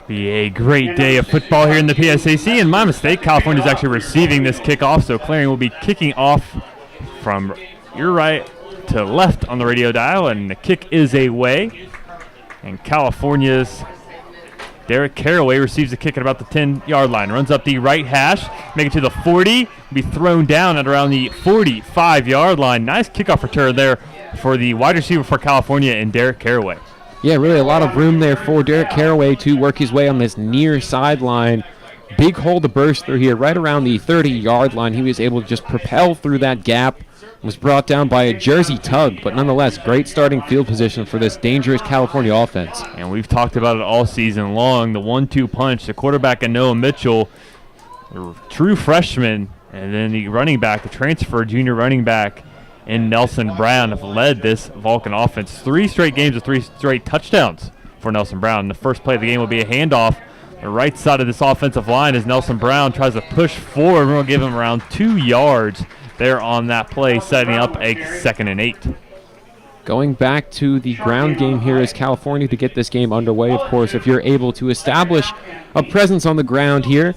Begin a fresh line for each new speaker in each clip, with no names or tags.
Be a great day of football here in the PSAC, and my mistake, California is actually receiving this kickoff, so Clarion will be kicking off from your right to left on the radio dial, and the kick is away. And California's Derek Caraway receives the kick at about the 10-yard line, runs up the right hash, make it to the 40, be thrown down at around the 45-yard line. Nice kickoff return there for the wide receiver for California and Derek Caraway.
Yeah, really a lot of room there for Derek Caraway to work his way on this near sideline. Big hole to burst through here, right around the 30-yard line. He was able to just propel through that gap. Was brought down by a jersey tug, but nonetheless, great starting field position for this dangerous California offense.
And we've talked about it all season long, the 1-2 punch, the quarterback and Noah Mitchell, a true freshman, and then the running back, the transfer junior running back, and Nelson Brown have led this Vulcan offense. 3 straight games with 3 straight touchdowns for Nelson Brown. The first play of the game will be a handoff. The right side of this offensive line as Nelson Brown tries to push forward. We're going to give him around 2 yards there on that play, setting up a 2nd and 8.
Going back to the ground game here is California to get this game underway. Of course, if you're able to establish a presence on the ground here,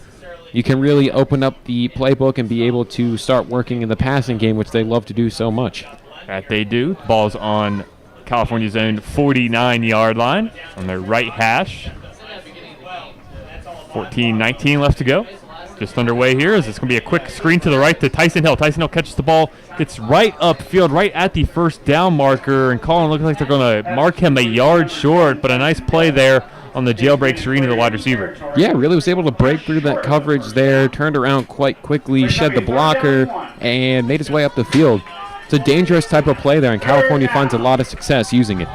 you can really open up the playbook and be able to start working in the passing game, which they love to do so much.
That they do. Ball's on California's own 49-yard line on their right hash. 14-19 left to go. Just underway here as it's going to be a quick screen to the right to Tyson Hill. Tyson Hill catches the ball, gets right upfield, right at the first down marker, and Colin looks like they're going to mark him a yard short, but a nice play there on the jailbreak screen to the wide receiver.
Yeah, really was able to break through that coverage there, turned around quite quickly, shed the blocker, and made his way up the field. It's a dangerous type of play there, and California finds a lot of success using it.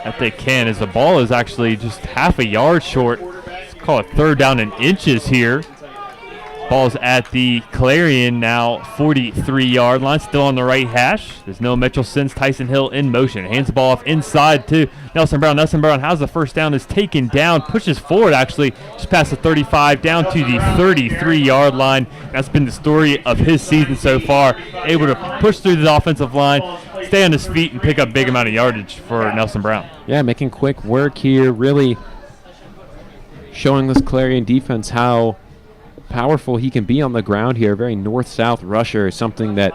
That they can, as the ball is actually just half a yard short. Let's call it 3rd down and inches here. Ball's at the Clarion now 43-yard line, still on the right hash. There's no Mitchell, sends Tyson Hill in motion. Hands the ball off inside to Nelson Brown. Nelson Brown has the first down, is taken down, pushes forward actually, just past the 35, down to the 33-yard line. That's been the story of his season so far. Able to push through the offensive line, stay on his feet, and pick up big amount of yardage for Nelson Brown.
Yeah, making quick work here, really showing this Clarion defense how powerful he can be on the ground here. Very north-south rusher, something that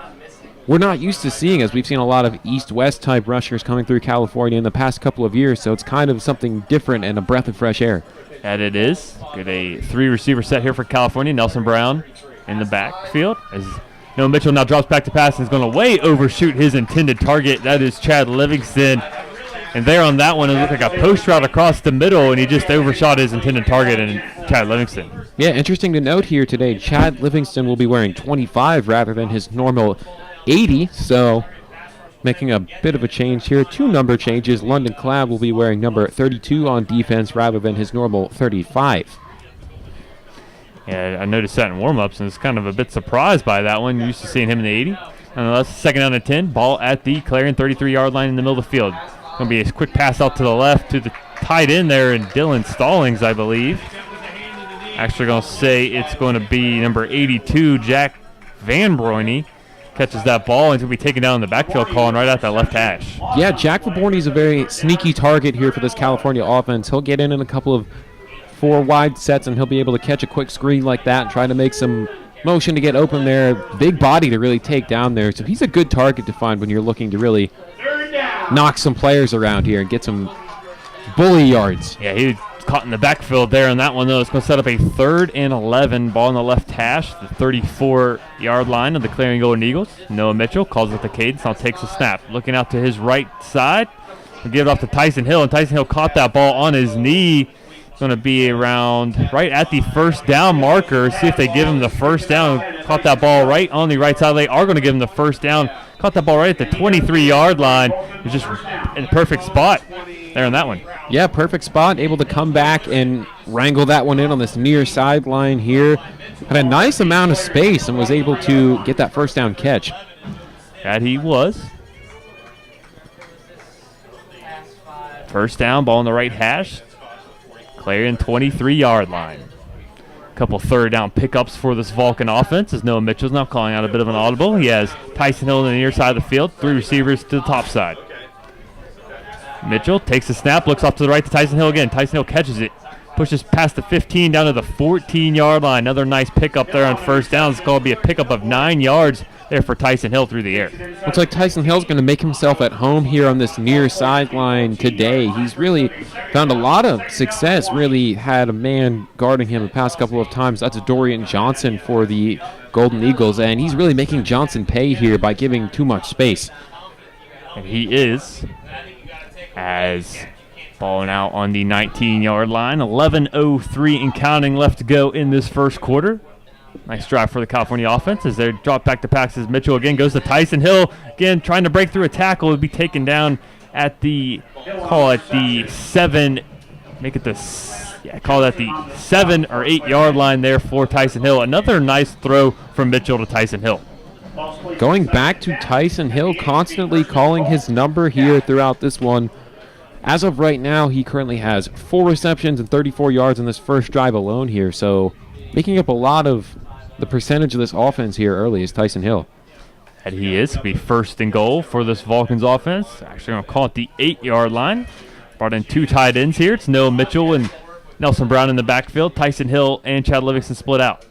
we're not used to seeing, as we've seen a lot of east-west type rushers coming through California in the past couple of years, so it's kind of something different and a breath of fresh air.
And it is. Get a 3-receiver set here for California. Nelson Brown in the backfield as Noah Mitchell now drops back to pass and is going to way overshoot his intended target. That is Chad Livingston. And there on that one, it looked like a post route across the middle, and he just overshot his intended target and Chad Livingston.
Yeah, interesting to note here today, Chad Livingston will be wearing 25 rather than his normal 80, so making a bit of a change here. 2 number changes. London Clabb will be wearing number 32 on defense rather than his normal 35.
Yeah, I noticed that in warm-ups and was kind of a bit surprised by that one. Used to seeing him in the 80. Nonetheless, 2nd down and 10. Ball at the Clarion 33-yard line in the middle of the field. Going to be a quick pass out to the left to the tight end there, and Dylan Stallings, I believe. Actually going to say it's going to be number 82, Jack Van Broyne. Catches that ball and it's going to be taken down in the backfield, calling right at that left hash.
Yeah, Jack Van Broyne is a very sneaky target here for this California offense. He'll get in a couple of 4 wide sets, and he'll be able to catch a quick screen like that and try to make some motion to get open there. Big body to really take down there. So he's a good target to find when you're looking to really knock some players around here and get some bully yards.
Yeah, he was caught in the backfield there on that one, though. It's going to set up a 3rd and 11. Ball on the left hash, the 34-yard line of the Clarion Golden Eagles. Noah Mitchell calls it the cadence, now takes a snap. Looking out to his right side. We'll give it off to Tyson Hill, and Tyson Hill caught that ball on his knee. It's going to be around right at the first down marker. See if they give him the first down. Caught that ball right on the right side. They are going to give him the first down. Caught that ball right at the 23-yard line. It was just in a perfect spot there on that one.
Yeah, perfect spot. Able to come back and wrangle that one in on this near sideline here. Had a nice amount of space and was able to get that first down catch.
That he was. First down, ball on the right hash. Clarion 23-yard line. Couple 3rd down pickups for this Vulcan offense as Noah Mitchell's now calling out a bit of an audible. He has Tyson Hill on the near side of the field, 3 receivers to the top side. Mitchell takes the snap, looks off to the right to Tyson Hill again. Tyson Hill catches it, Pushes past the 15 down to the 14-yard line. Another nice pickup there on first down. It's going to be a pickup of 9 yards there for Tyson Hill through the air.
Looks like Tyson Hill's going to make himself at home here on this near sideline today. He's really found a lot of success, really had a man guarding him the past couple of times. That's Dorian Johnson for the Golden Eagles, and he's really making Johnson pay here by giving too much space.
And he is, as balling out on the 19-yard line. 11:03 and counting left to go in this first quarter. Nice drive for the California offense as they drop back to pass as Mitchell again goes to Tyson Hill. Again, trying to break through a tackle. Would be taken down at the, call it the 7, make it the, call that the 7 or 8 yard line there for Tyson Hill. Another nice throw from Mitchell to Tyson Hill.
Going back to Tyson Hill, constantly calling his number here throughout this one. As of right now, he currently has 4 receptions and 34 yards in this first drive alone here. So making up a lot of the percentage of this offense here early is Tyson Hill.
And he is. It'll be first and goal for this Vulcans offense. Actually going to call it the 8-yard line. Brought in 2 tight ends here. It's Noah Mitchell and Nelson Brown in the backfield. Tyson Hill and Chad Livingston split out.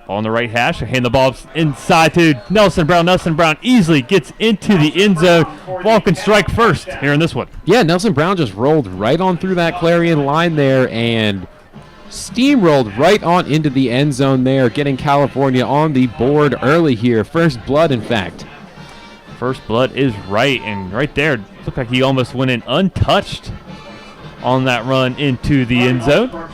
Ball on the right hash. Hand the ball inside to Nelson Brown. Nelson Brown easily gets into the end zone. Vulcans strike first here in this one.
Yeah, Nelson Brown just rolled right on through that Clarion line there and steamrolled right on into the end zone there, getting California on the board early here. First blood, in fact.
First blood is right, and right there, looked like he almost went in untouched on that run into the end zone.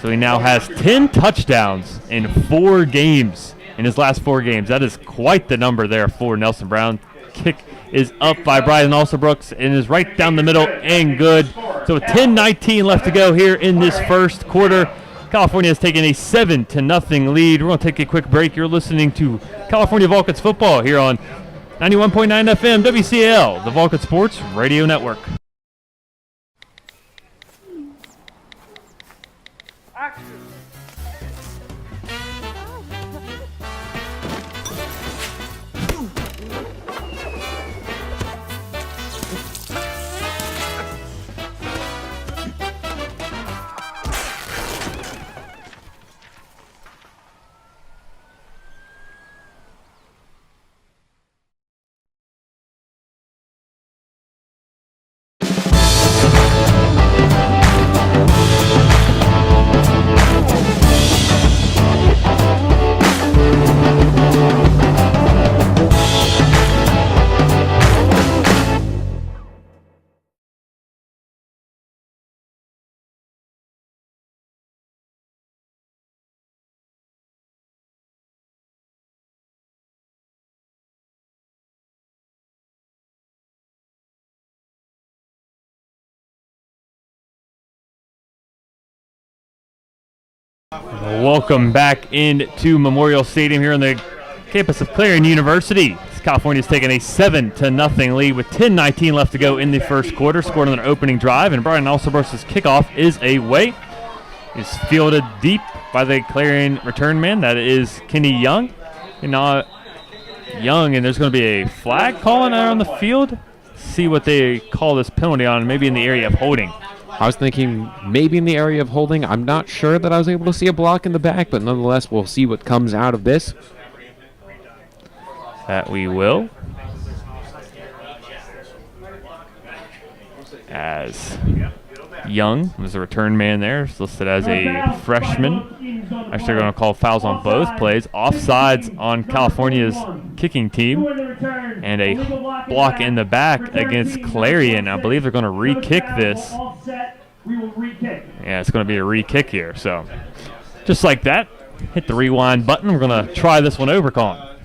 So he now has 10 touchdowns in 4 games, in his last 4 games. That is quite the number there for Nelson Brown. Kick is up by Brian Alsobrooks and is right down the middle and good. So 10-19 left to go here in this first quarter. California has taken a 7-0 lead. We're going to take a quick break. You're listening to California Vulcans football here on 91.9 FM WCAL, the Vulcan Sports Radio Network. Welcome back into Memorial Stadium here on the campus of Clarion University. California's taken a 7-0 lead with 10-19 left to go in the first quarter. Scored on an opening drive, and Brian Alsobrooks' kickoff is away. It's fielded deep by the Clarion return man. That is Kenny Young. And there's going to be a flag calling out on the field. See what they call this penalty on, maybe in the area of holding.
I was thinking maybe in the area of holding. I'm not sure that I was able to see a block in the back, but nonetheless, we'll see what comes out of this.
That we will. As Young was the return man there, is listed as a freshman. Actually, they're going to call fouls on both plays. Offsides on California's kicking team. And a block in the back against Clarion. I believe they're going to re-kick this. Yeah, it's going to be a re-kick here. So, just like that, hit the rewind button. We're going to try this one over, Colin.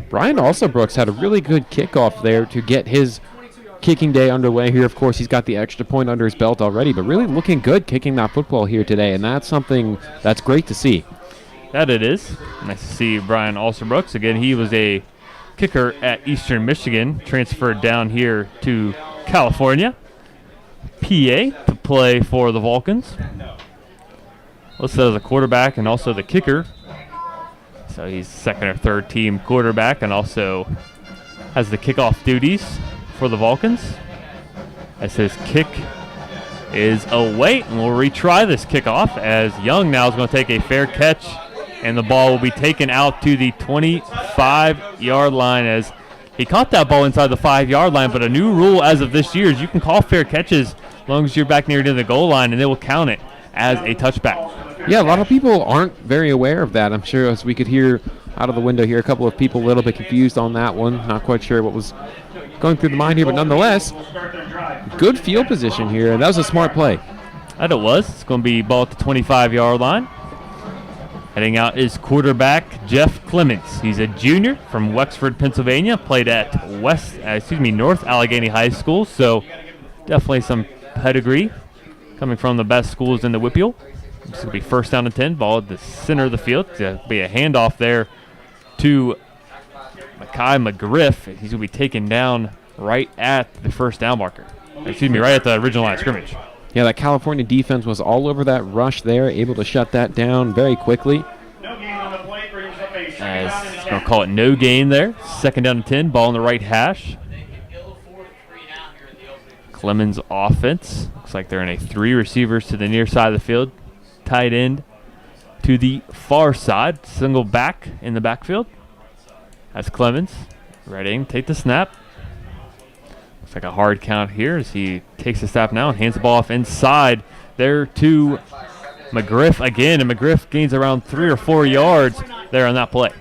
Brian Alsobrooks had a really good kickoff there to get his kicking day underway here. Of course, he's got the extra point under his belt already, but really looking good kicking that football here today, and that's something that's great to see.
That it is. Nice to see Brian Alsobrooks. Again, he was a kicker at Eastern Michigan, transferred down here to California, PA, to play for the Vulcans. Listed as a quarterback and also the kicker. So he's second or third team quarterback and also has the kickoff duties for the Vulcans. As his kick is away, and we'll retry this kickoff as Young now is going to take a fair catch, and the ball will be taken out to the 25-yard line as he caught that ball inside the 5-yard line. But a new rule as of this year is you can call fair catches as long as you're back near to the goal line, and they will count it as a touchback.
Yeah, a lot of people aren't very aware of that. I'm sure as we could hear out of the window here, a couple of people a little bit confused on that one. Not quite sure what was going through the mind here, but nonetheless, good field position here, and that was a smart play.
That it was. It's going to be ball at the 25-yard line. Heading out is quarterback Jeff Clements. He's a junior from Wexford, Pennsylvania. Played at North Allegheny High School, so definitely some pedigree coming from the best schools in the WPIAL. This will be first down and 10. Ball at the center of the field. There'll be a handoff there to Mekhi McGriff. He's going to be taken down right at the first down marker. Right at the original line of scrimmage.
Yeah, that California defense was all over that rush there, able to shut that down very quickly.
As he's going to call it no gain there. Second down and 10. Ball on the right hash. Clemens offense. Looks like they're in a 3 receivers to the near side of the field. Tight end to the far side. Single back in the backfield. That's Clemens. Ready, take the snap. Looks like a hard count here as he takes the snap now and hands the ball off inside there to McGriff again. And McGriff gains around 3 or 4 yards there on that play.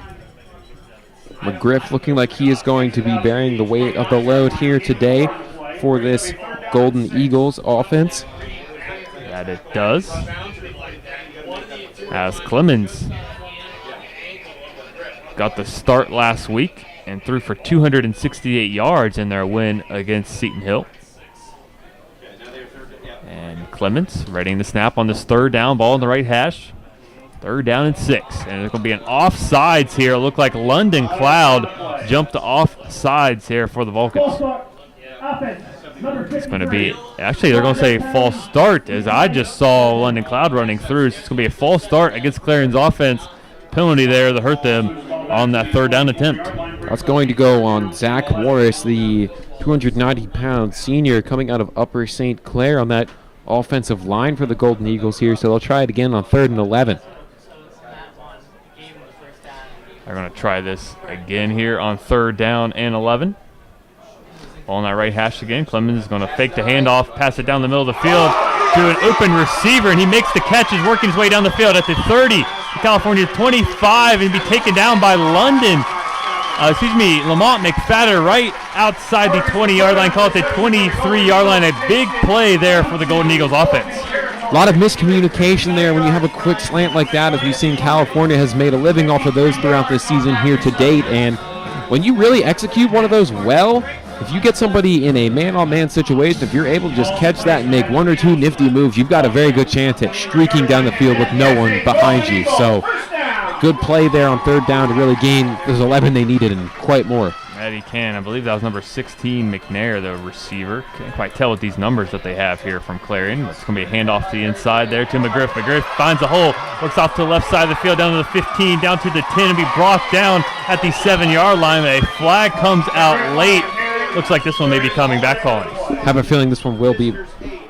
McGriff looking like he is going to be bearing the weight of the load here today for this Golden Eagles offense.
That it does. As Clemens got the start last week and threw for 268 yards in their win against Seton Hill. And Clemens readying the snap on this third down, ball in the right hash. Third down and 6. And there's going to be an offsides here. It looked like London Cloud jumped offsides here for the Vulcans. It's going to be, actually, they're going to say false start, as I just saw London Cloud running through. So it's going to be a false start against Clarion's offense. Penalty there that hurt them on that third down attempt.
That's going to go on Zach Morris, the 290-pound senior coming out of Upper St. Clair on that offensive line for the Golden Eagles here. So they'll try it again on 3rd and 11.
They're going to try this again here on 3rd down and 11. Ball on that right hash again. Clemens is going to fake the handoff, pass it down the middle of the field to an open receiver, and he makes the catch. He's working his way down the field at the 30, California 25, and be taken down by Lamont McFadder right outside the 20-yard line. Call it the 23-yard line. A big play there for the Golden Eagles offense.
A lot of miscommunication there when you have a quick slant like that, as we've seen California has made a living off of those throughout this season here to date. And when you really execute one of those well, if you get somebody in a man-on-man situation, if you're able to just catch that and make 1 or 2 nifty moves, you've got a very good chance at streaking down the field with no one behind you. So good play there on 3rd down to really gain those 11 they needed and quite more.
That he can. I believe that was number 16, McNair, the receiver. Can't quite tell with these numbers that they have here from Clarion. It's going to be a handoff to the inside there to McGriff. McGriff finds a hole, looks off to the left side of the field, down to the 15, down to the 10, and be brought down at the 7-yard line. A flag comes out late. Looks like this one may be coming back calling.
I have a feeling this one will be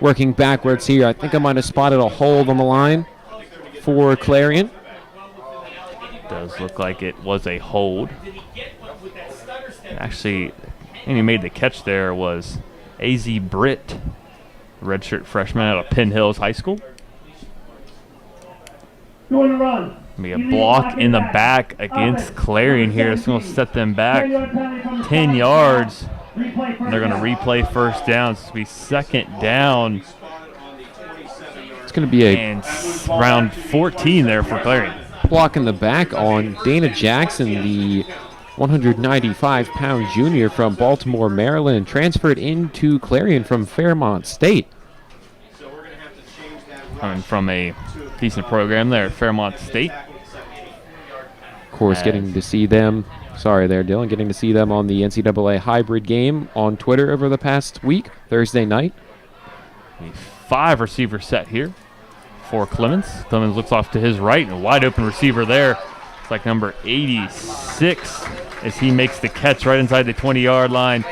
working backwards here. I think I might have spotted a hold on the line for Clarion.
Does look like it was a hold. Actually, and he made the catch there was A.Z. Britt, redshirt freshman out of Penn Hills High School.
Going to run.
Be a block in the back against Clarion here. It's going to set them back 10 yards. And they're going to replay first down. It's going to be 2nd down.
It's going to be
round 14 there for Clarion.
Block in the back on Dana Jackson, the 195-pound junior from Baltimore, Maryland, transferred into Clarion from Fairmont State.
Coming from a decent program there at Fairmont State.
Of course, getting to see them. Sorry there, Dylan. Getting to see them on the NCAA hybrid game on Twitter over the past week, Thursday night.
A 5 receiver set here for Clemens. Clemens looks off to his right, and a wide open receiver there. It's like number 86 as he makes the catch right inside the 20-yard line.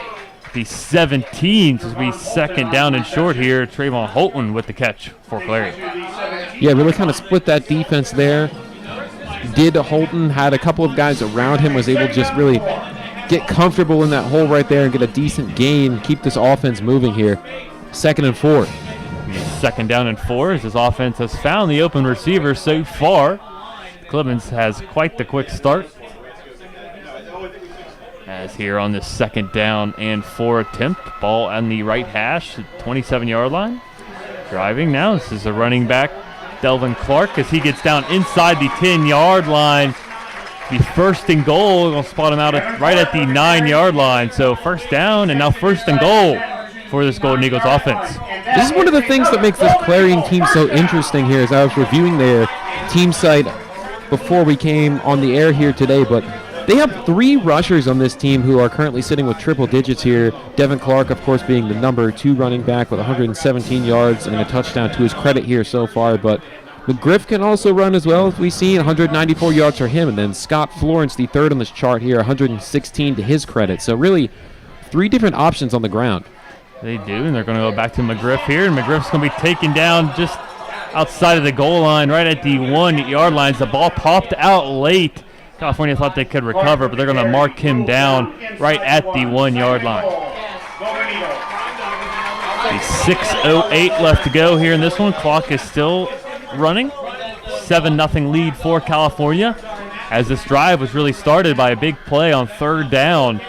the 17s as we second down and short here. Trayvon Holton with the catch for Clarion.
Yeah, really kind of split that defense there. Holton had a couple of guys around him, was able to just really get comfortable in that hole right there and get a decent gain, keep this offense moving here. 2nd and 4.
2nd down and 4 as this offense has found the open receiver so far. Clemens has quite the quick start. As here on this 2nd down and 4 attempt, ball on the right hash, 27-yard line. Driving now, this is a running back, Delvin Clark, as he gets down inside the 10-yard line. The 1st and goal, we're going to spot him out right at the 9-yard line. So 1st down and now 1st and goal for this Golden Eagles offense.
This is one of the things that makes this Clarion team so interesting here, as I was reviewing their team site before we came on the air here today, but they have 3 rushers on this team who are currently sitting with triple digits here. Devin Clark, of course, being the number 2 running back with 117 yards and a touchdown to his credit here so far. But McGriff can also run as well, as we see, 194 yards for him. And then Scott Florence, the 3rd on this chart here, 116 to his credit. So really 3 different options on the ground.
They do, and they're going to go back to McGriff here. And McGriff's going to be taken down just outside of the goal line, right at the 1-yard line. The ball popped out late. California thought they could recover, but they're going to mark him down right at the 1-yard line. The 6:08 left to go here in this one. Clock is still running. 7-0 lead for California, as this drive was really started by a big play on 3rd down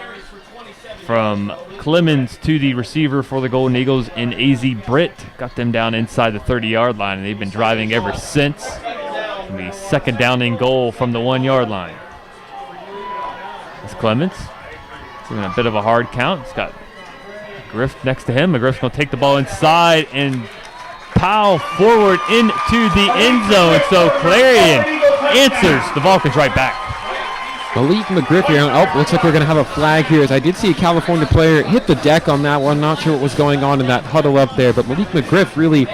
from Clemens to the receiver for the Golden Eagles in AZ Britt. Got them down inside the 30-yard line, and they've been driving ever since. The 2nd down and goal from the 1-yard line. It's Clemens. It's in a bit of a hard count. It's got McGriff next to him. McGriff's going to take the ball inside and pow forward into the end zone. So Clarion answers the Vulcans right back.
Malik McGriff here. Oh, looks like we're going to have a flag here, as I did see a California player hit the deck on that one. Not sure what was going on in that huddle up there, but Malik McGriff really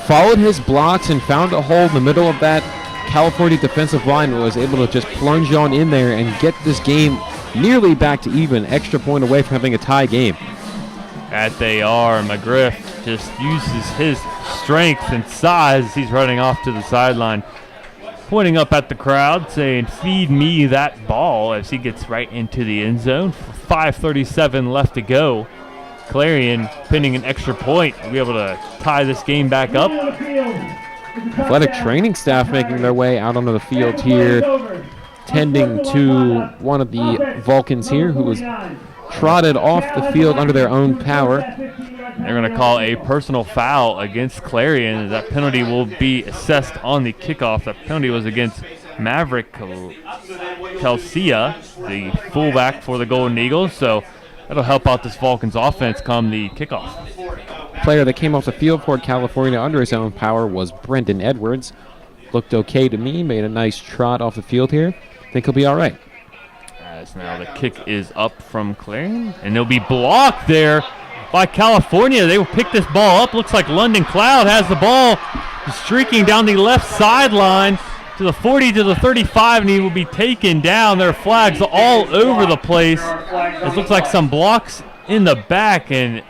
followed his blocks and found a hole in the middle of that California defensive line, and was able to just plunge on in there and get this game nearly back to even, extra point away from having a tie game.
That they are. McGriff just uses his strength and size as he's running off to the sideline, pointing up at the crowd saying, "Feed me that ball," as he gets right into the end zone. 5:37 left to go. Clarion pinning an extra point to be able to tie this game back up.
Athletic training staff making their way out onto the field here, tending to one of the Vulcans here who was trotted off the field under their own power.
They're going to call a personal foul against Clarion. That penalty will be assessed on the kickoff. That penalty was against Maverick Kelsia, the fullback for the Golden Eagles. So that'll help out this Vulcans offense come the kickoff.
Player that came off the field for California under his own power was Brendan Edwards. Looked okay to me, made a nice trot off the field here. Think he'll be all right.
As now the kick is up from Clarion, and they'll be blocked there by California. They will pick this ball up. Looks like London Cloud has the ball streaking down the left sideline to the 40, to the 35, and he will be taken down. There are flags all over the place. It looks like some blocks in the back, and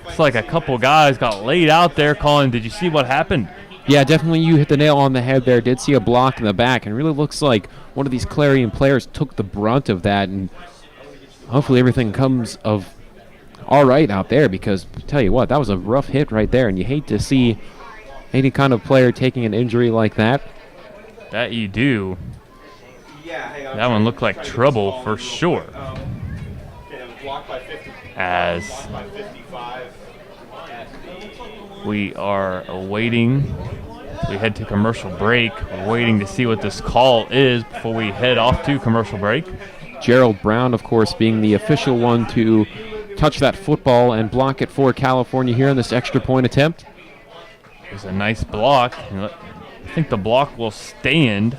it's like a couple guys got laid out there calling. Did you see what happened?
Yeah, definitely you hit the nail on the head there. Did see a block in the back, and really looks like one of these Clarion players took the brunt of that, and hopefully everything comes of all right out there, because tell you what, that was a rough hit right there, and you hate to see any kind of player taking an injury like that.
That you do. That one looked like trouble for sure. As we are awaiting, we head to commercial break, waiting to see what this call is before we head off to commercial break.
Gerald Brown, of course, being the official one to touch that football and block it for California here in this extra point attempt.
It was a nice block. I think the block will stand.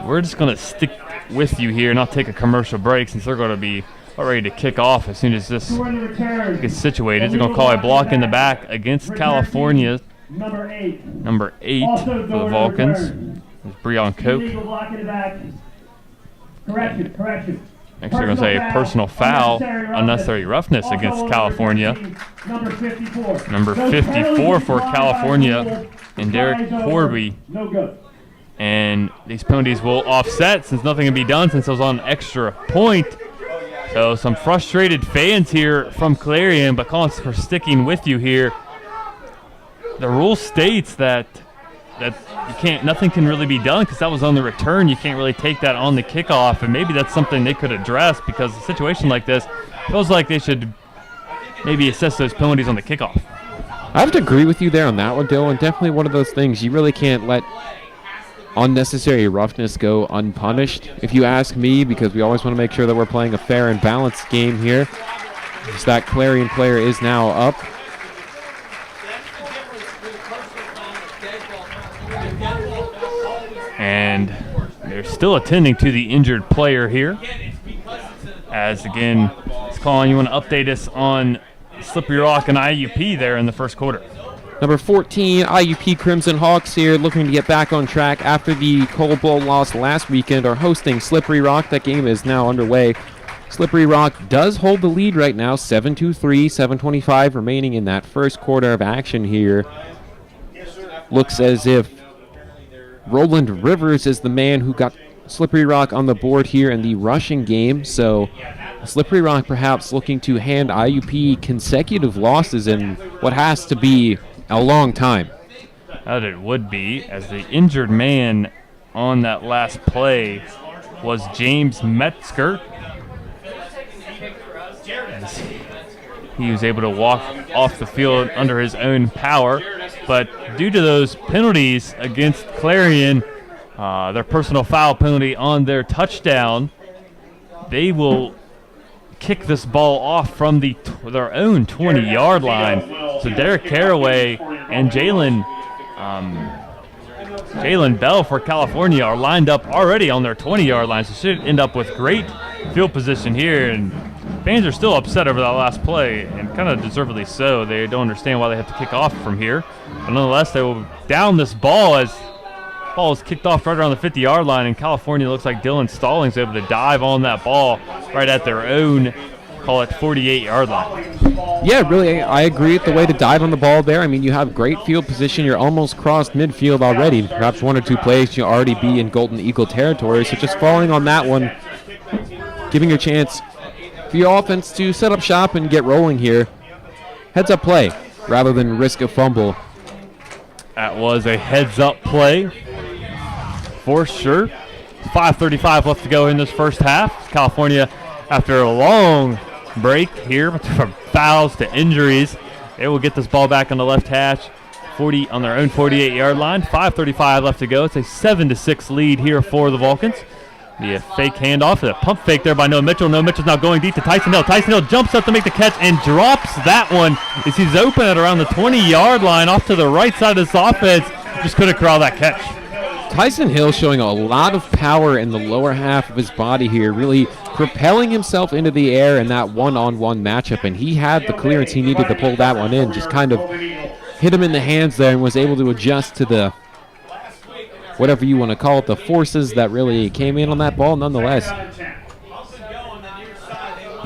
We're just going to stick with you here and not take a commercial break, since they're going to be ready to kick off as soon as this gets situated. They're going to call a block in the back against California. Number 8 for the Vulcans. It's Breon Koch.
Correction.
Actually, going to say personal foul, unnecessary roughness against California. Number 54 for California, and Derek Corby. And these penalties will offset since nothing can be done since it was on extra point. So some frustrated fans here from Clarion, but Collins for sticking with you here. The rule states that you can't, nothing can really be done because that was on the return. You can't really take that on the kickoff, and maybe that's something they could address because a situation like this feels like they should maybe assess those penalties on the kickoff.
I have to agree with you there on that one, Dylan. Definitely one of those things you really can't let unnecessary roughness go unpunished, if you ask me, because we always want to make sure that we're playing a fair and balanced game here. So that Clarion player is now up.
And they're still attending to the injured player here. As again, it's Colin, you want to update us on Slippery Rock and IUP there in the first quarter.
Number 14, IUP Crimson Hawks here, looking to get back on track after the Coal Bowl loss last weekend, are hosting Slippery Rock. That game is now underway. Slippery Rock does hold the lead right now, 7-3, 7:25 remaining in that first quarter of action here. Looks as if Roland Rivers is the man who got Slippery Rock on the board here in the rushing game. So Slippery Rock perhaps looking to hand IUP consecutive losses in what has to be a long time.
That it would be, as the injured man on that last play was James Metzger. As he was able to walk off the field under his own power. But due to those penalties against Clarion, their personal foul penalty on their touchdown, they will kick this ball off from their own 20-yard line. So Derek Caraway and Jalen Bell for California are lined up already on their 20-yard line. So should end up with great field position here. And fans are still upset over that last play, and kind of deservedly so. They don't understand why they have to kick off from here. But nonetheless, they will down this ball as the ball is kicked off right around the 50-yard line, and California looks like Dylan Stallings able to dive on that ball right at their own, call it 48-yard line.
Yeah, really, I agree with the way to dive on the ball there. I mean, you have great field position. You're almost crossed midfield already. Perhaps one or two plays, you'll already be in Golden Eagle territory. So just falling on that one, giving a chance for your offense to set up shop and get rolling here. Heads-up play rather than risk a fumble.
That was a heads-up play for sure. 5:35 left to go in this first half. California, after a long break here from fouls to injuries, they will get this ball back on the left hash, 40 on their own 48-yard line. 5:35 left to go. It's a 7-6 lead here for the Vulcans. The fake handoff, a pump fake there by Noah Mitchell. Noah Mitchell's now going deep to Tyson Hill. Tyson Hill jumps up to make the catch and drops that one as he's open at around the 20-yard line off to the right side of this offense. Just couldn't corral that catch.
Tyson Hill showing a lot of power in the lower half of his body here, really propelling himself into the air in that one-on-one matchup, and he had the clearance he needed to pull that one in. Just kind of hit him in the hands there and was able to adjust to the, whatever you want to call it, the forces that really came in on that ball nonetheless.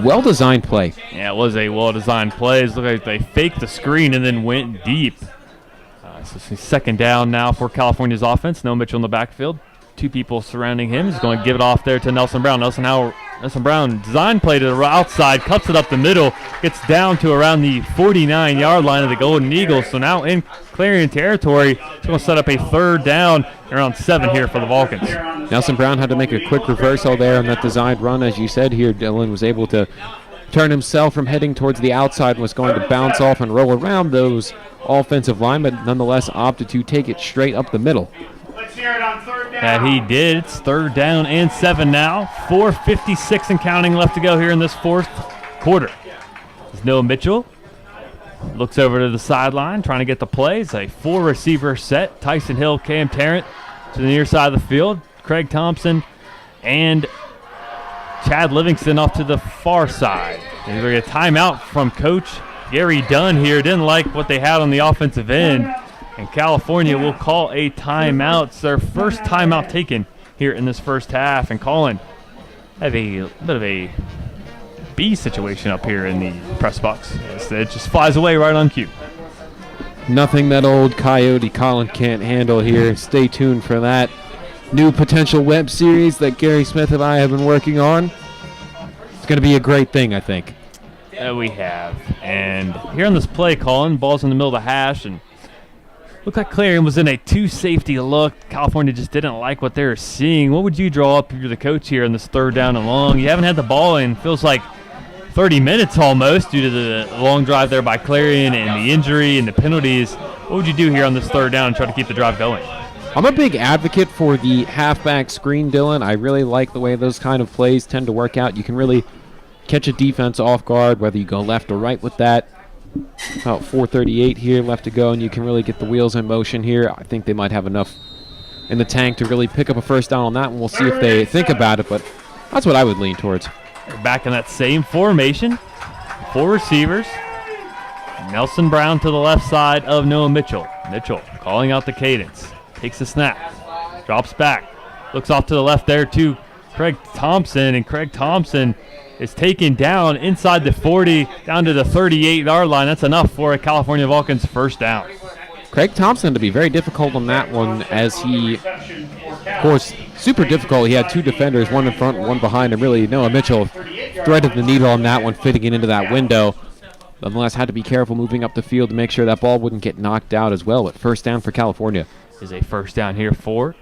Well-designed play.
Yeah, it was a well-designed play. It looked like they faked the screen and then went deep. So second down now for California's offense. No Mitchell in the backfield. Two people surrounding him. He's going to give it off there to Nelson Brown. Nelson Brown, design play to the outside, cuts it up the middle, gets down to around the 49-yard line of the Golden Eagles. So now in Clarion territory, he's going to set up a third down around 7 here for the Vulcans.
Nelson Brown had to make a quick reversal there on that designed run. As you said here, Dylan was able to turn himself from heading towards the outside and was going to bounce off and roll around those offensive linemen, but nonetheless opted to take it straight up the middle.
That he did. It's third down and 7 now. 4:56 and counting left to go here in this fourth quarter. As Noah Mitchell looks over to the sideline, trying to get the play. It's a 4-receiver set. Tyson Hill, Cam Tarrant to the near side of the field. Craig Thompson and Chad Livingston off to the far side. There's a timeout from Coach Gary Dunn here. Didn't like what they had on the offensive end. And California will call a timeout. It's their first timeout taken here in this first half. And Colin, have a bit of a bee situation up here in the press box. It just flies away right on cue.
Nothing that old Coyote Colin can't handle here. Stay tuned for that new potential web series that Gary Smith and I have been working on. It's going to be a great thing, I think.
We have. And here on this play, Colin, ball's in the middle of the hash, and looked like Clarion was in a two-safety look. California just didn't like what they were seeing. What would you draw up if you're the coach here in this third down and long? You haven't had the ball in, feels like 30 minutes almost due to the long drive there by Clarion and the injury and the penalties. What would you do here on this third down and try to keep the drive going?
I'm a big advocate for the halfback screen, Dylan. I really like the way those kind of plays tend to work out. You can really catch a defense off guard, whether you go left or right with that. About 4:38 here left to go, and you can really get the wheels in motion here. I think they might have enough in the tank to really pick up a first down on that, and we'll see if they think about it, but that's what I would lean towards.
We're back in that same formation. 4 receivers. Nelson Brown to the left side of Noah Mitchell. Mitchell calling out the cadence. Takes the snap. Drops back. Looks off to the left there to Craig Thompson, and Craig Thompson is taken down inside the 40, down to the 38-yard line. That's enough for a California Vulcans first down.
Craig Thompson to be very difficult on that one, as he, of course, super difficult. He had 2 defenders, one in front, one behind, and really Noah Mitchell threaded the needle on that one, fitting it into that window. Nonetheless, had to be careful moving up the field to make sure that ball wouldn't get knocked out as well. But first down for California.
Is a first down here for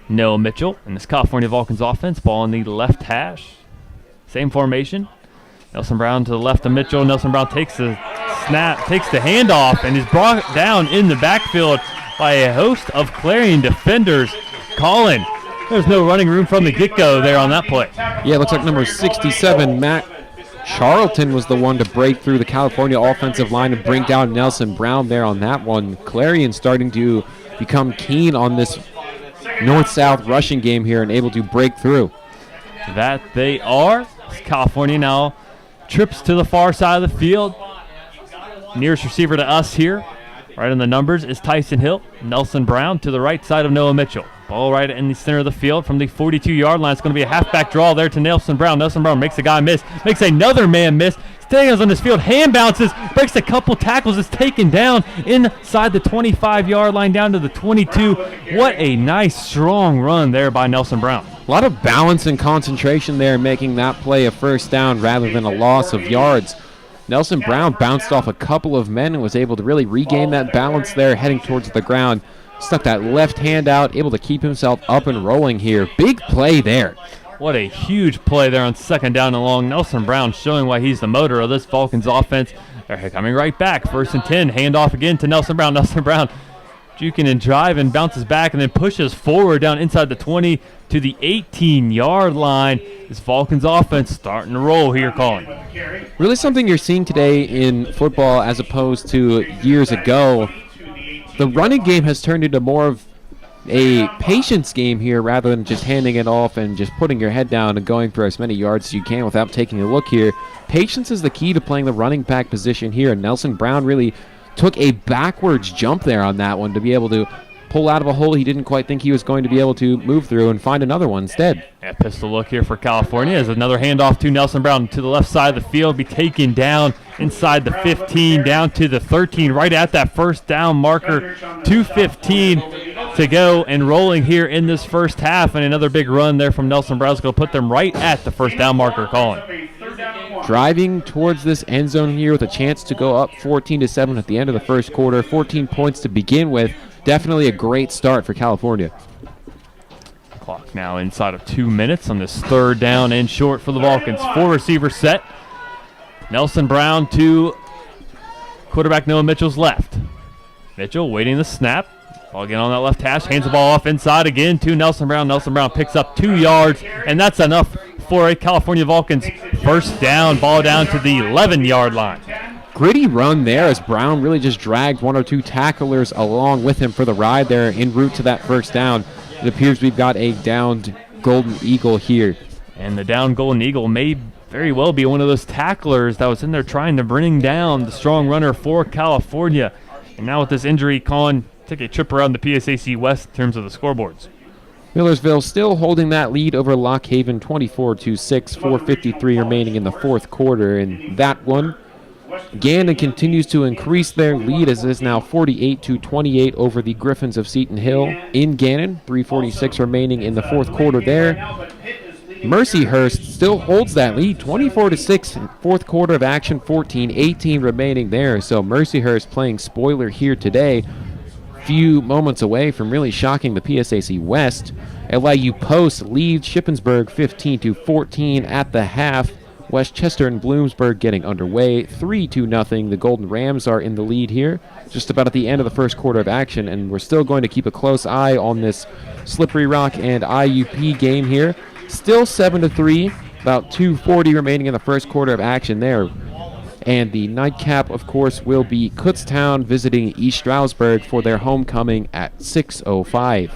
Noah Mitchell and this California Vulcans offense. Ball on the left hash. Same formation. Nelson Brown to the left of Mitchell. Nelson Brown takes the snap, takes the handoff, and is brought down in the backfield by a host of Clarion defenders. Colin, there's no running room from the get-go there on that play.
Yeah, it looks like number 67, Matt Charlton, was the one to break through the California offensive line and bring down Nelson Brown there on that one. Clarion starting to become keen on this north-south rushing game here and able to break through.
That they are. California now trips to the far side of the field. Nearest receiver to us here, right in the numbers, is Tyson Hill. Nelson Brown to the right side of Noah Mitchell. Ball right in the center of the field from the 42-yard line. It's going to be a halfback draw there to Nelson Brown. Nelson Brown makes a guy miss, makes another man miss. Staying on this field, hand bounces, breaks a couple tackles, is taken down inside the 25-yard line down to the 22. What a nice, strong run there by Nelson Brown.
A lot of balance and concentration there, making that play a first down rather than a loss of yards. Nelson Brown bounced off a couple of men and was able to really regain that balance there, heading towards the ground. Stuck that left hand out, able to keep himself up and rolling here. Big play there.
What a huge play there on second down and long. Nelson Brown showing why he's the motor of this Vulcans offense. They're coming right back. First and 10. Handoff again to Nelson Brown. Nelson Brown juking and driving, bounces back, and then pushes forward down inside the 20 to the 18-yard line. This Vulcans offense starting to roll here, Colin.
Really something you're seeing today in football as opposed to years ago. The running game has turned into more of a patience game here rather than just handing it off and just putting your head down and going for as many yards as you can without taking a look here. Patience is the key to playing the running back position here, and Nelson Brown really took a backwards jump there on that one to be able to pull out of a hole he didn't quite think he was going to be able to move through and find another one instead.
Yeah, pistol look here for California as another handoff to Nelson Brown to the left side of the field, be taken down inside the 15, down to the 13, right at that first down marker. 2:15 to go and rolling here in this first half, and another big run there from Nelson Brown is going to put them right at the first down marker, Colin.
Driving towards this end zone here with a chance to go up 14-7 at the end of the first quarter. 14 points to begin with. Definitely a great start for California.
Clock now inside of 2 minutes on this third down and short for the Vulcans. 4 receivers set. Nelson Brown to quarterback Noah Mitchell's left. Mitchell waiting the snap. Ball again on that left hash. Hands the ball off inside again to Nelson Brown. Nelson Brown picks up 2 yards, and that's enough for a California Vulcans first down. Ball down to the 11-yard line.
Gritty run there as Brown really just dragged 1 or 2 tacklers along with him for the ride there en route to that first down. It appears we've got a downed Golden Eagle here.
And the downed Golden Eagle may very well be one of those tacklers that was in there trying to bring down the strong runner for California. And now with this injury, Colin, take a trip around the PSAC West in terms of the scoreboards.
Millersville still holding that lead over Lock Haven 24-6, 4:53 remaining in the fourth quarter. In that one, Gannon continues to increase their lead as it is now 48-28 over the Griffins of Seton Hill in Gannon. 3:46 remaining in the fourth quarter there. Mercyhurst still holds that lead, 24-6, fourth quarter of action, 14-18 remaining there. So Mercyhurst playing spoiler here today. Few moments away from really shocking the PSAC West. LIU Post leads Shippensburg 15-14 at the half. Westchester and Bloomsburg getting underway 3-0. The Golden Rams are in the lead here, just about at the end of the first quarter of action, and we're still going to keep a close eye on this Slippery Rock and IUP game here. Still 7-3, about 2:40 remaining in the first quarter of action there. And the nightcap, of course, will be Kutztown visiting East Stroudsburg for their homecoming at 6:05.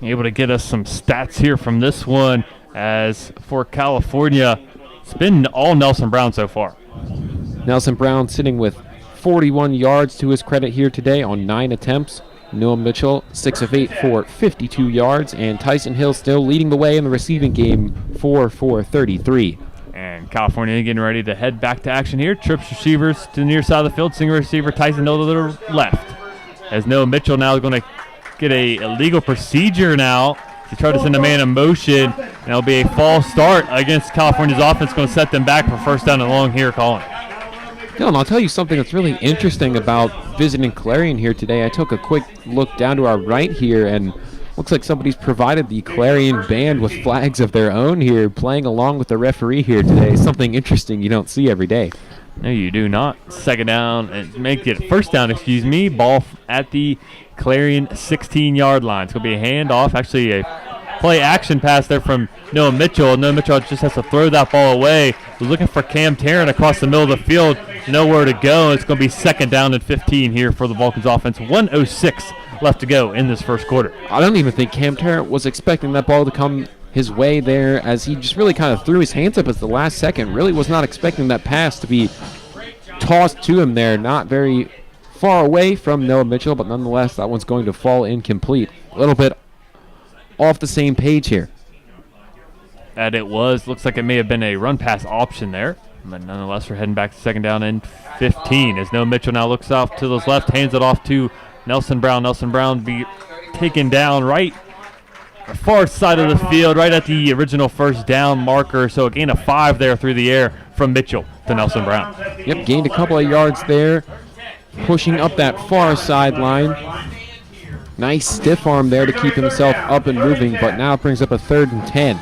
Able to get us some stats here from this one, as for California, it's been all Nelson Brown so far.
Nelson Brown sitting with 41 yards to his credit here today on 9 attempts. Noah Mitchell, 6 of 8 for 52 yards. And Tyson Hill still leading the way in the receiving game, 4 for 33.
And California getting ready to head back to action here. Trips receivers to the near side of the field. Single receiver Tyson Hill to the left. As Noah Mitchell now is going to get a illegal procedure now to try to send a man in motion. And it'll be a false start against California's offense. Going to set them back for first down and long here, Colin.
Dylan, I'll tell you something that's really interesting about visiting Clarion here today. I took a quick look down to our right here, and looks like somebody's provided the Clarion band with flags of their own here, playing along with the referee here today. Something interesting you don't see every day.
No, you do not. Second down, and make it first down, excuse me. Ball at the Clarion 16-yard line. It's going to be a handoff, actually a play action pass there from Noah Mitchell. Noah Mitchell just has to throw that ball away. He's looking for Cam Tarrant across the middle of the field. Nowhere to go. It's going to be second down and 15 here for the Vulcans offense. 1:06 left to go in this first quarter.
I don't even think Cam Tarrant was expecting that ball to come his way there, as he just really kind of threw his hands up at the last second. Really was not expecting that pass to be tossed to him there. Not very far away from Noah Mitchell, but nonetheless, that one's going to fall incomplete. A little bit off the same page here.
And it was. Looks like it may have been a run-pass option there. But nonetheless, we're heading back to second down and 15. As Noah Mitchell now looks off to his left, hands it off to Nelson Brown. Nelson Brown be taken down right far side of the field, right at the original first down marker. So a gain of 5 there through the air from Mitchell to Nelson Brown.
Yep, gained a couple of yards there, pushing up that far sideline. Nice stiff arm there to keep himself up and moving, but now it brings up a 3rd and 10.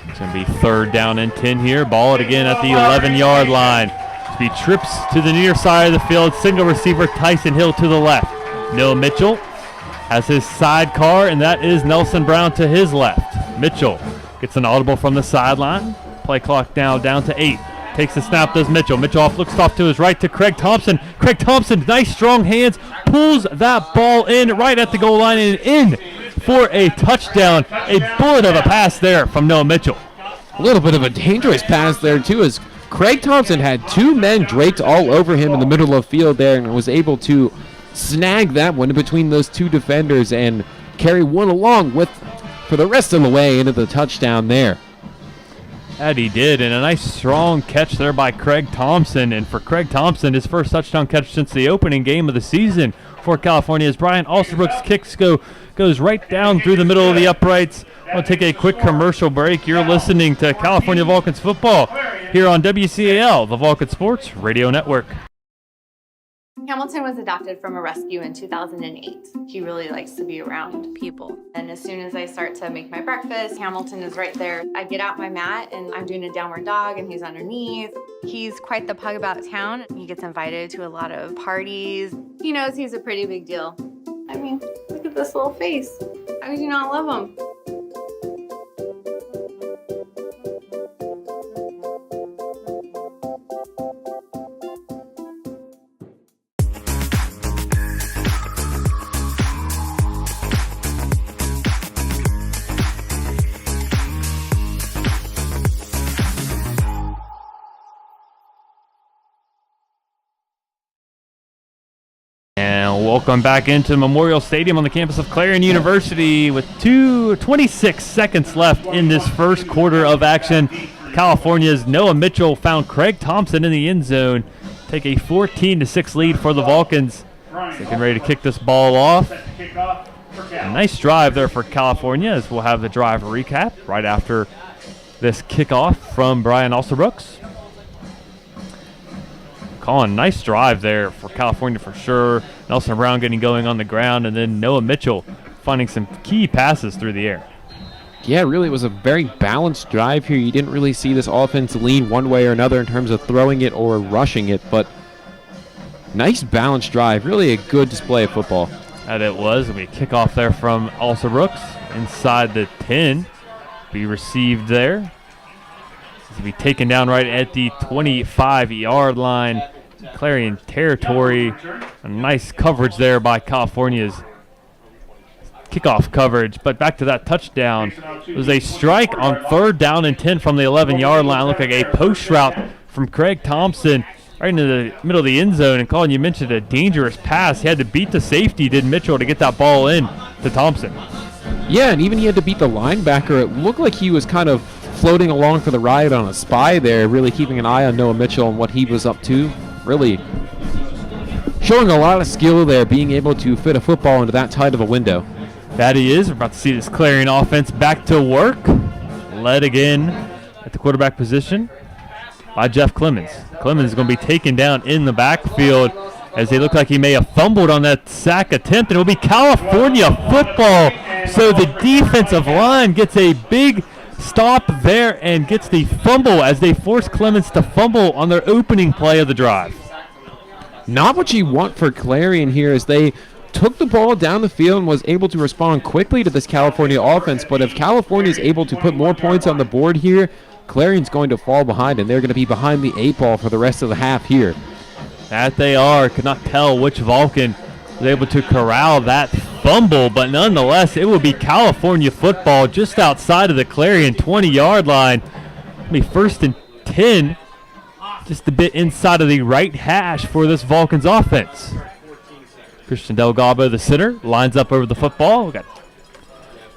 It's going to be 3rd down and 10 here. Ball it again at the 11-yard line. He trips to the near side of the field. Single receiver Tyson Hill to the left. Noah Mitchell has his sidecar, and that is Nelson Brown to his left. Mitchell gets an audible from the sideline. Play clock now down to 8. Takes the snap, does Mitchell. Mitchell looks off to his right to Craig Thompson. Craig Thompson, nice strong hands, pulls that ball in right at the goal line and in for a touchdown. A bullet of a pass there from Noah Mitchell.
A little bit of a dangerous pass there, too, as Craig Thompson had 2 men draped all over him in the middle of the field there and was able to snag that one between those 2 defenders and carry one along with for the rest of the way into the touchdown there.
That he did, and a nice strong catch there by Craig Thompson. And for Craig Thompson, his first touchdown catch since the opening game of the season for California, as Brian Alsterbrook's kicks goes right down through the middle of the uprights. We'll take a quick commercial break. You're listening to California Vulcans football here on WCAL, the Vulcan Sports Radio Network.
Hamilton was adopted from a rescue in 2008. He really likes to be around people. And as soon as I start to make my breakfast, Hamilton is right there. I get out my mat and I'm doing a downward dog and he's underneath. He's quite the pug about town. He gets invited to a lot of parties. He knows he's a pretty big deal. I mean, look at this little face. How could you not love him?
Welcome back into Memorial Stadium on the campus of Clarion University with 26 seconds left in this first quarter of action. California's Noah Mitchell found Craig Thompson in the end zone. Take a 14-6 lead for the Vulcans. Getting ready to kick this ball off. A nice drive there for California, as we'll have the drive recap right after this kickoff from Brian Alsterbrooks. Colin, nice drive there for California for sure. Nelson Brown getting going on the ground, and then Noah Mitchell finding some key passes through the air.
Yeah, really, it was a very balanced drive here. You didn't really see this offense lean one way or another in terms of throwing it or rushing it, but nice balanced drive. Really a good display of football.
That it was. We kick off there from Alsterbrooks inside the 10. Be received there. This will be taken down right at the 25-yard line. Clarion territory. A nice coverage there by California's kickoff coverage. But back to that touchdown. It was a strike on 3rd down and 10 from the 11-yard line. Looked like a post route from Craig Thompson right into the middle of the end zone. And Colin, you mentioned a dangerous pass. He had to beat the safety, did Mitchell, to get that ball in to Thompson.
Yeah, and even he had to beat the linebacker. It looked like he was kind of floating along for the ride on a spy there, really keeping an eye on Noah Mitchell and what he was up to. Really showing a lot of skill there, being able to fit a football into that tight of a window.
That he is. We're about to see this Clarion offense back to work. Led again at the quarterback position by Jeff Clemens. Clemens is going to be taken down in the backfield as they look like he may have fumbled on that sack attempt, and it will be California football. So the defensive line gets a big stop there and gets the fumble as they force Clemens to fumble on their opening play of the drive.
Not what you want for Clarion here, as they took the ball down the field and was able to respond quickly to this California offense. But if California is able to put more points on the board here, Clarion's going to fall behind, and they're going to be behind the 8 ball for the rest of the half here.
That they are. Could not tell which Vulcan was able to corral that fumble, but nonetheless, it will be California football just outside of the Clarion 20-yard line. It'll be 1st and 10, just a bit inside of the right hash for this Vulcans offense. Christian Delgado, the center, lines up over the football. We've got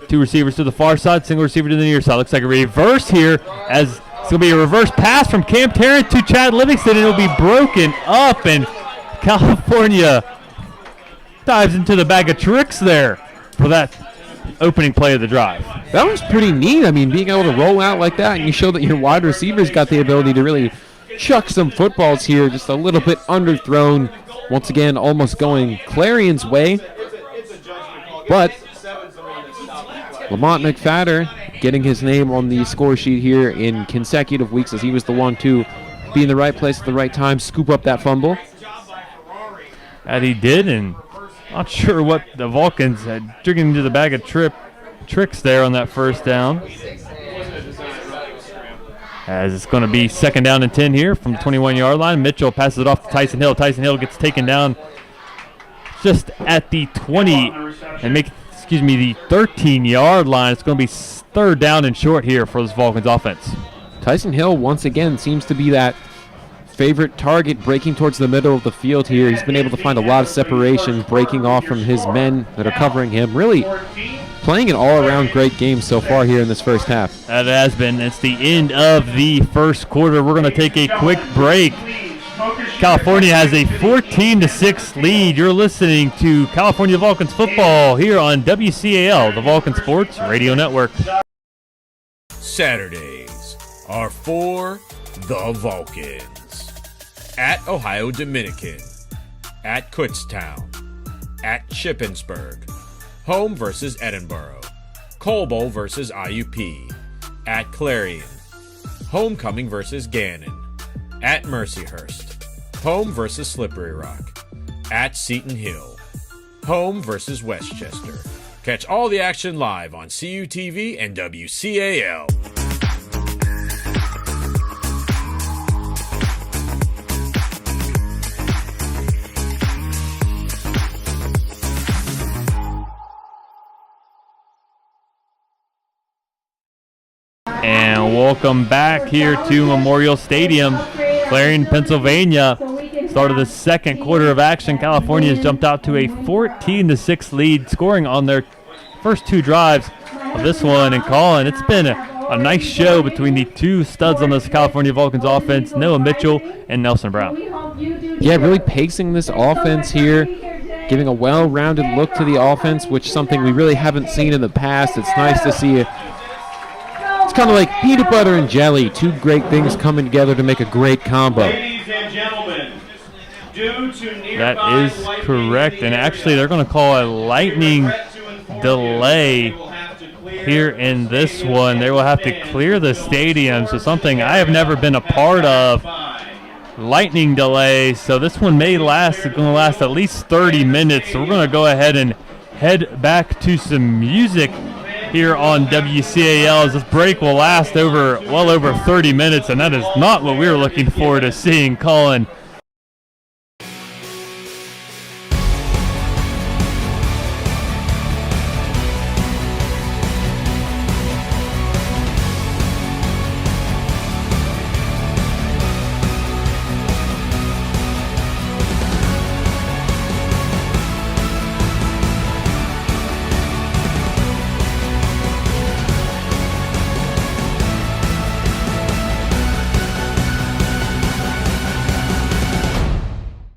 2 receivers to the far side, single receiver to the near side. Looks like a reverse here, as it's going to be a reverse pass from Cam Tarrant to Chad Livingston, and it will be broken up, and California dives into the bag of tricks there for that opening play of the drive.
That was pretty neat. I mean, being able to roll out like that, and you show that your wide receivers got the ability to really chuck some footballs here, just a little bit underthrown. Once again, almost going Clarion's way. But Lamont McFadder getting his name on the score sheet here in consecutive weeks, as he was the one to be in the right place at the right time, scoop up that fumble.
That he did, and not sure what the Vulcans had digging into the bag of tricks there on that 1st down. As it's going to be 2nd down and 10 here from the 21-yard line. Mitchell passes it off to Tyson Hill. Tyson Hill gets taken down just at the 20 and the 13-yard line. It's going to be 3rd down and short here for this Vulcans offense.
Tyson Hill once again seems to be that favorite target, breaking towards the middle of the field here. He's been able to find a lot of separation, breaking off from his men that are covering him. Really playing an all-around great game so far here in this first half.
That has been. It's the end of the first quarter. We're going to take a quick break. California has a 14-6 lead. You're listening to California Vulcans football here on WCAL, the Vulcan Sports Radio Network.
Saturdays are for the Vulcans. At Ohio Dominican, at Kutztown, at Shippensburg, home versus Edinburgh, Coble versus IUP, at Clarion, homecoming versus Gannon, at Mercyhurst, home versus Slippery Rock, at Seton Hill, home versus Westchester. Catch all the action live on CUTV and WCAL.
And welcome back here to Memorial Stadium, Clarion, Pennsylvania. Start of the second quarter of action. California has jumped out to a 14-6 lead, scoring on their first two drives of this one. And Colin, it's been a nice show between the two studs on this California Vulcans offense, Noah Mitchell and Nelson Brown.
Yeah, really pacing this offense here, giving a well-rounded look to the offense, which is something we really haven't seen in the past. It's nice to see it. It's kind of like peanut butter and jelly, two great things coming together to make a great combo.
Ladies and gentlemen, due to
That is correct, and actually they're going to call a lightning delay here in this one. They will have to clear the stadium, so something I have never been a part of. Lightning delay, so this one may last. It's going to last at least 30 minutes, so we're going to go ahead and head back to some music here on WCAL, as this break will last well over 30 minutes, and that is not what we were looking forward to seeing, Colin.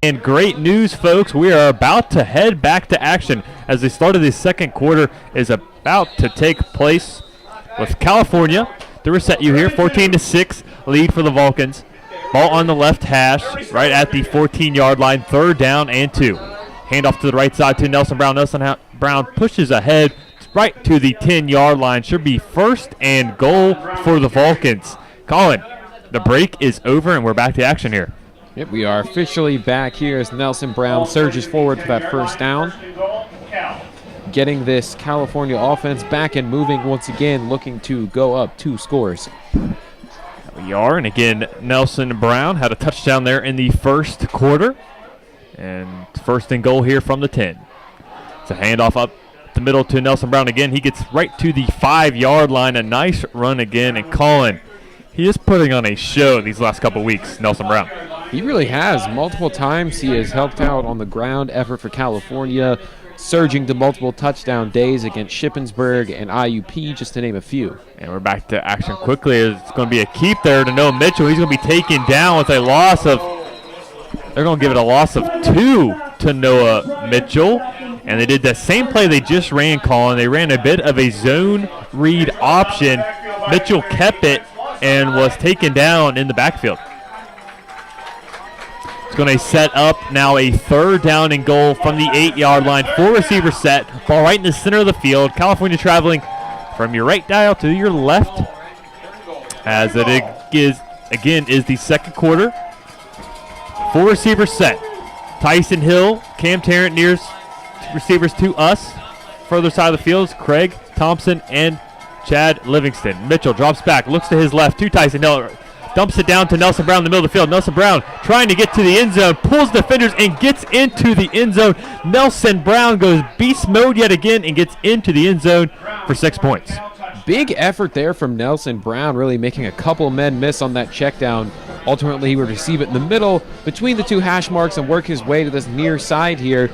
And great news, folks. We are about to head back to action as the start of the second quarter is about to take place with California. To reset you here, 14-6 lead for the Vulcans. Ball on the left hash, right at the 14-yard line, 3rd down and 2. Handoff to the right side to Nelson Brown. Nelson Brown pushes ahead right to the 10-yard line. Should be 1st and goal for the Vulcans. Colin, the break is over and we're back to action here.
Yep, we are officially back here as Nelson Brown surges forward for that 1st down. Getting this California offense back and moving once again, looking to go up 2 scores.
We are, and again, Nelson Brown had a touchdown there in the first quarter. And 1st and goal here from the 10. It's a handoff up the middle to Nelson Brown again. He gets right to the 5-yard line. A nice run again, and Colin, he is putting on a show these last couple weeks, Nelson Brown.
He really has. Multiple times he has helped out on the ground effort for California, surging to multiple touchdown days against Shippensburg and IUP, just to name a few.
And we're back to action quickly. It's going to be a keep there to Noah Mitchell. He's going to be taken down with a loss of, they're going to give it a loss of 2 to Noah Mitchell. And they did the same play they just ran, Colin. They ran a bit of a zone read option. Mitchell kept it and was taken down in the backfield. It's going to set up now a 3rd down and goal from the 8-yard line. 4 receivers set. Ball right in the center of the field. California traveling from your right dial to your left. As it is, again, is the second quarter. 4 receivers set. Tyson Hill, Cam Tarrant nearest receivers to us. Further side of the field is Craig Thompson and Chad Livingston. Mitchell drops back, looks to his left to Tyson Hill. Dumps it down to Nelson Brown in the middle of the field. Nelson Brown trying to get to the end zone, pulls defenders and gets into the end zone. Nelson Brown goes beast mode yet again and gets into the end zone for 6 points.
Big effort there from Nelson Brown, really making a couple men miss on that check down. Ultimately, he would receive it in the middle between the 2 hash marks and work his way to this near side here.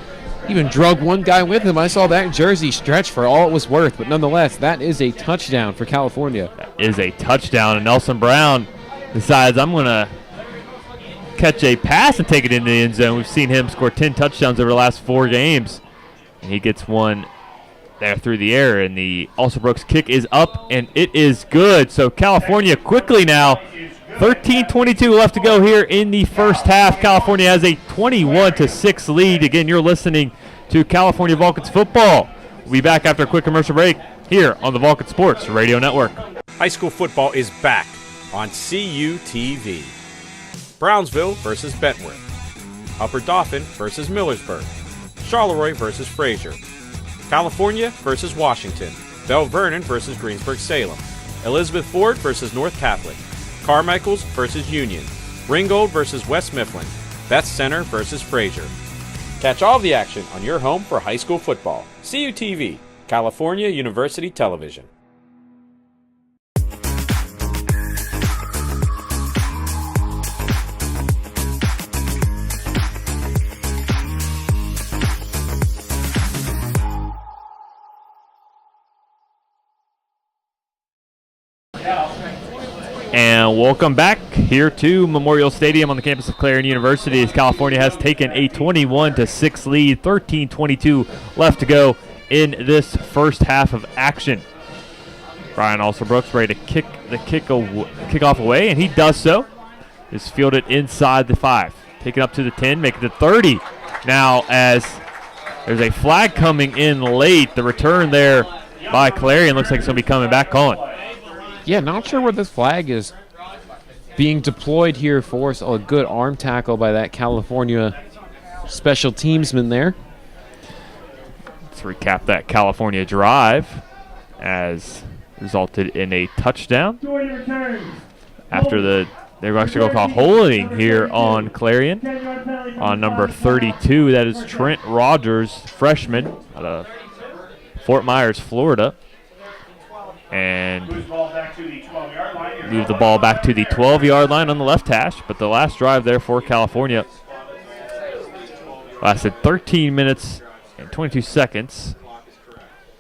Even drug one guy with him. I saw that jersey stretch for all it was worth, but nonetheless, that is a touchdown for California.
That is a touchdown, and Nelson Brown decides, I'm going to catch a pass and take it into the end zone. We've seen him score 10 touchdowns over the last 4 games. And he gets one there through the air, and the Alsobrooks kick is up, and it is good. So California quickly now, 13:22 left to go here in the first half. California has a 21-6 lead. Again, you're listening to California Vulcans football. We'll be back after a quick commercial break here on the Vulcan Sports Radio Network.
High school football is back on CUTV. Brownsville versus Bentworth. Upper Dauphin versus Millersburg. Charleroi versus Fraser. California versus Washington. Bell Vernon versus Greensburg-Salem. Elizabeth Ford versus North Catholic. Carmichaels versus Union. Ringgold versus West Mifflin. Beth Center versus Fraser. Catch all the action on your home for high school football. CUTV, California University Television.
And welcome back here to Memorial Stadium on the campus of Clarion University as California has taken a 21-6 lead, 13:22 left to go in this first half of action. Brian Alsterbrooks ready to kick the kickoff away, and he does so. Is fielded inside the 5. Take it up to the 10, make it to 30. Now as there's a flag coming in late, the return there by Clarion looks like it's going to be coming back on.
Yeah, not sure where this flag is being deployed here for. So a good arm tackle by that California special teamsman there.
Let's recap that California drive as resulted in a touchdown. After they're actually going for a holding here on Clarion on number 32. That is Trent Rogers, freshman out of Fort Myers, Florida. And move the ball back to the 12-yard line on the left hash. But the last drive there for California lasted 13 minutes and 22 seconds.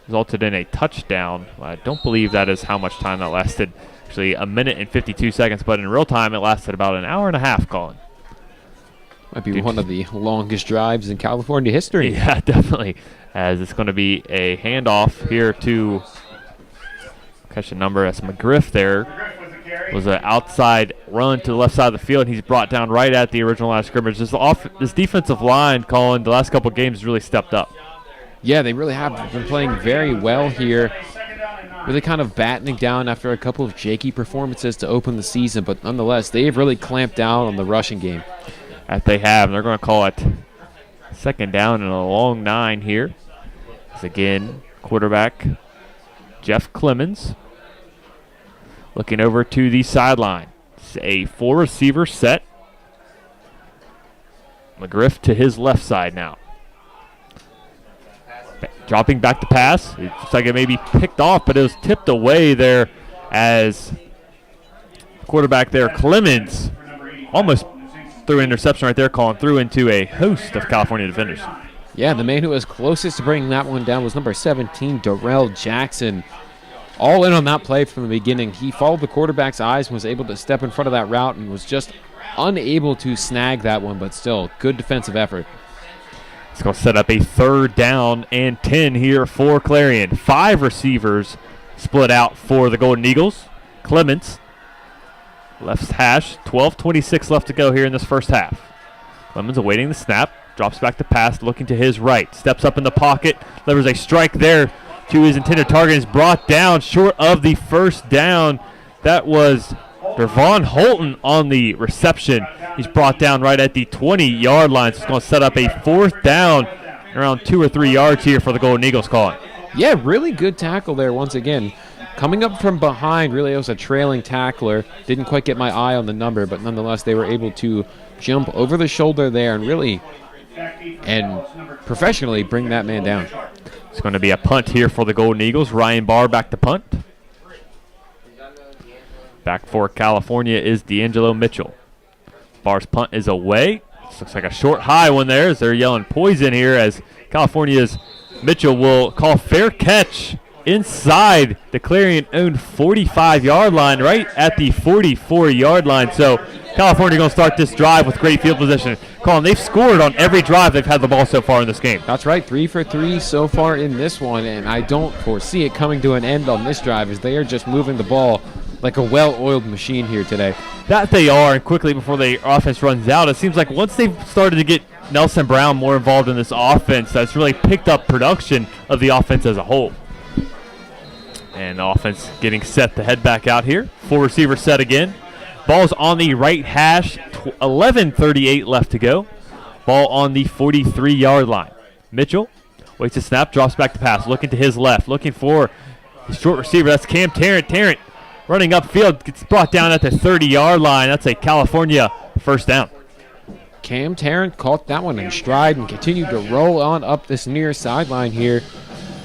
Resulted in a touchdown. I don't believe that is how much time that lasted. Actually, a minute and 52 seconds. But in real time, it lasted about an hour and a half, Colin.
Might be one of the longest drives in California history.
Yeah, definitely. As it's going to be a handoff here to catch a number. That's McGriff there. Was an outside run to the left side of the field. And he's brought down right at the original line of scrimmage. This defensive line, Colin, the last couple of games really stepped up.
Yeah, they really have been playing very well here. Really kind of battening down after a couple of shaky performances to open the season. But nonetheless, they have really clamped down on the rushing game.
That they have. And they're going to call it second down and a long 9 here. As again, quarterback Jeff Clemens looking over to the sideline. It's a 4-receiver set. McGriff to his left side now. Dropping back to pass. It looks like it may be picked off, but it was tipped away there as quarterback there, Clemens, almost threw an interception right there, calling through into a host of California defenders.
Yeah, the man who was closest to bringing that one down was number 17, Darrell Jackson. All in on that play from the beginning. He followed the quarterback's eyes and was able to step in front of that route and was just unable to snag that one, but still, good defensive effort.
It's going to set up a 3rd down and 10 here for Clarion. 5 receivers split out for the Golden Eagles. Clemens, left hash, 12:26 left to go here in this first half. Clemens awaiting the snap, drops back to pass, looking to his right, steps up in the pocket, delivers a strike there to his intended target, is brought down short of the first down. That was Devon Holton on the reception. He's brought down right at the 20-yard line. So it's going to set up a 4th down around 2 or 3 yards here for the Golden Eagles, Colin.
Yeah, really good tackle there once again. Coming up from behind, really it was a trailing tackler. Didn't quite get my eye on the number, but nonetheless they were able to jump over the shoulder there and really and professionally bring that man down.
It's going to be a punt here for the Golden Eagles. Ryan Barr back to punt. Back for California is D'Angelo Mitchell. Barr's punt is away. This looks like a short high one there as they're yelling poison here as California's Mitchell will call fair catch inside the Clarion-owned 45-yard line, right at the 44-yard line. So California going to start this drive with great field position. Colin, they've scored on every drive they've had the ball so far in this game.
That's right, 3 for 3 so far in this one, and I don't foresee it coming to an end on this drive as they are just moving the ball like a well-oiled machine here today.
That they are, and quickly before the offense runs out, it seems like once they've started to get Nelson Brown more involved in this offense, that's really picked up production of the offense as a whole. And the offense getting set to head back out here. 4-receiver set again. Ball's on the right hash, 11:38 left to go. Ball on the 43-yard line. Mitchell waits a snap, drops back to pass, looking to his left, looking for the short receiver. That's Cam Tarrant. Tarrant running upfield, gets brought down at the 30-yard line. That's a California first down.
Cam Tarrant caught that one in stride and continued to roll on up this near sideline here.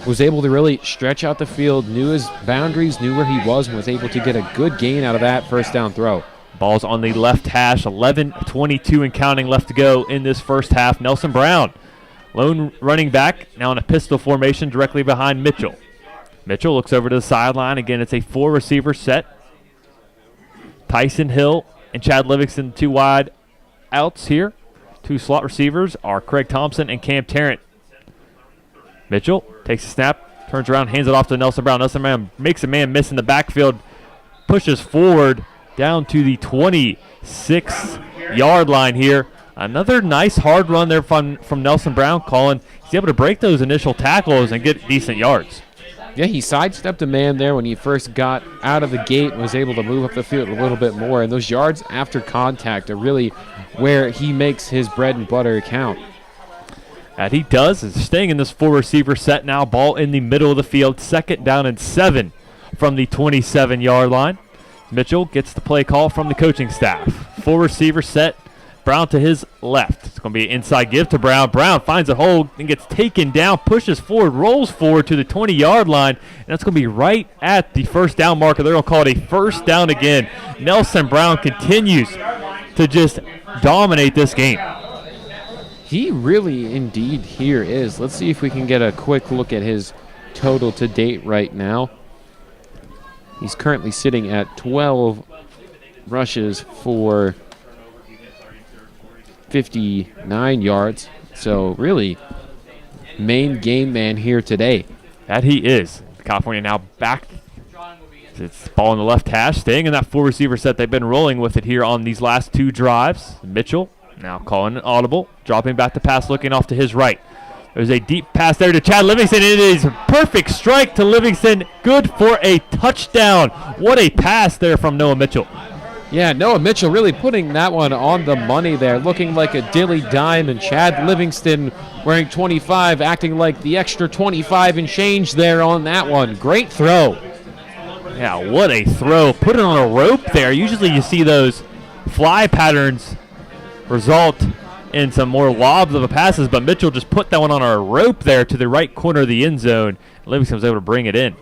Was able to really stretch out the field, knew his boundaries, knew where he was, and was able to get a good gain out of that first down throw.
Ball's on the left hash, 11:22 and counting left to go in this first half. Nelson Brown, lone running back, now in a pistol formation directly behind Mitchell. Mitchell looks over to the sideline. Again, it's a 4-receiver set. Tyson Hill and Chad Livingston, 2 wide outs here. 2 slot receivers are Craig Thompson and Cam Tarrant. Mitchell takes a snap, turns around, hands it off to Nelson Brown. Nelson Brown makes a man miss in the backfield, pushes forward down to the 26-yard line here. Another nice hard run there from Nelson Brown. Colin, he's able to break those initial tackles and get decent yards.
Yeah, he sidestepped a man there when he first got out of the gate and was able to move up the field a little bit more. And those yards after contact are really where he makes his bread and butter count.
That he does. Is staying in this 4-receiver set now. Ball in the middle of the field. 2nd down and 7 from the 27-yard line. Mitchell gets the play call from the coaching staff. 4-receiver set. Brown to his left. It's going to be an inside give to Brown. Brown finds a hole and gets taken down, pushes forward, rolls forward to the 20-yard line, and that's going to be right at the 1st down marker. They're going to call it a 1st down again. Nelson Brown continues to just dominate this game.
He really indeed here is. Let's see if we can get a quick look at his total to date right now. He's currently sitting at 12 rushes for 59 yards. So really, main game man here today.
That he is. California now back. It's ball in the left hash, staying in that 4-receiver set. They've been rolling with it here on these last 2 drives. Mitchell now calling an audible, dropping back the pass, looking off to his right. There's a deep pass there to Chad Livingston. It is a perfect strike to Livingston. Good for a touchdown. What a pass there from Noah Mitchell.
Yeah, Noah Mitchell really putting that one on the money there, looking like a dilly dime, and Chad Livingston wearing 25, acting like the extra 25 and change there on that one. Great throw.
Yeah, what a throw. Put it on a rope there. Usually you see those fly patterns result in some more lobs of the passes, but Mitchell just put that one on a rope there to the right corner of the end zone. Livingston was able to bring it in.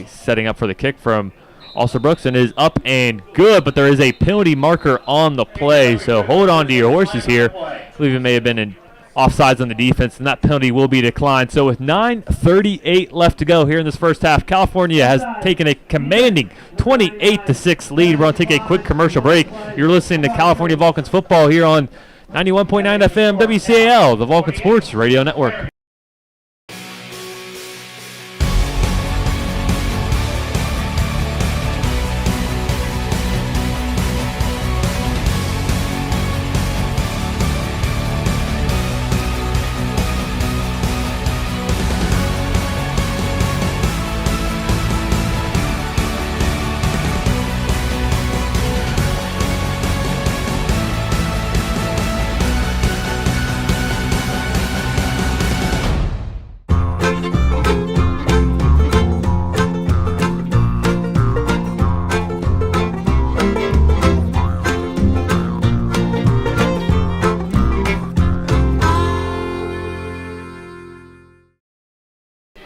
Setting up for the kick from Also Brooks, and is up and good, but there is a penalty marker on the play, so hold on to your horses here. I believe it may have been in offsides on the defense, and that penalty will be declined. So with 9:38 left to go here in this first half, California has taken a commanding 28-6 lead. We're going to take a quick commercial break. You're listening to California Vulcans football here on 91.9 FM WCAL, the Vulcan Sports Radio Network.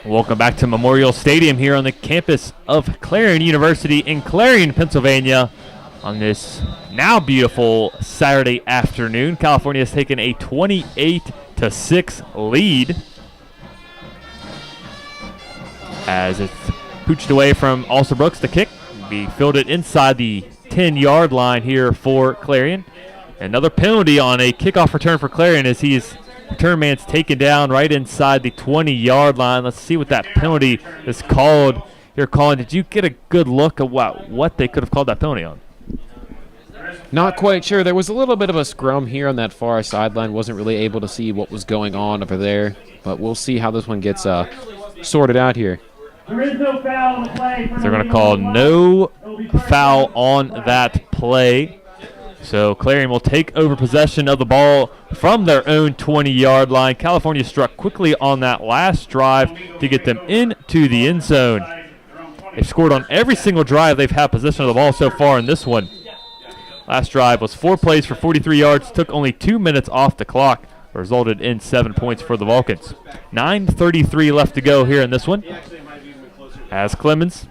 Welcome back to Memorial Stadium here on the campus of Clarion University in Clarion, Pennsylvania. On this now beautiful Saturday afternoon, California has taken a 28-6 lead as it's pooched away from Also Brooks. The kick be fielded inside the 10-yard line here for Clarion. Another penalty on a kickoff return for Clarion as he's return man's taken down right inside the 20-yard line. Let's see what that penalty is called here. Colin, did you get a good look at what they could have called that penalty on?
Not quite sure. There was a little bit of a scrum here on that far sideline. Wasn't really able to see what was going on over there, but we'll see how this one gets sorted out here.
There is no foul on the play.
So they're going to call no foul on that play. So Clarion will take over possession of the ball from their own 20-yard line. California struck quickly on that last drive to get them into the end zone. They've scored on every single drive they've had possession of the ball so far in this one. Last drive was 4 plays for 43 yards, took only 2 minutes off the clock, resulted in 7 points for the Vulcans. 9:33 left to go here in this one. As Clemens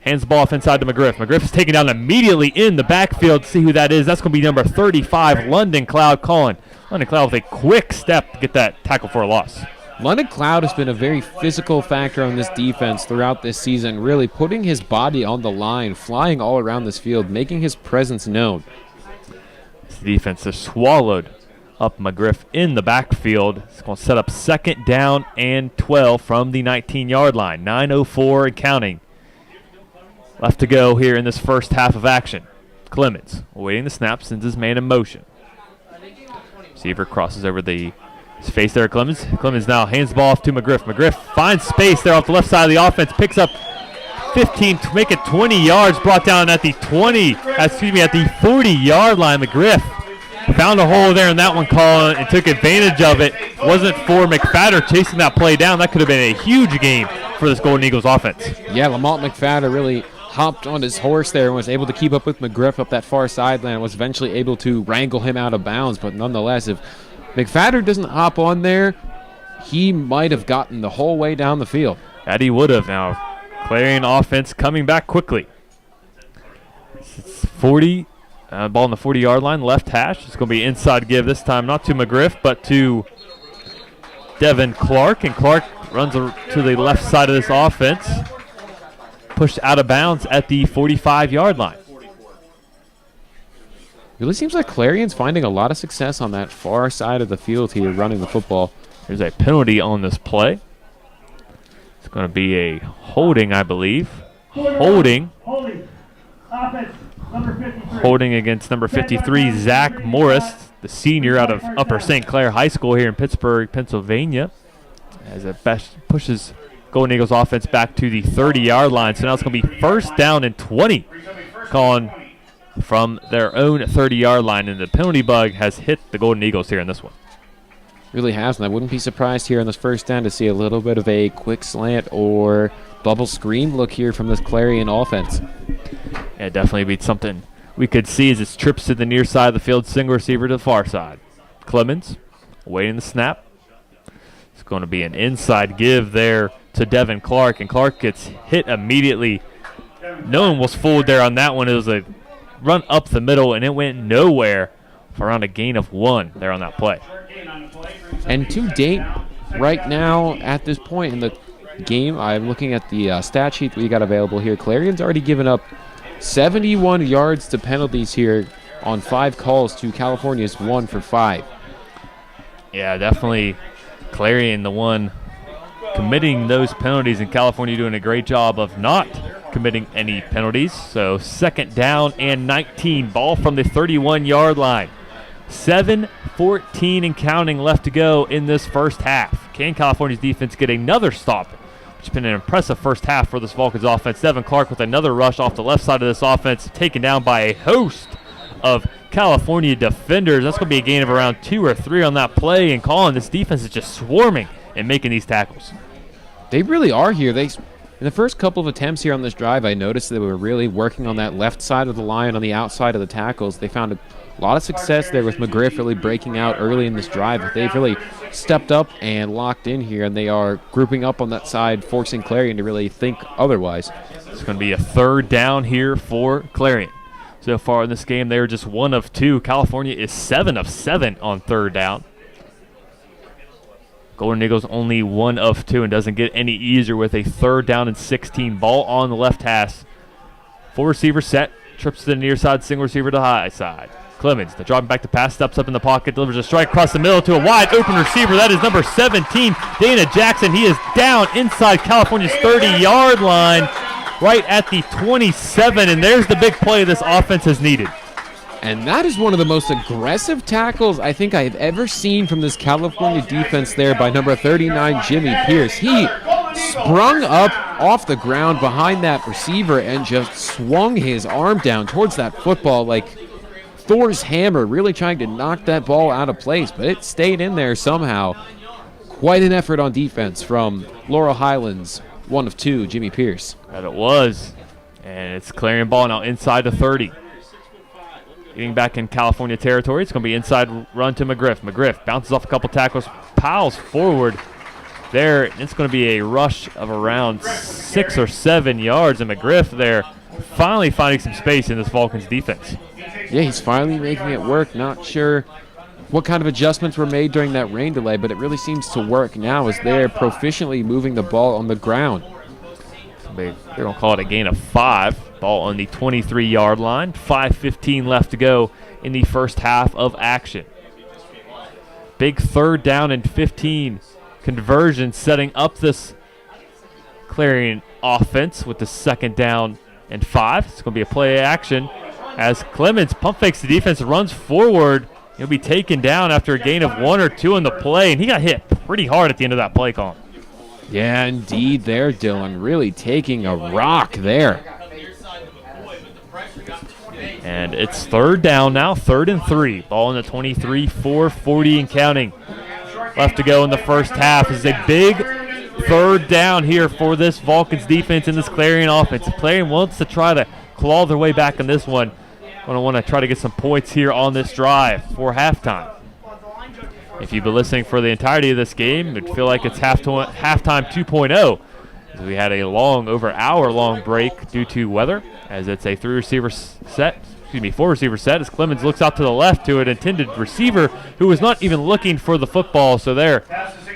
hands the ball off inside to McGriff. McGriff is taken down immediately in the backfield. See who that is. That's going to be number 35, London Cloud calling. London Cloud with a quick step to get that tackle for a loss.
London Cloud has been a very physical factor on this defense throughout this season, really putting his body on the line, flying all around this field, making his presence known.
This defense has swallowed up McGriff in the backfield. It's going to set up 2nd down and 12 from the 19-yard line. 9:04 and counting left to go here in this first half of action. Clemens awaiting the snap, sends his man in motion. Receiver crosses over his face there. Clemens now hands the ball off to McGriff. McGriff finds space there off the left side of the offense, picks up 15 to make it 20 yards, brought down at the 40-yard line. McGriff found a hole there in that one call and took advantage of it. Wasn't for McFadder chasing that play down. That could have been a huge game for this Golden Eagles offense.
Yeah, Lamont McFadder really hopped on his horse there and was able to keep up with McGriff up that far sideline, was eventually able to wrangle him out of bounds. But nonetheless, if McFadder doesn't hop on there, he might have gotten the whole way down the field.
That he would have. Now, Clarion offense coming back quickly. It's 40, ball on the 40-yard line, left hash. It's going to be inside give this time, not to McGriff, but to Devin Clark. And Clark runs to the left side of this offense. Pushed out of bounds at the 45-yard line.
Really seems like Clarion's finding a lot of success on that far side of the field here running the football.
There's a penalty on this play. It's going to be a holding, I believe. Holding
Offense, number 53.
Holding against number 53, Zach Morris, the senior out of Upper St. Clair High School here in Pittsburgh, Pennsylvania. As it pushes Golden Eagles offense back to the 30-yard line. So now it's going to be 1st down and 20. Calling from their own 30-yard line, and the penalty bug has hit the Golden Eagles here in this one.
Really has, and I wouldn't be surprised here in this 1st down to see a little bit of a quick slant or bubble screen look here from this Clarion offense.
Yeah, definitely be something we could see as it trips to the near side of the field, single receiver to the far side. Clemens awaiting the snap. It's going to be an inside give there to Devin Clark, and Clark gets hit immediately. No one was fooled there on that one. It was a run up the middle, and it went nowhere for around a gain of 1 there on that play.
And to date, right now, at this point in the game, I'm looking at the stat sheet that we got available here. Clarion's already given up 71 yards to penalties here on 5 calls to California's 1 for 5.
Yeah, definitely Clarion the one committing those penalties, and California doing a great job of not committing any penalties. So 2nd down and 19, ball from the 31-yard line. 7:14 and counting left to go in this first half. Can California's defense get another stop? It's been an impressive first half for this Vulcans offense. Devin Clark with another rush off the left side of this offense, taken down by a host of California defenders. That's going to be a gain of around 2 or 3 on that play. And Colin, this defense is just swarming and making these tackles.
They really are here. In the first couple of attempts here on this drive, I noticed they were really working on that left side of the line, on the outside of the tackles. They found a lot of success there with McGriff really breaking out early in this drive. But they've really stepped up and locked in here, and they are grouping up on that side, forcing Clarion to really think otherwise.
It's going to be a 3rd down here for Clarion. So far in this game, they are just 1 of 2. California is 7 of 7 on 3rd down. Golden Eagles only 1 of 2 and doesn't get any easier with a 3rd down and 16. Ball on the left hash. 4 receiver set. Trips to the near side, single receiver to the high side. Clemens, the dropping back to pass, steps up in the pocket, delivers a strike across the middle to a wide open receiver. That is number 17, Dana Jackson. He is down inside California's 30-yard line, right at the 27, and there's the big play this offense has needed.
And that is one of the most aggressive tackles I think I have ever seen from this California defense there by number 39, Jimmy Pierce. He sprung up off the ground behind that receiver and just swung his arm down towards that football like Thor's hammer, really trying to knock that ball out of place, but it stayed in there somehow. Quite an effort on defense from Laurel Highlands, 1 of 2, Jimmy Pierce.
That it was. And it's Clarion ball now inside the 30. Getting back in California territory, it's going to be inside run to McGriff. McGriff bounces off a couple tackles, piles forward there. It's going to be a rush of around 6 or 7 yards, and McGriff there finally finding some space in this Vulcans defense.
Yeah, he's finally making it work. Not sure what kind of adjustments were made during that rain delay, but it really seems to work now as they're proficiently moving the ball on the ground.
They're going to call it a gain of 5. Ball on the 23-yard line. 5:15 left to go in the first half of action. Big 3rd down and 15 conversion setting up this Clarion offense with the 2nd down and 5. It's going to be a play action as Clemens pump fakes the defense and runs forward. He'll be taken down after a gain of 1 or 2 in the play, and he got hit pretty hard at the end of that play call.
Yeah, indeed there, Dylan. Really taking a rock there.
And it's 3rd down now, 3rd and 3. Ball in the 23, 4:40 and counting. Left to go in the first half. This is a big 3rd down here for this Vulcans defense and this Clarion offense. Clarion wants to try to claw their way back on this one. Going to want to try to get some points here on this drive for halftime. If you've been listening for the entirety of this game, it'd feel like it's halftime 2.0. As we had a over hour-long break due to weather, as it's a 4-receiver set as Clemens looks out to the left to an intended receiver who was not even looking for the football. So there,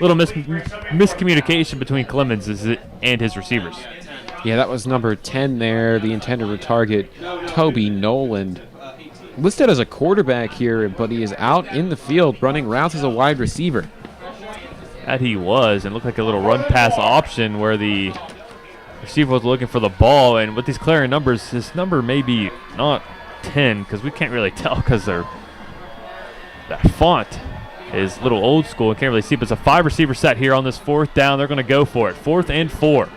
little miscommunication between Clemens and his receivers.
Yeah, that was number 10 there, the intended target, Toby Noland. Listed as a quarterback here, but he is out in the field running routes as a wide receiver.
That he was, and looked like a little run-pass option where the receiver was looking for the ball. And with these Clarion numbers, this number may be not 10 because we can't really tell because that font is a little old school and can't really see. But it's a 5-receiver set here on this 4th down. They're going to go for it. 4th and 4.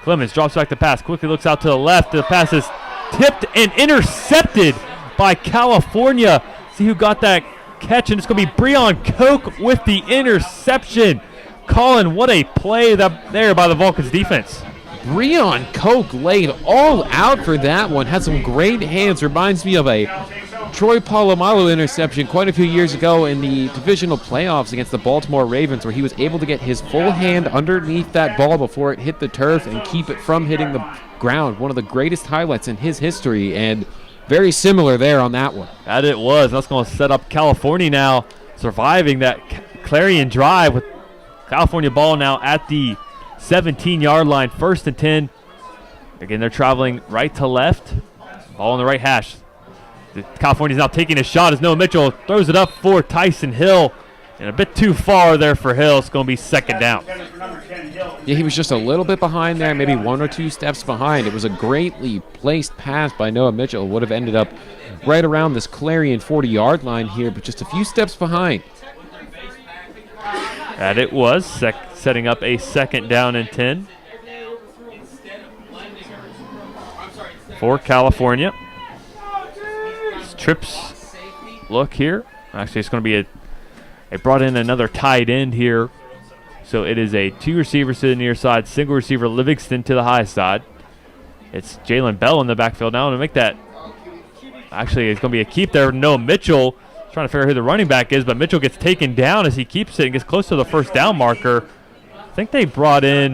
Clemens drops back the pass, quickly looks out to the left. The pass is tipped and intercepted by California. See who got that catch, and it's going to be Breon Koch with the interception. Colin, what a play there by the Vulcans defense.
Breon Koch laid all out for that one. Had some great hands. Reminds me of a Troy Polamalu interception quite a few years ago in the divisional playoffs against the Baltimore Ravens, where he was able to get his full hand underneath that ball before it hit the turf and keep it from hitting the ground. One of the greatest highlights in his history, and very similar there on that one.
That it was. That's going to set up California now surviving that Clarion drive with California ball now at the 17-yard line, 1st and 10. Again, they're traveling right to left. Ball on the right hash. California's now taking a shot as Noah Mitchell throws it up for Tyson Hill. And a bit too far there for Hill. It's going to be 2nd down.
Yeah, he was just a little bit behind there, maybe 1 or 2 steps behind. It was a greatly placed pass by Noah Mitchell. Would have ended up right around this Clarion 40-yard line here, but just a few steps behind.
That it was, setting up a 2nd down and 10 for California. Trips look here. Actually, it's going to be they brought in another tight end here. So it is a 2 receiver to the near side, single receiver Livingston to the high side. It's Jalen Bell in the backfield now to make that. Actually, it's going to be a keep there. Noah Mitchell trying to figure out who the running back is, but Mitchell gets taken down as he keeps it and gets close to the 1st down marker. I think they brought in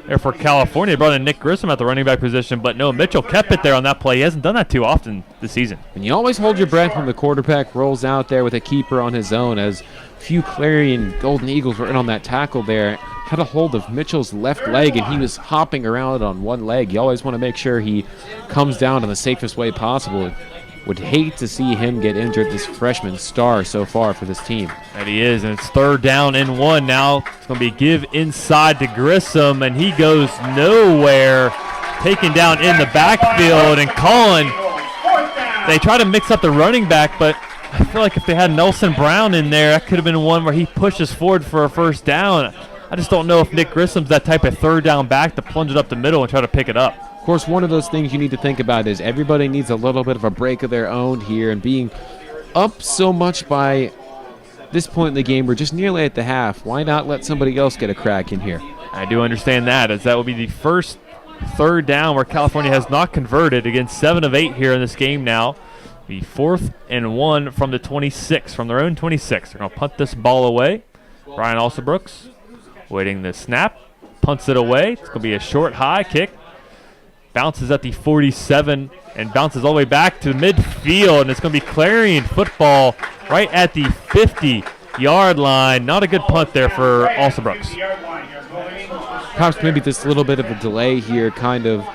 there for California. They brought in Nick Grissom at the running back position, but Noah Mitchell kept it there on that play. He hasn't done that too often this season.
And you always hold your breath when the quarterback rolls out there with a keeper on his own, as few Clarion Golden Eagles were in on that tackle there. Had a hold of Mitchell's left leg, and he was hopping around on one leg. You always want to make sure he comes down in the safest way possible. Would hate to see him get injured, this freshman star so far for this team.
And he is, and it's 3rd down and 1 now. It's going to be a give inside to Grissom, and he goes nowhere. Taken down in the backfield, and Colin, they try to mix up the running back, but I feel like if they had Nelson Brown in there, that could have been one where he pushes forward for a 1st down. I just don't know if Nick Grissom's that type of 3rd down back to plunge it up the middle and try to pick it up.
Of course, one of those things you need to think about is everybody needs a little bit of a break of their own here, and being up so much by this point in the game, we're just nearly at the half. Why not let somebody else get a crack in here?
I do understand that, as that will be the first 3rd down where California has not converted. Again, 7 of 8 here in this game now. The 4th and 1 from the 26, from their own 26. They're going to punt this ball away. Brian Alsabrooks waiting the snap, punts it away. It's going to be a short high kick. Bounces at the 47 and bounces all the way back to midfield, and it's going to be Clarion football right at the 50-yard line. Not a good punt there for Alsabrooks.
Perhaps maybe this little bit of a delay here kind of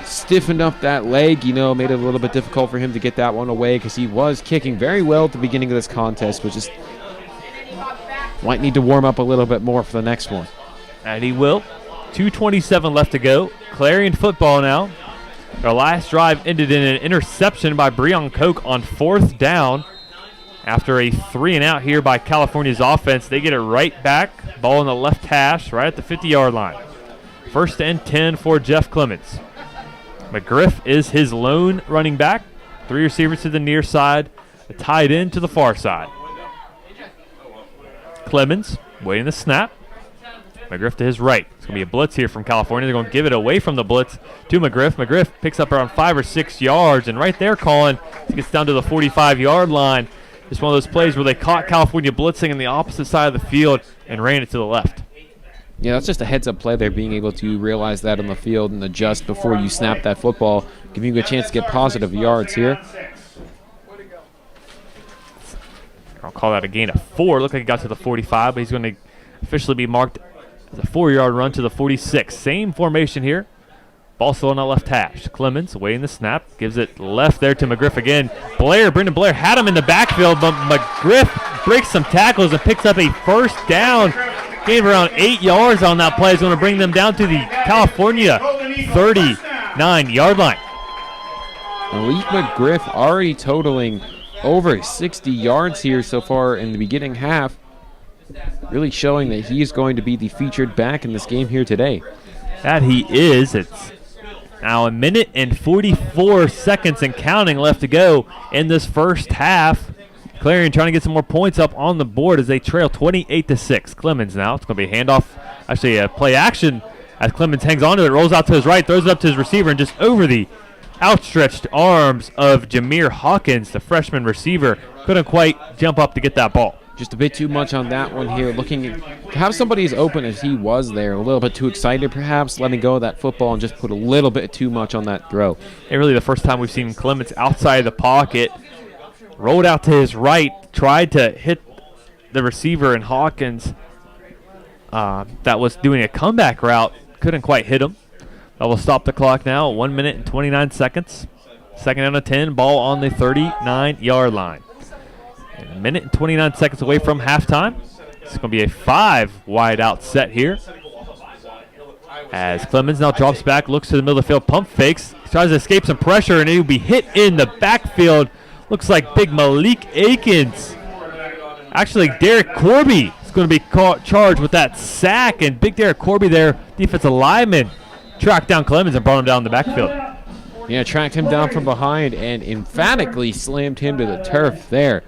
stiffened up that leg, made it a little bit difficult for him to get that one away because he was kicking very well at the beginning of this contest, but just might need to warm up a little bit more for the next one.
And he will. 2:27 left to go. Clarion football now. Their last drive ended in an interception by Breon Koch on 4th down. After a 3-and-out here by California's offense, they get it right back. Ball in the left hash, right at the 50-yard line. 1st and 10 for Jeff Clemens. McGriff is his lone running back. 3 receivers to the near side, a tight end to the far side. Clemens waiting the snap. McGriff to his right. It's going to be a blitz here from California. They're going to give it away from the blitz to McGriff. McGriff picks up around 5 or 6 yards, and right there, Colin, he gets down to the 45-yard line. It's one of those plays where they caught California blitzing on the opposite side of the field and ran it to the left.
Yeah, that's just a heads-up play there, being able to realize that on the field and adjust before you snap that football, giving you a chance to get positive yards here.
I'll call that a gain of 4. Looked like he got to the 45, but he's going to officially be marked as a 4-yard run to the 46. Same formation here. Ball still on the left hash. Clemens waiting the snap. Gives it left there to McGriff again. Brendan Blair had him in the backfield, but McGriff breaks some tackles and picks up a 1st down. Gained around 8 yards on that play. Is going to bring them down to the California 39-yard line.
Malik McGriff already totaling over 60 yards here so far in the beginning half. Really showing that he is going to be the featured back in this game here today.
That he is. It's now 1 minute and 44 seconds and counting left to go in this first half. Clarion trying to get some more points up on the board as they trail 28-6. Clemens now. It's going to be a handoff, actually a play action as Clemens hangs on to it, rolls out to his right, throws it up to his receiver, and just over the outstretched arms of Jameer Hawkins, the freshman receiver, couldn't quite jump up to get that ball.
Just a bit too much on that one here. Looking to have somebody as open as he was there. A little bit too excited, perhaps, letting go of that football and just put a little bit too much on that throw.
And really the first time we've seen Clemens outside the pocket. Rolled out to his right, tried to hit the receiver and Hawkins that was doing a comeback route. Couldn't quite hit him. That will stop the clock now. 1 minute and 29 seconds. 2nd down and 10. Ball on the 39-yard line. And 1 minute and 29 seconds away from halftime. It's going to be a 5-wide out set here. As Clemens now drops back, looks to the middle of the field, pump fakes, tries to escape some pressure, and he'll be hit in the backfield. Looks like big Malik Akins. Actually, Derek Corby is going to be charged with that sack, and big Derek Corby there, defensive lineman, tracked down Clemens and brought him down in the backfield.
Yeah, tracked him down from behind and emphatically slammed him to the turf there.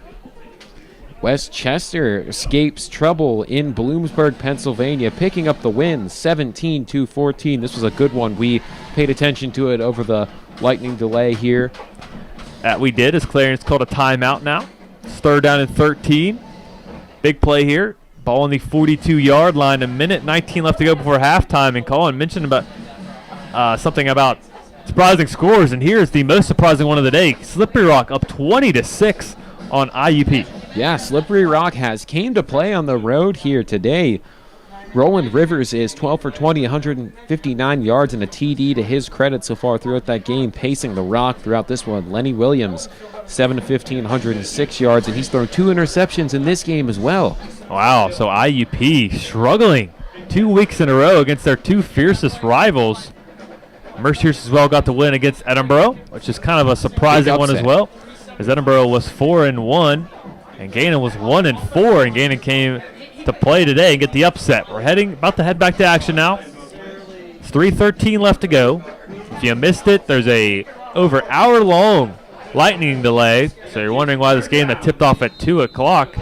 West Chester escapes trouble in Bloomsburg, Pennsylvania, picking up the win 17-14. This was a good one. We paid attention to it over the lightning delay here.
That we did, as Clarion's called a timeout now. It's 3rd down and 13. Big play here. Ball on the 42-yard line. 1 minute 19 left to go before halftime. And Colin mentioned about something about surprising scores, and here's the most surprising one of the day. Slippery Rock up 20-6 on IUP.
Yeah, Slippery Rock came to play on the road here today. Roland Rivers is 12 for 20, 159 yards and a TD to his credit so far throughout that game, pacing the Rock throughout this one. Lenny Williams, 7 to 15, 106 yards, and he's thrown 2 interceptions in this game as well.
Wow, so IUP struggling 2 weeks in a row against their 2 fiercest rivals. Mercyhurst as well got the win against Edinboro, which is kind of a surprising one as well, as Edinboro was 4-1, and Gainan was 1-4, and Gainan came to play today and get the upset. We're about to head back to action now. It's 3:13 left to go. If you missed it, there's a over hour-long lightning delay, so you're wondering why this game that tipped off at 2 o'clock,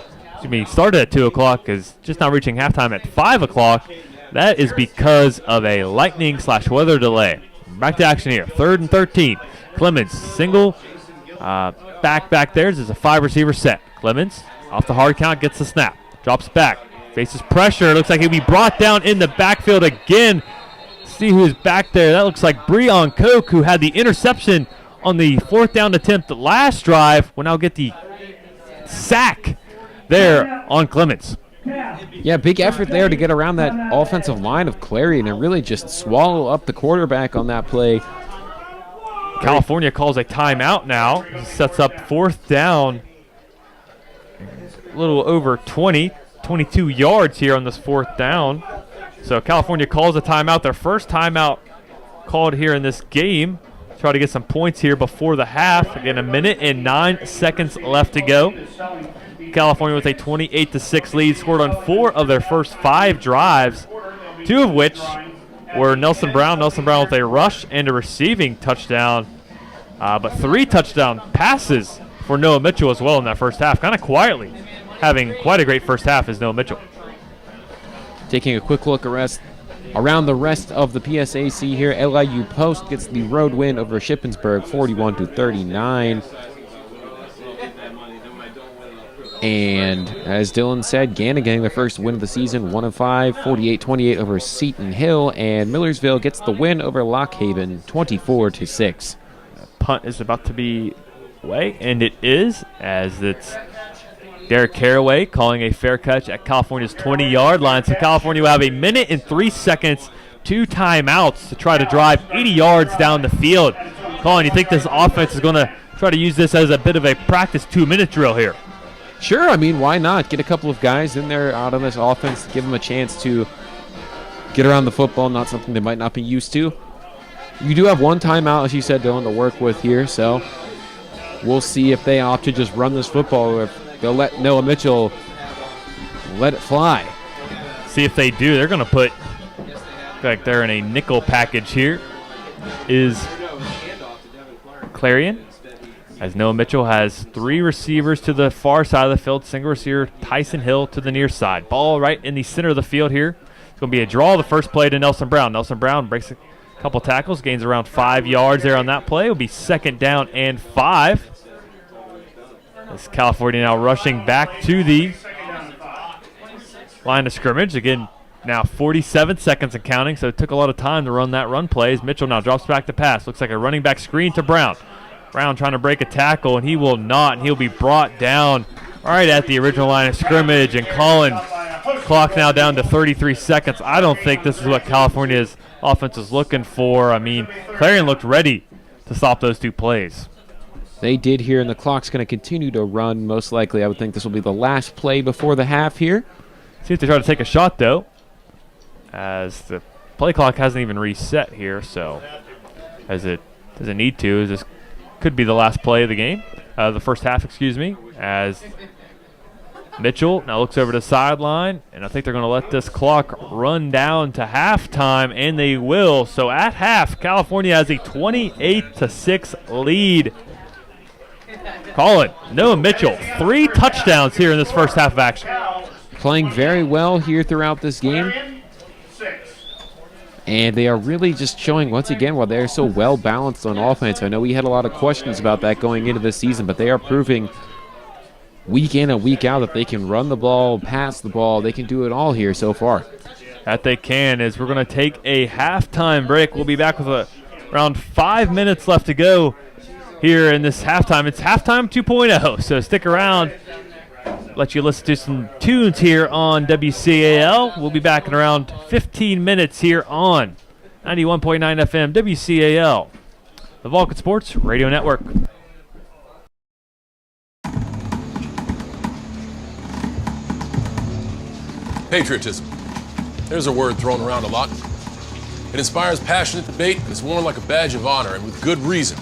started at 2 o'clock, is just now reaching halftime at 5 o'clock. That is because of a lightning/weather delay. Back to action here. 3rd and 13. Clemens, single back there. This is a 5-receiver set. Clemens, off the hard count, gets the snap. Drops back. Faces pressure. Looks like he'll be brought down in the backfield again. See who's back there. That looks like Breon Koch, who had the interception on the 4th down attempt last drive will now get the sack there on Clements.
Yeah, big effort there to get around that offensive line of Clarion and really just swallow up the quarterback on that play.
California calls a timeout now. Sets up 4th down. A little over 22 yards here on this 4th down. So California calls a timeout. Their first timeout called here in this game. Try to get some points here before the half. Again, 1 minute and 9 seconds left to go. California with a 28-6 lead, scored on 4 of their first 5 drives, 2 of which were Nelson Brown. Nelson Brown with a rush and a receiving touchdown, but 3 touchdown passes for Noah Mitchell as well in that first half. Kind of quietly having quite a great first half is Noah Mitchell.
Taking a quick look around the rest of the PSAC here, LIU Post gets the road win over Shippensburg, 41-39. And as Dylan said, Gannon getting their first win of the season, 1 of 5, 48-28 over Seton Hill, and Millersville gets the win over Lock Haven, 24-6.
Punt is about to be away, and it is, as it's Derek Caraway calling a fair catch at California's 20-yard line. So California will have 1 minute and 3 seconds, 2 timeouts to try to drive 80 yards down the field. Colin, you think this offense is going to try to use this as a bit of a practice 2-minute drill here?
Sure, I mean, why not? Get a couple of guys in there out on this offense, give them a chance to get around the football, not something they might not be used to. You do have 1 timeout, as you said, Dylan, to work with here, so we'll see if they opt to just run this football or if they'll let Noah Mitchell let it fly.
See if they do. They're going to put, like they're in a nickel package here, is Clarion. As Noah Mitchell has 3 receivers to the far side of the field, single receiver Tyson Hill to the near side. Ball right in the center of the field here. It's going to be a draw the first play to Nelson Brown. Nelson Brown breaks a couple tackles, gains around 5 yards there on that play. It will be 2nd down and 5. As California now rushing back to the line of scrimmage. Again, now 47 seconds and counting, so it took a lot of time to run that run play. As Mitchell now drops back to pass. Looks like a running back screen to Brown. Brown trying to break a tackle, and he will not. And he'll be brought down right at the original line of scrimmage. And Colin, clock now down to 33 seconds. I don't think this is what California's offense is looking for. I mean, Clarion looked ready to stop those 2 plays.
They did here, and the clock's going to continue to run. Most likely, I would think this will be the last play before the half here.
See if they try to take a shot, though, as the play clock hasn't even reset here. So as it doesn't need to, this could be the last play of the game, the first half, excuse me, as Mitchell now looks over the sideline, and I think they're going to let this clock run down to halftime, and they will. So at half, California has a 28-6 lead. Colin, Noah Mitchell, 3 touchdowns here in this first half of action.
Playing very well here throughout this game. And they are really just showing, once again, why they're so well-balanced on offense. I know we had a lot of questions about that going into this season, but they are proving week in and week out that they can run the ball, pass the ball. They can do it all here so far.
That they can, as we're going to take a halftime break. We'll be back with around 5 minutes left to go here in this halftime. It's halftime 2.0, so stick around. Let you listen to some tunes here on WCAL. We'll be back in around 15 minutes here on 91.9 FM WCAL, the Vulcan Sports Radio Network.
Patriotism. There's a word thrown around a lot. It inspires passionate debate and is worn like a badge of honor, and with good reason,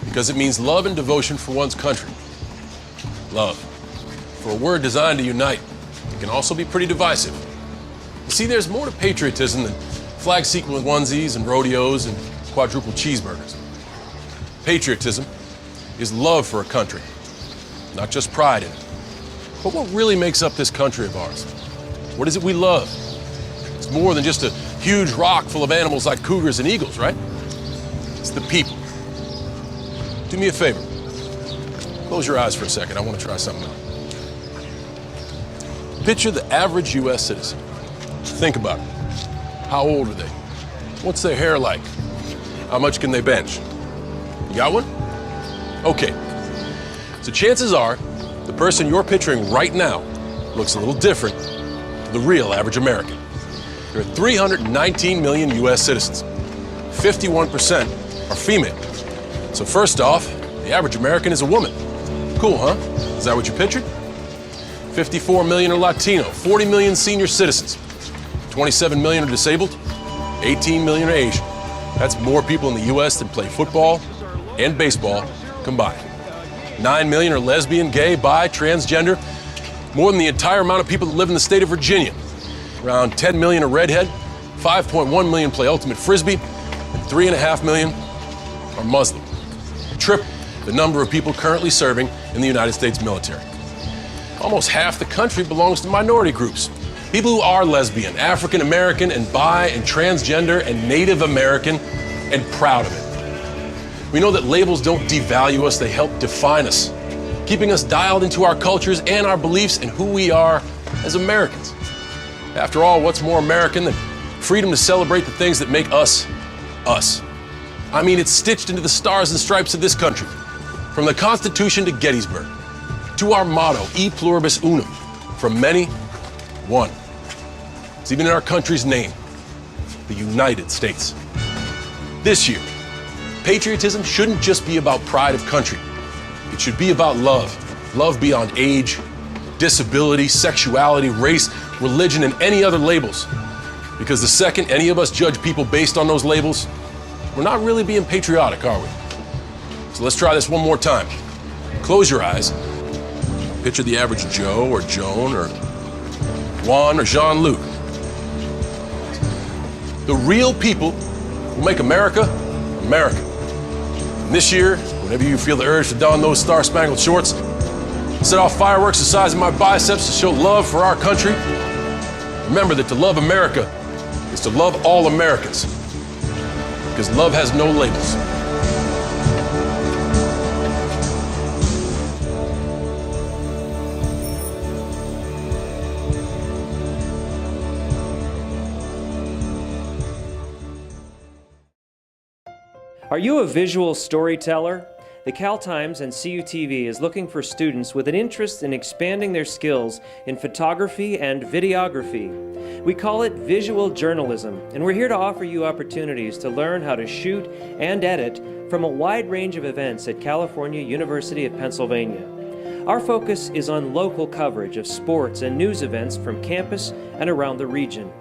because it means love and devotion for one's country. Love. For a word designed to unite, it can also be pretty divisive. You see, there's more to patriotism than flag sequin onesies and rodeos and quadruple cheeseburgers. Patriotism is love for a country, not just pride in it. But what really makes up this country of ours? What is it we love? It's more than just a huge rock full of animals like cougars and eagles, right? It's the people. Do me a favor. Close your eyes for a second. I want to try something out. Picture the average U.S. citizen. Think about it. How old are they? What's their hair like? How much can they bench? You got one? Okay, so chances are the person you're picturing right now looks a little different to the real average American. There are 319 million U.S. citizens. 51% are female. So first off, the average American is a woman. Cool, huh? Is that what you pictured? 54 million are Latino, 40 million senior citizens, 27 million are disabled, 18 million are Asian. That's more people in the U.S. than play football and baseball combined. 9 million are lesbian, gay, bi, transgender, more than the entire amount of people that live in the state of Virginia. Around 10 million are redhead, 5.1 million play ultimate frisbee, and 3.5 million are Muslim. Triple the number of people currently serving in the United States military. Almost half the country belongs to minority groups. People who are lesbian, African American, and bi, and transgender, and Native American, and proud of it. We know that labels don't devalue us, they help define us, keeping us dialed into our cultures and our beliefs and who we are as Americans. After all, what's more American than freedom to celebrate the things that make us, us? I mean, it's stitched into the stars and stripes of this country. From the Constitution to Gettysburg, to our motto, E pluribus unum, from many, one. It's even in our country's name, the United States. This year, patriotism shouldn't just be about pride of country. It should be about love. Love beyond age, disability, sexuality, race, religion, and any other labels. Because the second any of us judge people based on those labels, we're not really being patriotic, are we? So let's try this one more time. Close your eyes. Picture the average Joe or Joan or Juan or Jean-Luc. The real people who make America, America. And this year, whenever you feel the urge to don those star-spangled shorts, set off fireworks the size of my biceps to show love for our country, remember that to love America is to love all Americans. Because love has no labels.
Are you a visual storyteller? The Cal Times and CUTV is looking for students with an interest in expanding their skills in photography and videography. We call it visual journalism, and we're here to offer you opportunities to learn how to shoot and edit from a wide range of events at California University of Pennsylvania. Our focus is on local coverage of sports and news events from campus and around the region.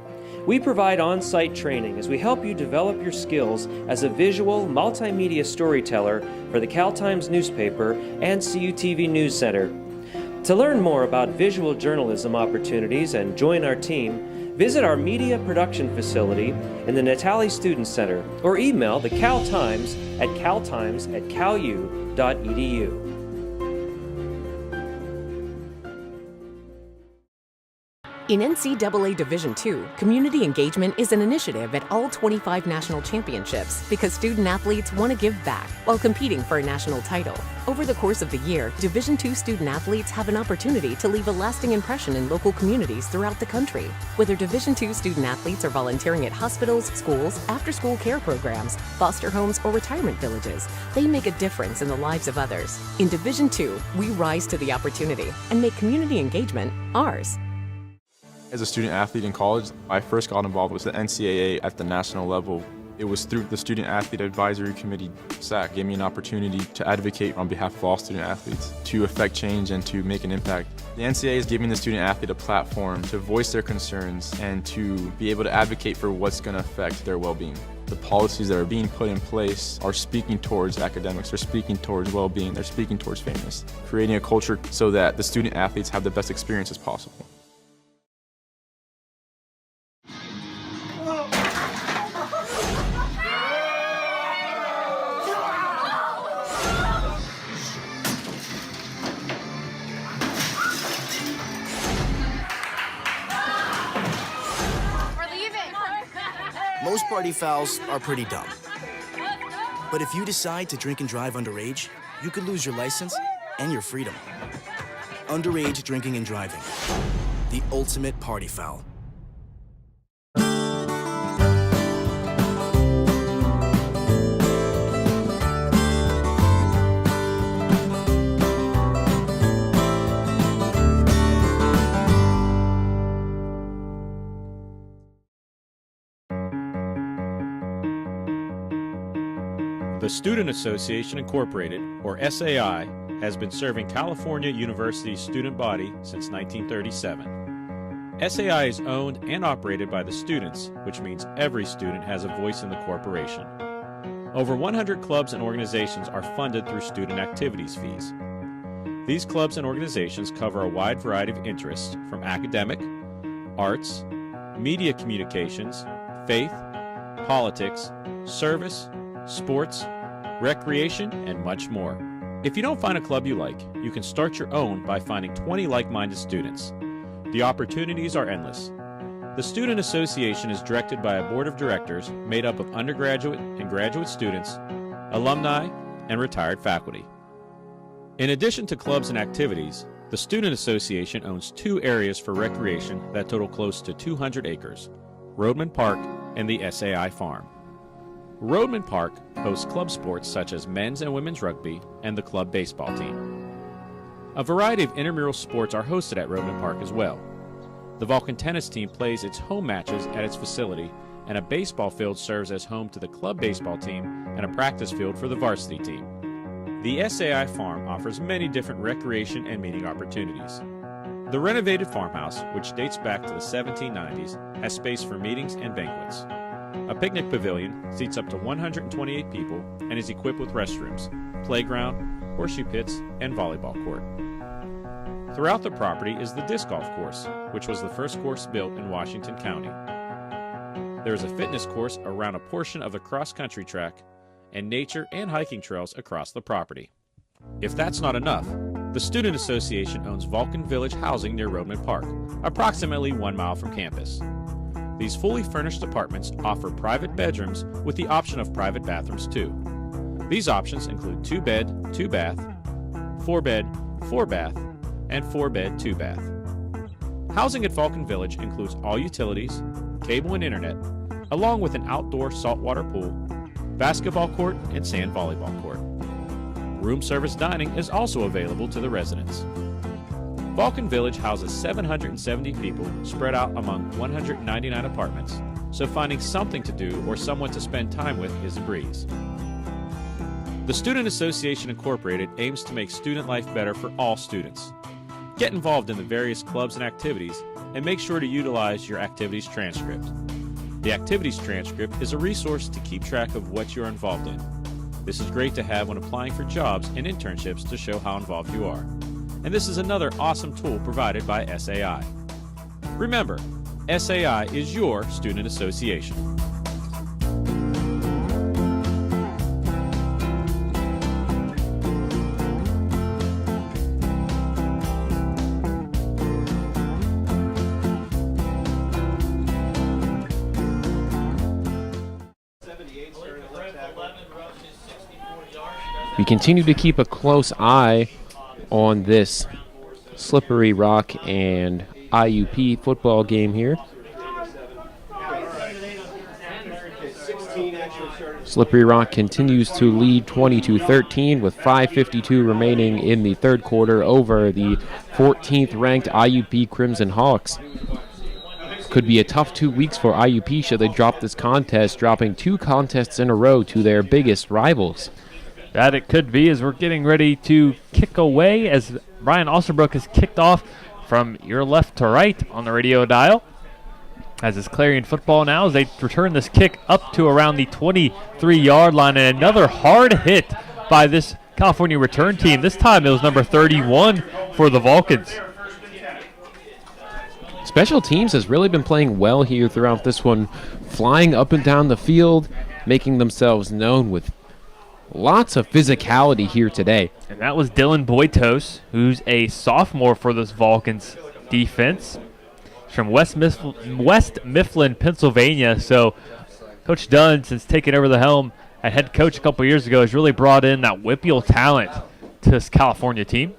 We provide on-site training as we help you develop your skills as a visual multimedia storyteller for the Cal Times newspaper and CUTV News Center. To learn more about visual journalism opportunities and join our team, visit our media production facility in the Natali Student Center or email the Cal Times at caltimes@calu.edu.
In NCAA Division II, community engagement is an initiative at all 25 national championships because student athletes want to give back while competing for a national title. Over the course of the year, Division II student athletes have an opportunity to leave a lasting impression in local communities throughout the country. Whether Division II student athletes are volunteering at hospitals, schools, after-school care programs, foster homes, or retirement villages, they make a difference in the lives of others. In Division II, we rise to the opportunity and make community engagement ours.
As a student athlete in college, I first got involved with the NCAA at the national level. It was through the Student Athlete Advisory Committee, SAC, gave me an opportunity to advocate on behalf of all student athletes, to affect change and to make an impact. The NCAA is giving the student athlete a platform to voice their concerns and to be able to advocate for what's going to affect their well-being. The policies that are being put in place are speaking towards academics, they're speaking towards well-being, they're speaking towards fairness, creating a culture so that the student athletes have the best experiences possible.
Most party fouls are pretty dumb. But if you decide to drink and drive underage, you could lose your license and your freedom. Underage drinking and driving. The ultimate party foul.
The Student Association Incorporated, or SAI, has been serving California University's student body since 1937. SAI is owned and operated by the students, which means every student has a voice in the corporation. Over 100 clubs and organizations are funded through student activities fees. These clubs and organizations cover a wide variety of interests from academic, arts, media communications, faith, politics, service, sports, recreation, and much more. If you don't find a club you like, you can start your own by finding 20 like-minded students. The opportunities are endless. The Student Association is directed by a board of directors made up of undergraduate and graduate students, alumni, and retired faculty. In addition to clubs and activities, the Student Association owns 2 areas for recreation that total close to 200 acres, Roadman Park and the SAI Farm. Roadman Park hosts club sports such as men's and women's rugby and the club baseball team. A variety of intramural sports are hosted at Roadman Park as well. The Vulcan tennis team plays its home matches at its facility, and a baseball field serves as home to the club baseball team and a practice field for the varsity team. The SAI Farm offers many different recreation and meeting opportunities. The renovated farmhouse, which dates back to the 1790s, has space for meetings and banquets. A picnic pavilion seats up to 128 people and is equipped with restrooms, playground, horseshoe pits, and volleyball court. Throughout the property is the disc golf course, which was the first course built in Washington County. There is a fitness course around a portion of the cross-country track and nature and hiking trails across the property. If that's not enough, the Student Association owns Vulcan Village housing near Roadman Park, approximately 1 mile from campus. These fully furnished apartments offer private bedrooms with the option of private bathrooms too. These options include 2-bed, 2-bath, 4-bed, 4-bath, and 4-bed, 2-bath. Housing at Vulcan Village includes all utilities, cable and internet, along with an outdoor saltwater pool, basketball court, and sand volleyball court. Room service dining is also available to the residents. Vulcan Village houses 770 people spread out among 199 apartments, so finding something to do or someone to spend time with is a breeze. The Student Association Incorporated aims to make student life better for all students. Get involved in the various clubs and activities, and make sure to utilize your activities transcript. The activities transcript is a resource to keep track of what you're involved in. This is great to have when applying for jobs and internships to show how involved you are. And this is another awesome tool provided by SAI. Remember, SAI is your student association.
We continue to keep a close eye on this Slippery Rock and IUP football game here. Slippery Rock continues to lead 22-13 with 5:52 remaining in the third quarter over the 14th ranked IUP Crimson Hawks. Could be a tough 2 weeks for IUP should they drop this contest, dropping 2 contests in a row to their biggest rivals.
That it could be, as we're getting ready to kick away as Brian Osterbrook has kicked off from your left to right on the radio dial. As it's Clarion football now as they return this kick up to around the 23-yard line, and another hard hit by this California return team. This time it was number 31 for the Vulcans.
Special teams has really been playing well here throughout this one, flying up and down the field, making themselves known with lots of physicality here today.
And that was Dylan Boitos, who's a sophomore for this Vulcans defense from West Mifflin, Pennsylvania. So Coach Dunn, since taking over the helm at head coach a couple years ago, has really brought in that whippeal talent to this California team.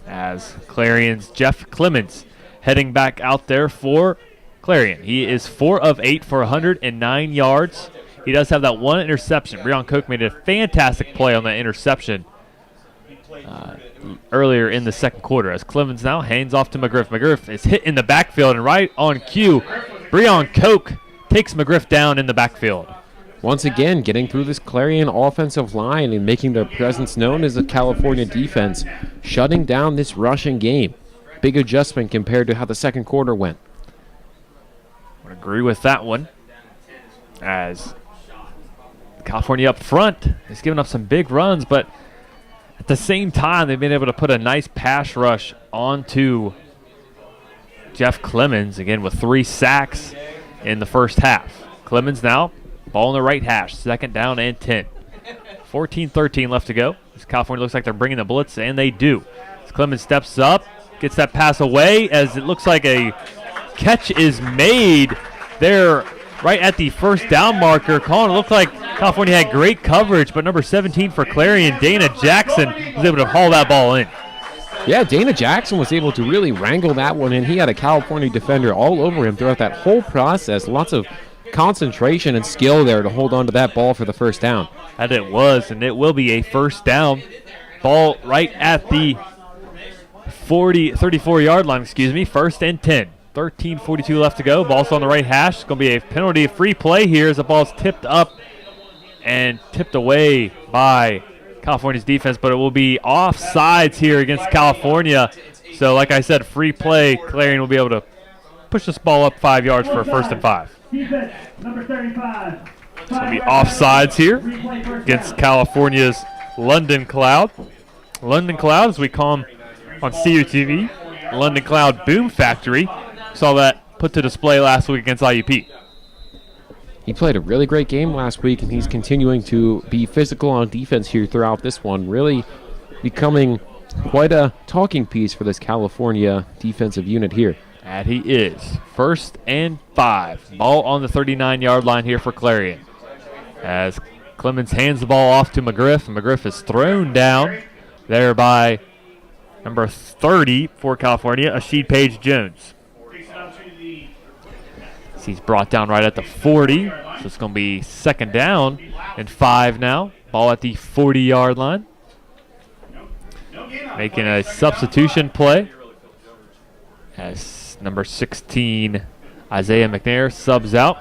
As Clarion's Jeff Clemens heading back out there for Clarion. He is 4 of 8 for 109 yards. He does have that one interception. Breon Koch made a fantastic play on that interception earlier in the second quarter. As Clemens now hands off to McGriff. McGriff is hit in the backfield, and right on cue, Breon Koch takes McGriff down in the backfield.
once again getting through this Clarion offensive line and making their presence known as a California defense, shutting down this rushing game. Big adjustment compared to how the second quarter went.
I would agree with that one, as California up front is giving up some big runs, but at the same time, they've been able to put a nice pass rush onto Jeff Clemens, again with 3 sacks in the first half. Clemens now, ball in the right hash, 2nd down and 10. 14-13 left to go. As California looks like they're bringing the blitz, and they do. As Clemens steps up, gets that pass away, as it looks like a catch is made there right at the first down marker. Colin, it looked like California had great coverage, but number 17 for Clarion, Dana Jackson, was able to haul that ball in.
Yeah, Dana Jackson was able to really wrangle that one in. He had a California defender all over him throughout that whole process. Lots of concentration and skill there to hold on to that ball for the first down.
And it was, and it will be a first down. Ball right at the 34-yard line, 1st and 10. 13:42 left to go. Ball's on the right hash. It's going to be a penalty free play here as the ball's tipped up and tipped away by California's defense, but it will be offsides here against California. So, like I said, free play. Clarion will be able to push this ball up 5 yards for a 1st and 5.
Defense, number 35.
It's going to be offsides here against California's London Cloud. London Cloud, as we call them on CUTV, London Cloud Boom Factory. Saw that put to display last week against IUP.
He played a really great game last week, and he's continuing to be physical on defense here throughout this one, really becoming quite a talking piece for this California defensive unit here.
And he is. 1st and 5. Ball on the 39-yard line here for Clarion. As Clemens hands the ball off to McGriff, and McGriff is thrown down there by number 30 for California, Asheed Page Jones. He's brought down right at the 40, so it's going to be 2nd down and 5 now. Ball at the 40-yard line. Making a substitution play as number 16, Isaiah McNair, subs out.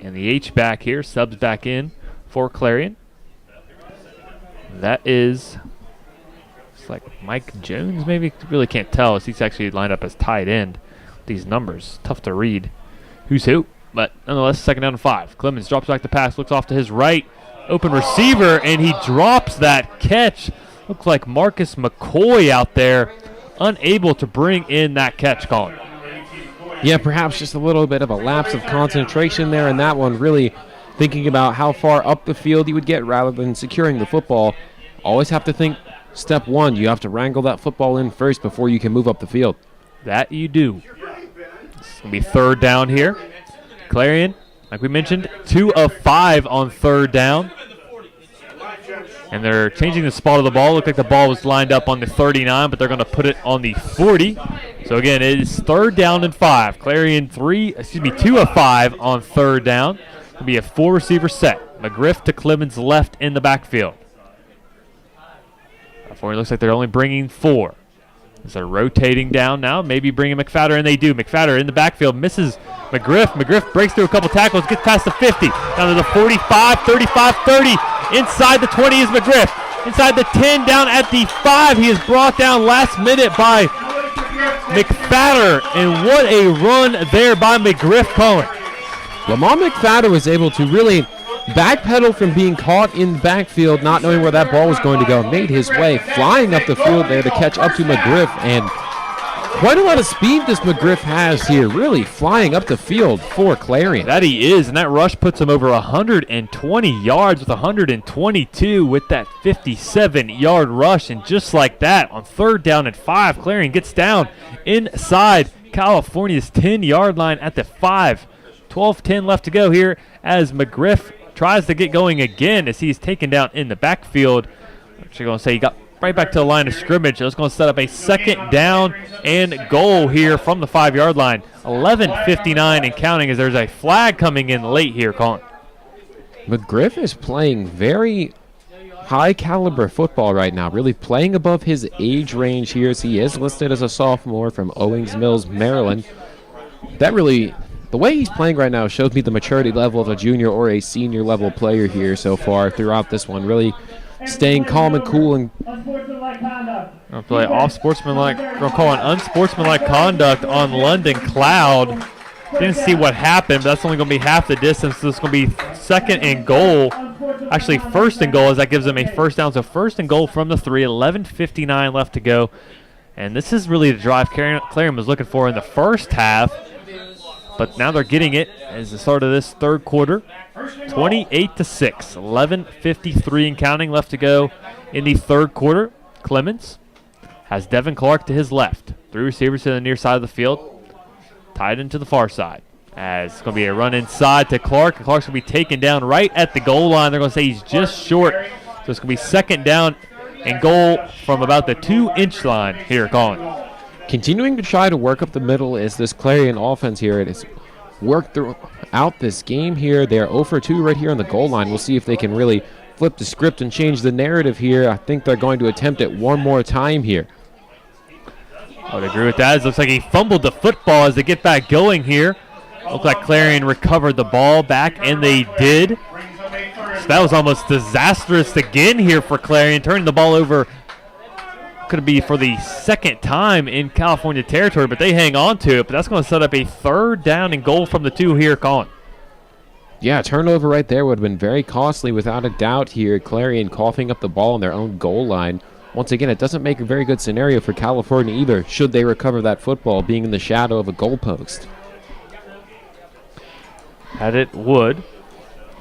And the H-back here subs back in for Clarion. That is, it's like Mike Jones maybe? Really can't tell as he's actually lined up as tight end. These numbers, tough to read who's who, but nonetheless, 2nd down and 5. Clemens drops back the pass, looks off to his right, open receiver, and he drops that catch. Looks like Marcus McCoy out there, unable to bring in that catch, Colin.
Yeah, perhaps just a little bit of a lapse of concentration there in that one, really thinking about how far up the field you would get rather than securing the football. Always have to think step one, you have to wrangle that football in first before you can move up the field.
That you do. It's going to be 3rd down here. Clarion, like we mentioned, 2 of 5 on 3rd down. And they're changing the spot of the ball. Looked like the ball was lined up on the 39, but they're going to put it on the 40. So again, it is 3rd down and 5. Clarion 2 of 5 on 3rd down. It'll be a 4-receiver set. McGriff to Clemens left in the backfield. California looks like they're only bringing 4. As they're rotating down now, maybe bringing McFadder, and they do. McFadder in the backfield misses McGriff. McGriff breaks through a couple tackles, gets past the 50, down to the 45, 35, 30. Inside the 20 is McGriff. Inside the 10, down at the 5. He is brought down last minute by McFadder, and what a run there by McGriff, Colin.
Lamar McFadder was able to really backpedal from being caught in the backfield, not knowing where that ball was going to go, made his way flying up the field there to catch up to McGriff, and quite a lot of speed this McGriff has here, really flying up the field for Clarion.
That he is, and that rush puts him over 120 yards with 122 with that 57-yard rush, and just like that, on 3rd down and 5, Clarion gets down inside California's 10-yard line at the 5. 12-10 left to go here as McGriff tries to get going again as he's taken down in the backfield. I'm actually going to say he got right back to the line of scrimmage. So it's going to set up a 2nd down and goal here from the 5-yard line. 11:59 and counting as there's a flag coming in late here, Colin.
McGriff is playing very high caliber football right now, really playing above his age range here as he is listed as a sophomore from Owings Mills, Maryland. That really the way he's playing right now shows me the maturity level of a junior or a senior level player here so far throughout this one. Really staying calm and cool and
Gonna play off-sportsmanlike. We're gonna call an unsportsmanlike conduct on London Cloud. Didn't see what happened, but that's only gonna be half the distance. So it's gonna be second and goal. Actually, first and goal, as that gives them a first down. So first and goal from the 3. 11:59 left to go, and this is really the drive Clarion was looking for in the first half. But now they're getting it as the start of this third quarter. 28-6, 11:53 and counting left to go in the third quarter. Clemens has Devin Clark to his left. 3 receivers to the near side of the field, tied into the far side. As it's going to be a run inside to Clark. Clark's going to be taken down right at the goal line. They're going to say he's just short. So it's going to be second down and goal from about the 2-inch line here, Colin.
continuing to try to work up the middle is this Clarion offense here. It has worked throughout this game here. They're 0 for 2 right here on the goal line. We'll see if they can really flip the script and change the narrative here. I think they're going to attempt it one more time here.
I would agree with that. It looks like he fumbled the football as they get back going here. Looks like Clarion recovered the ball back, and they did. So that was almost disastrous again here for Clarion, turning the ball over. Could be for the second time in California territory, but they hang on to it. But that's going to set up a third down and goal from the 2 here, Colin.
Yeah, turnover right there would have been very costly without a doubt here. Clarion coughing up the ball on their own goal line. Once again, it doesn't make a very good scenario for California either, should they recover that football being in the shadow of a goalpost.
That it would,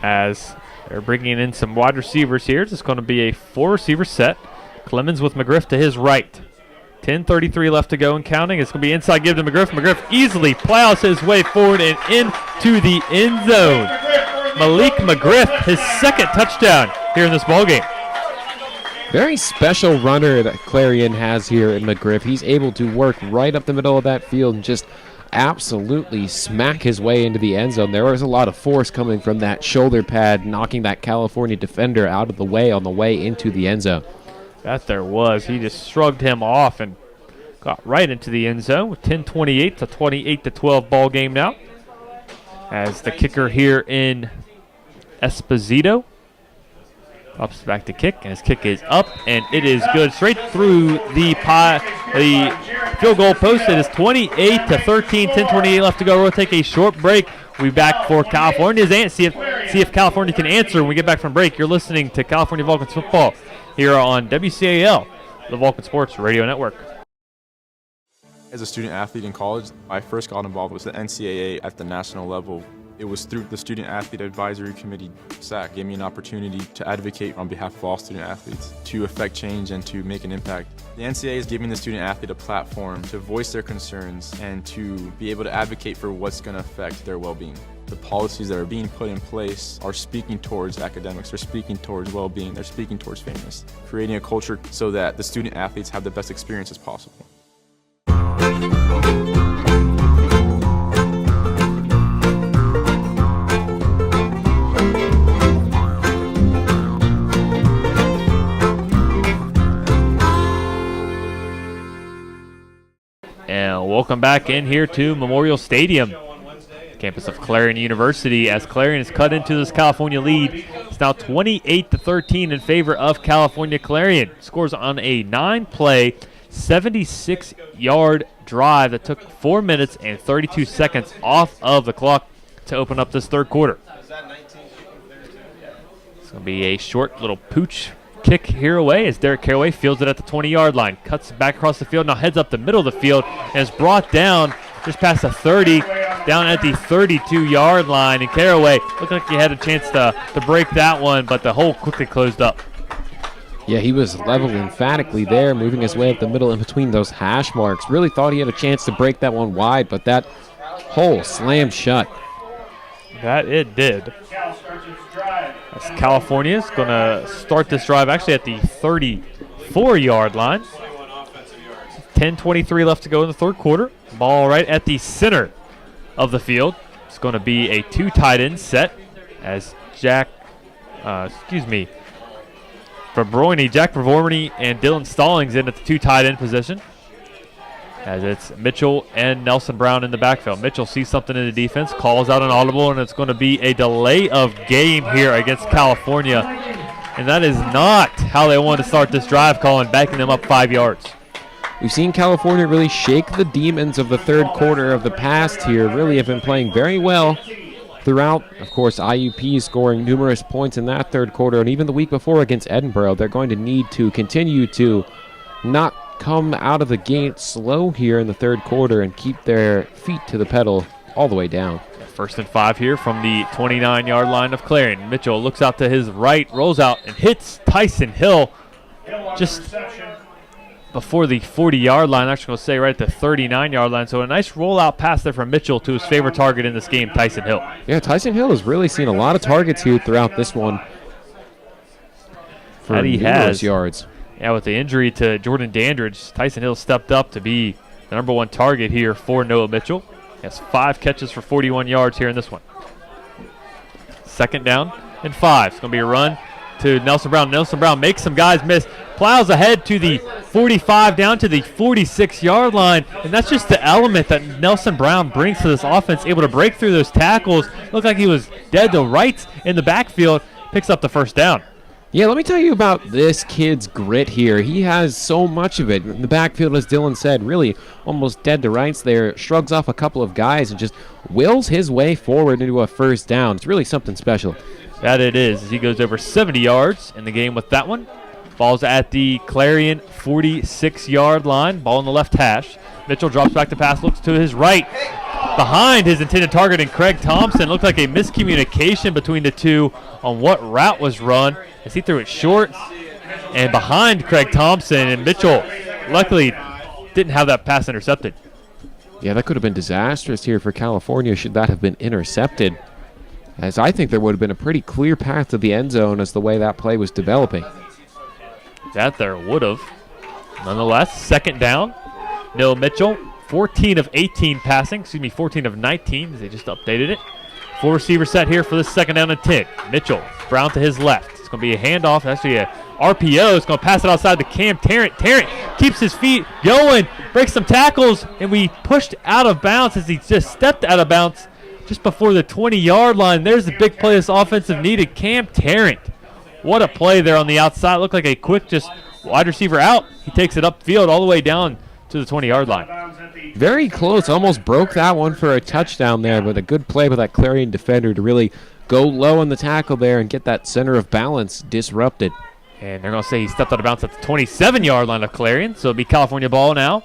as they're bringing in some wide receivers here. It's going to be a 4-receiver set. Clemens with McGriff to his right. 10:33 left to go and counting. It's going to be inside give to McGriff. McGriff easily plows his way forward and into the end zone. Malik McGriff, his second touchdown here in this ballgame.
Very special runner that Clarion has here in McGriff. He's able to work right up the middle of that field and just absolutely smack his way into the end zone. There was a lot of force coming from that shoulder pad, knocking that California defender out of the way on the way into the end zone.
That there was. He just shrugged him off and got right into the end zone with 10:28 to 28-12 ball game now. As the kicker here in Esposito ups back to kick, and his kick is up, and it is good straight through the field goal post. It is 28-13, 10:28 left to go. We'll take a short break. We'll be back for California's and see if California can answer when we get back from break. You're listening to California Vulcans football here on WCAL, the Vulcan Sports Radio Network.
As a student athlete in college, I first got involved with the NCAA at the national level. It was through the Student Athlete Advisory Committee, SAC, gave me an opportunity to advocate on behalf of all student athletes, to affect change and to make an impact. The NCAA is giving the student athlete a platform to voice their concerns and to be able to advocate for what's going to affect their well-being. The policies that are being put in place are speaking towards academics, they're speaking towards well-being, they're speaking towards fairness, creating a culture so that the student athletes have the best experience as possible.
And welcome back in here to Memorial Stadium, campus of Clarion University, as Clarion has cut into this California lead. It's now 28-13 in favor of California. Clarion scores on a 9-play, 76-yard drive that took 4 minutes and 32 seconds off of the clock to open up this third quarter. It's going to be a short little pooch kick here away as Derek Caraway fields it at the 20-yard line. Cuts back across the field, now heads up the middle of the field, and is brought down just past the 30, down at the 32-yard line. And Caraway looked like he had a chance to break that one, but the hole quickly closed up.
Yeah, he was level emphatically there, moving his way up the middle in between those hash marks. Really thought he had a chance to break that one wide, but that hole slammed shut.
That it did. As California is going to start this drive actually at the 34-yard line. 10:23 left to go in the third quarter. Ball right at the center of the field. It's going to be a 2 tight end set as Jack Vervoorny and Dylan Stallings in at the 2 tight end position. as it's Mitchell and Nelson Brown in the backfield. Mitchell sees something in the defense, calls out an audible, and it's going to be a delay of game here against California. And that is not how they want to start this drive, calling, backing them up 5 yards.
We've seen California really shake the demons of the third quarter of the past here. Really have been playing very well throughout. Of course, IUP scoring numerous points in that third quarter, and even the week before against Edinburgh. They're going to need to continue to not come out of the gate slow here in the third quarter and keep their feet to the pedal all the way down.
1st and 5 here from the 29-yard line of Clarion. Mitchell looks out to his right, rolls out, and hits Tyson Hill just before the 40-yard line. I'm actually going to say right at the 39-yard line. So a nice rollout pass there from Mitchell to his favorite target in this game, Tyson Hill.
Yeah, Tyson Hill has really seen a lot of targets here throughout this one for numerous yards.
Yeah, with the injury to Jordan Dandridge, Tyson Hill stepped up to be the number 1 target here for Noah Mitchell. He has 5 catches for 41 yards here in this one. 2nd down and 5. It's going to be a run to Nelson Brown. Nelson Brown makes some guys miss, plows ahead to the 45 down to the 46-yard line, and that's just the element that Nelson Brown brings to this offense, able to break through those tackles. Looked like he was dead to rights in the backfield, picks up the 1st down.
Yeah, let me tell you about this kid's grit here. He has so much of it. In the backfield, as Dylan said, really almost dead to rights there, shrugs off a couple of guys and just wills his way forward into a 1st down. It's really something special.
That it is, as he goes over 70 yards in the game with that one. Ball's at the Clarion 46-yard line, ball in the left hash. Mitchell drops back to pass, looks to his right, behind his intended target, and Craig Thompson. Looked like a miscommunication between the two on what route was run, as he threw it short and behind Craig Thompson, and Mitchell luckily didn't have that pass intercepted.
Yeah, that could have been disastrous here for California should that have been intercepted, as I think there would have been a pretty clear path to the end zone as the way that play was developing.
That there would have. Nonetheless, 2nd down. Noah Mitchell, 14 of 18 passing. 14 of 19, as they just updated it. 4 receiver set here for this 2nd down and 10. Mitchell, Brown to his left. It's going to be a handoff, actually a RPO. It's going to pass it outside to Cam Tarrant. Tarrant keeps his feet going, breaks some tackles, and we pushed out of bounds as he just stepped out of bounds just before the 20-yard line. There's the big play this offensive needed. Cam Tarrant. What a play there on the outside. Looked like a quick just wide receiver out. He takes it upfield all the way down to the 20-yard line.
Very close. Almost broke that one for a touchdown there, but a good play by that Clarion defender to really go low on the tackle there and get that center of balance disrupted.
And they're going to say he stepped out of bounds at the 27-yard line of Clarion, so it'll be California ball now.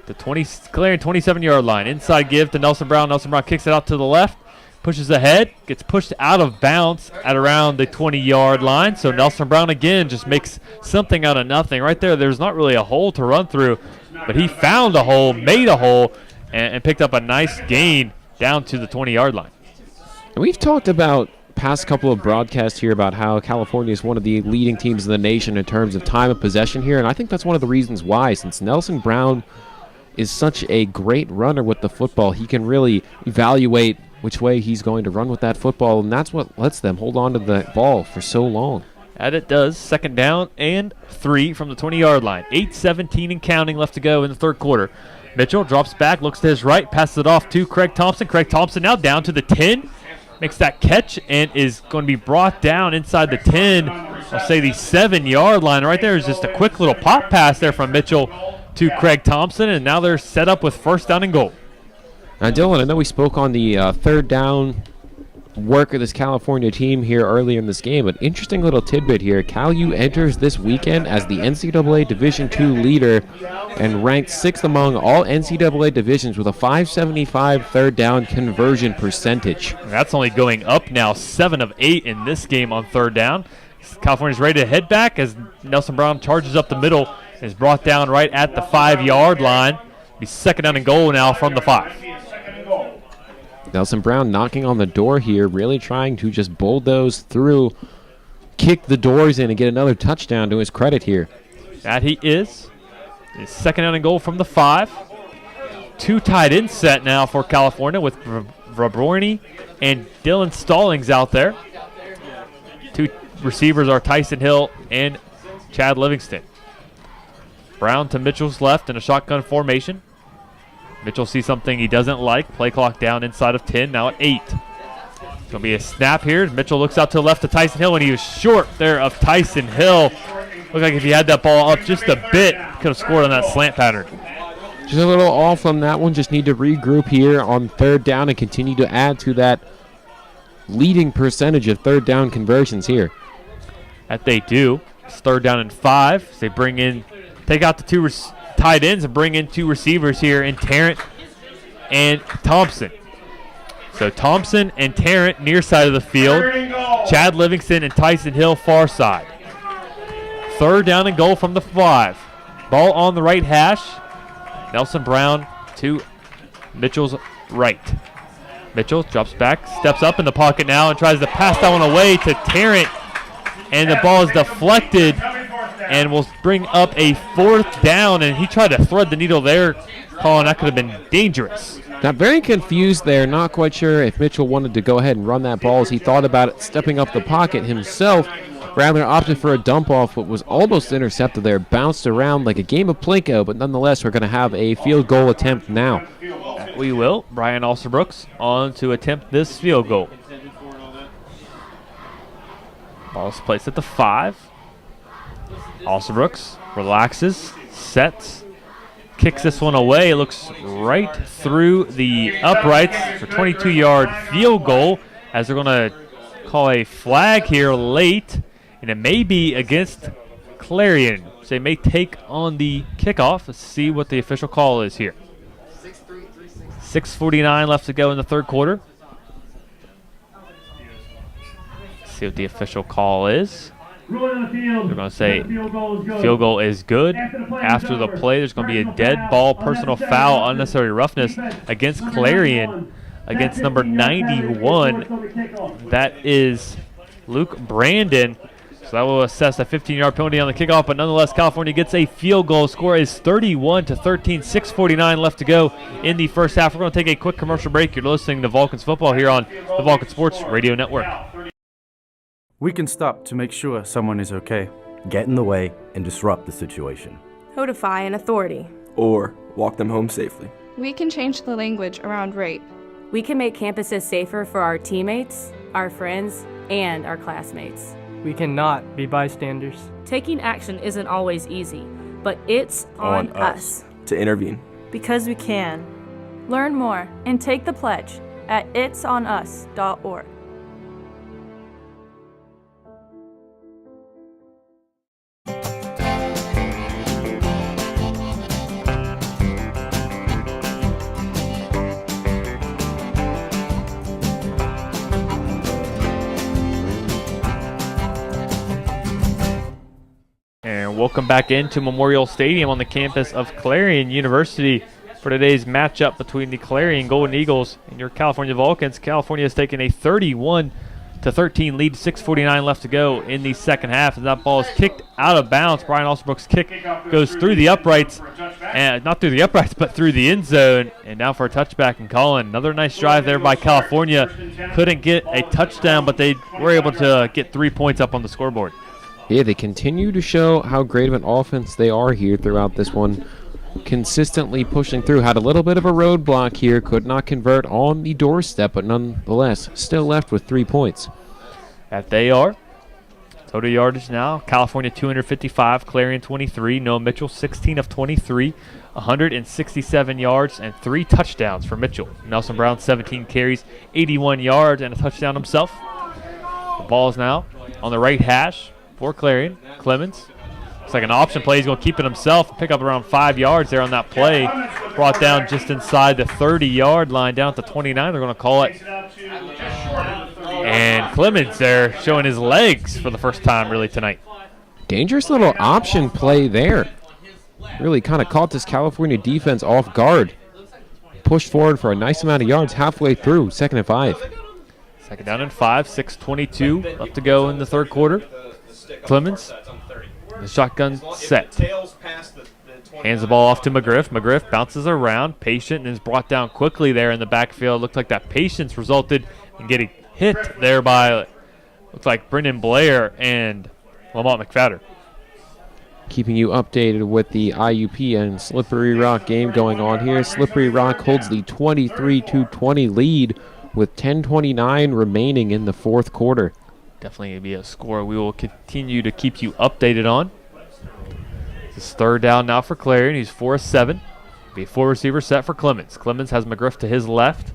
The Clarion 27-yard line. Inside give to Nelson Brown. Nelson Brown kicks it out to the left. Pushes ahead, gets pushed out of bounds at around the 20-yard line. So Nelson Brown again just makes something out of nothing. Right there, there's not really a hole to run through, but he found a hole, made a hole, and picked up a nice gain down to the 20-yard line.
And we've talked about past couple of broadcasts here about how California is one of the leading teams in the nation in terms of time of possession here, and I think that's one of the reasons why, since Nelson Brown is such a great runner with the football, he can really evaluate which way he's going to run with that football, and that's what lets them hold on to the ball for so long.
And it does. 2nd down and 3 from the 20-yard line. 8:17 and counting left to go in the third quarter. Mitchell drops back, looks to his right, passes it off to Craig Thompson. Craig Thompson now down to the 10. Makes that catch and is going to be brought down inside the 10. I'll say the 7-yard line. Right there is just a quick little pop pass there from Mitchell to Craig Thompson, and now they're set up with 1st down and goal.
Now, Dylan, I know we spoke on the 3rd down work of this California team here earlier in this game, but interesting little tidbit here. CalU enters this weekend as the NCAA Division II leader and ranked 6th among all NCAA divisions with a 575 3rd down conversion percentage.
That's only going up now, 7 of 8 in this game on 3rd down. California's ready to head back as Nelson Brown charges up the middle and is brought down right at the 5-yard line. Be 2nd down and goal now from the 5.
Nelson Brown knocking on the door here, really trying to just bulldoze through, kick the doors in, and get another touchdown to his credit here.
That he is. His 2nd down and goal from the 5. 2 tight end set now for California with Raborni and Dylan Stallings out there. 2 receivers are Tyson Hill and Chad Livingston. Brown to Mitchell's left in a shotgun formation. Mitchell sees something he doesn't like. Play clock down inside of 10, now at 8. It's going to be a snap here. Mitchell looks out to the left to Tyson Hill, and he was short there of Tyson Hill. Looked like if he had that ball up just a bit, could have scored on that slant pattern.
Just a little off on that one. Just need to regroup here on third down and continue to add to that leading percentage of third down conversions here.
That they do. It's third down and 5. So they take out the two tight ends and bring in 2 receivers here in Tarrant and Thompson. So Thompson and Tarrant near side of the field. Chad Livingston and Tyson Hill far side. Third down and goal from the 5. Ball on the right hash. Nelson Brown to Mitchell's right. Mitchell drops back, steps up in the pocket now, and tries to pass that one away to Tarrant. And the ball is deflected and will bring up a 4th down. And he tried to thread the needle there. Colin, that could have been dangerous.
Got very confused there. Not quite sure if Mitchell wanted to go ahead and run that ball as he thought about it, stepping up the pocket himself. Rather opted for a dump off, but was almost intercepted there. Bounced around like a game of Plinko, but nonetheless, we're going to have a field goal attempt now.
We will. Brian Alsterbrooks on to attempt this field goal. Ball's placed at the 5. Alsterbrooks relaxes, sets, kicks this one away. It looks right through the uprights for 22-yard field goal, as they're going to call a flag here late, and it may be against Clarion. So they may take on the kickoff. Let's see what the official call is here. 6:49 left to go in the third quarter. Let's see what the official call is. They're going to say field goal is good. After the play, there's going to be a dead ball, personal foul, unnecessary roughness against Clarion, against number 91. That is Luke Brandon. So that will assess a 15-yard penalty on the kickoff, but nonetheless, California gets a field goal. Score is 31-13, 6:49 left to go in the first half. We're going to take a quick commercial break. You're listening to Vulcans Football here on the Vulcan Sports Radio Network.
We can stop to make sure someone is okay.
Get in the way and disrupt the situation.
Notify an authority.
Or walk them home safely.
We can change the language around rape.
We can make campuses safer for our teammates, our friends, and our classmates.
We cannot be bystanders.
Taking action isn't always easy, but it's on us
to intervene.
Because we can. Learn more and take the pledge at itsonus.org.
Welcome back into Memorial Stadium on the campus of Clarion University for today's matchup between the Clarion Golden Eagles and your California Vulcans. California has taken a 31-13 lead, 6:49 left to go in the second half, and that ball is kicked out of bounds. Brian Alsterbrooks' kick goes through the uprights, and not through the uprights, but through the end zone, and now for a touchback and Colin. Another nice drive there by California. Couldn't get a touchdown, but they were able to get 3 points up on the scoreboard.
Yeah, they continue to show how great of an offense they are here throughout this one. Consistently pushing through. Had a little bit of a roadblock here. Could not convert on the doorstep, but nonetheless, still left with 3 points.
That they are. Total yardage now. California 255, Clarion 23. Noah Mitchell 16 of 23, 167 yards and 3 touchdowns for Mitchell. Nelson Brown 17 carries, 81 yards and a touchdown himself. The ball is now on the right hash for Clarion. Clemens. Looks like an option play. He's going to keep it himself. Pick up around 5 yards there on that play. Brought down just inside the 30-yard line, down at the 29. They're going to call it. And Clemens there showing his legs for the first time really tonight.
Dangerous little option play there. Really kind of caught this California defense off guard. Pushed forward for a nice amount of yards halfway through, 2nd and 5.
Second down and 5, 6:22 left to go in the third quarter. Clemens, the shotgun set. Hands the ball off to McGriff. McGriff bounces around, patient, and is brought down quickly there in the backfield. Looked like that patience resulted in getting hit there by, looks like Brendan Blair and Lamont McFadder.
keeping you updated with the IUP and Slippery Rock game going on here. Slippery Rock holds the 23-20 lead with 10:29 remaining in the fourth quarter.
Definitely going to be a score we will continue to keep you updated on. This is third down now for Clarion. He's 4 of 7. Be a 4-receiver set for Clemens. Clemens has McGriff to his left.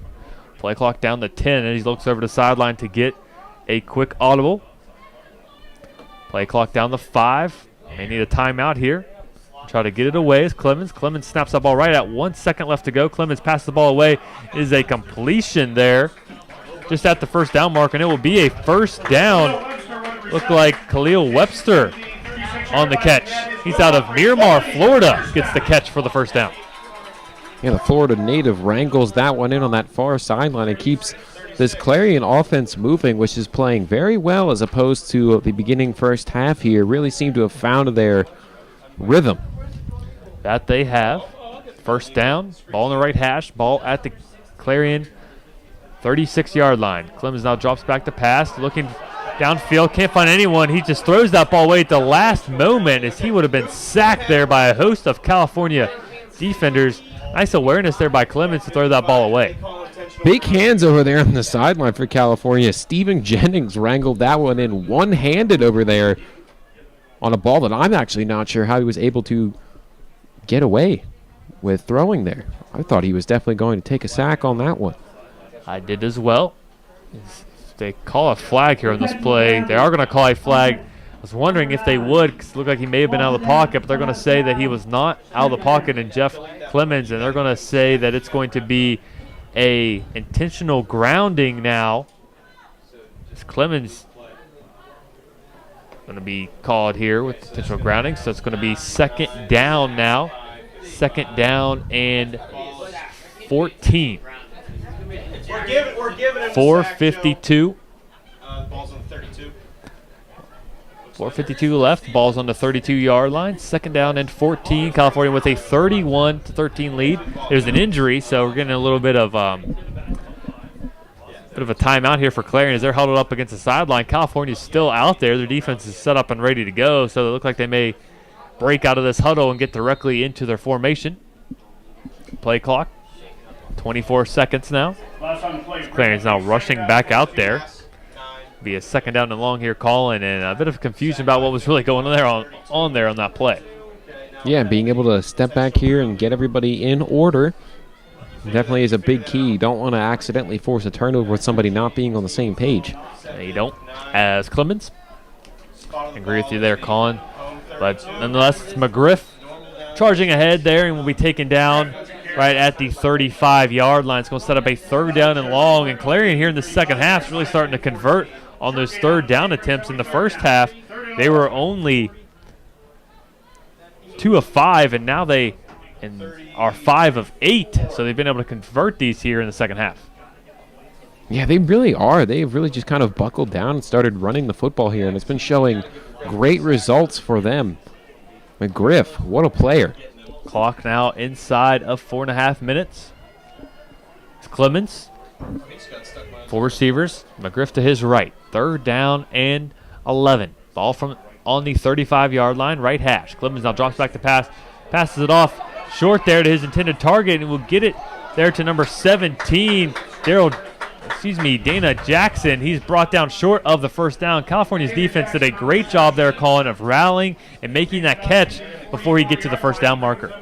Play clock down to 10, and he looks over the sideline to get a quick audible. Play clock down to 5. May need a timeout here. Try to get it away as Clemens. Clemens snaps that ball right at 1 second left to go. Clemens passes the ball away. It is a completion there just at the first down mark, and it will be a first down. Look like Khalil Webster on the catch. He's out of Miramar, Florida, gets the catch for the first down.
Yeah, the Florida native wrangles that one in on that far sideline and keeps this Clarion offense moving, which is playing very well as opposed to the beginning first half here. Really seem to have found their rhythm.
That they have. First down, ball in the right hash, ball at the Clarion 36-yard line. Clemens now drops back to pass, looking downfield, can't find anyone. He just throws that ball away at the last moment as he would have been sacked there by a host of California defenders. Nice awareness there by Clemens to throw that ball away.
Big hands over there on the sideline for California. Stephen Jennings wrangled that one in one-handed over there on a ball that I'm actually not sure how he was able to get away with throwing there. I thought he was definitely going to take a sack on that one.
I did as well. They call a flag here on this play. They are going to call a flag. I was wondering if they would, because it looked like he may have been out of the pocket, but they're going to say that he was not out of the pocket and Jeff Clemens, and they're going to say that it's going to be a intentional grounding now. It's Clemens going to be called here with intentional grounding, so it's going to be second down now. Second down and 14.
We're giving him
4:52.
Ball's on 32.
4:52 left. Ball's on the 32-yard line. Second down and 14. California with a 31-13 lead. There's an injury, so we're getting a little bit of a timeout here for Clarion as they're huddled up against the sideline. California's still out there. Their defense is set up and ready to go, so they look like they may break out of this huddle and get directly into their formation. Play clock, 24 seconds now. Clarion's now rushing back out there. Be a second down and long here calling, and a bit of confusion about what was really going on there on that play.
Yeah, being able to step back here and get everybody in order definitely is a big key. You don't want to accidentally force a turnover with somebody not being on the same page.
Yeah, you don't. As Clemens, I agree with you there, Colin. But nonetheless, it's McGriff charging ahead there and will be taken down right at the 35-yard line. It's going to set up a third down and long. And Clarion here in the second half is really starting to convert on those third down attempts. In the first half, they were only 2 of 5, and now they are 5 of 8. So they've been able to convert these here in the second half.
Yeah, they really are. They've really just kind of buckled down and started running the football here, and it's been showing great results for them. McGriff, what a player.
Clock now inside of 4.5 minutes. It's Clemens. 4 receivers. McGriff to his right. Third down and 11. Ball from on the 35-yard line, right hash. Clemens now drops back to pass. Passes it off short there to his intended target, and will get it there to number 17, Dana Jackson. He's brought down short of the first down. California's defense did a great job there, Colin, of rallying and making that catch before he gets to the first down marker.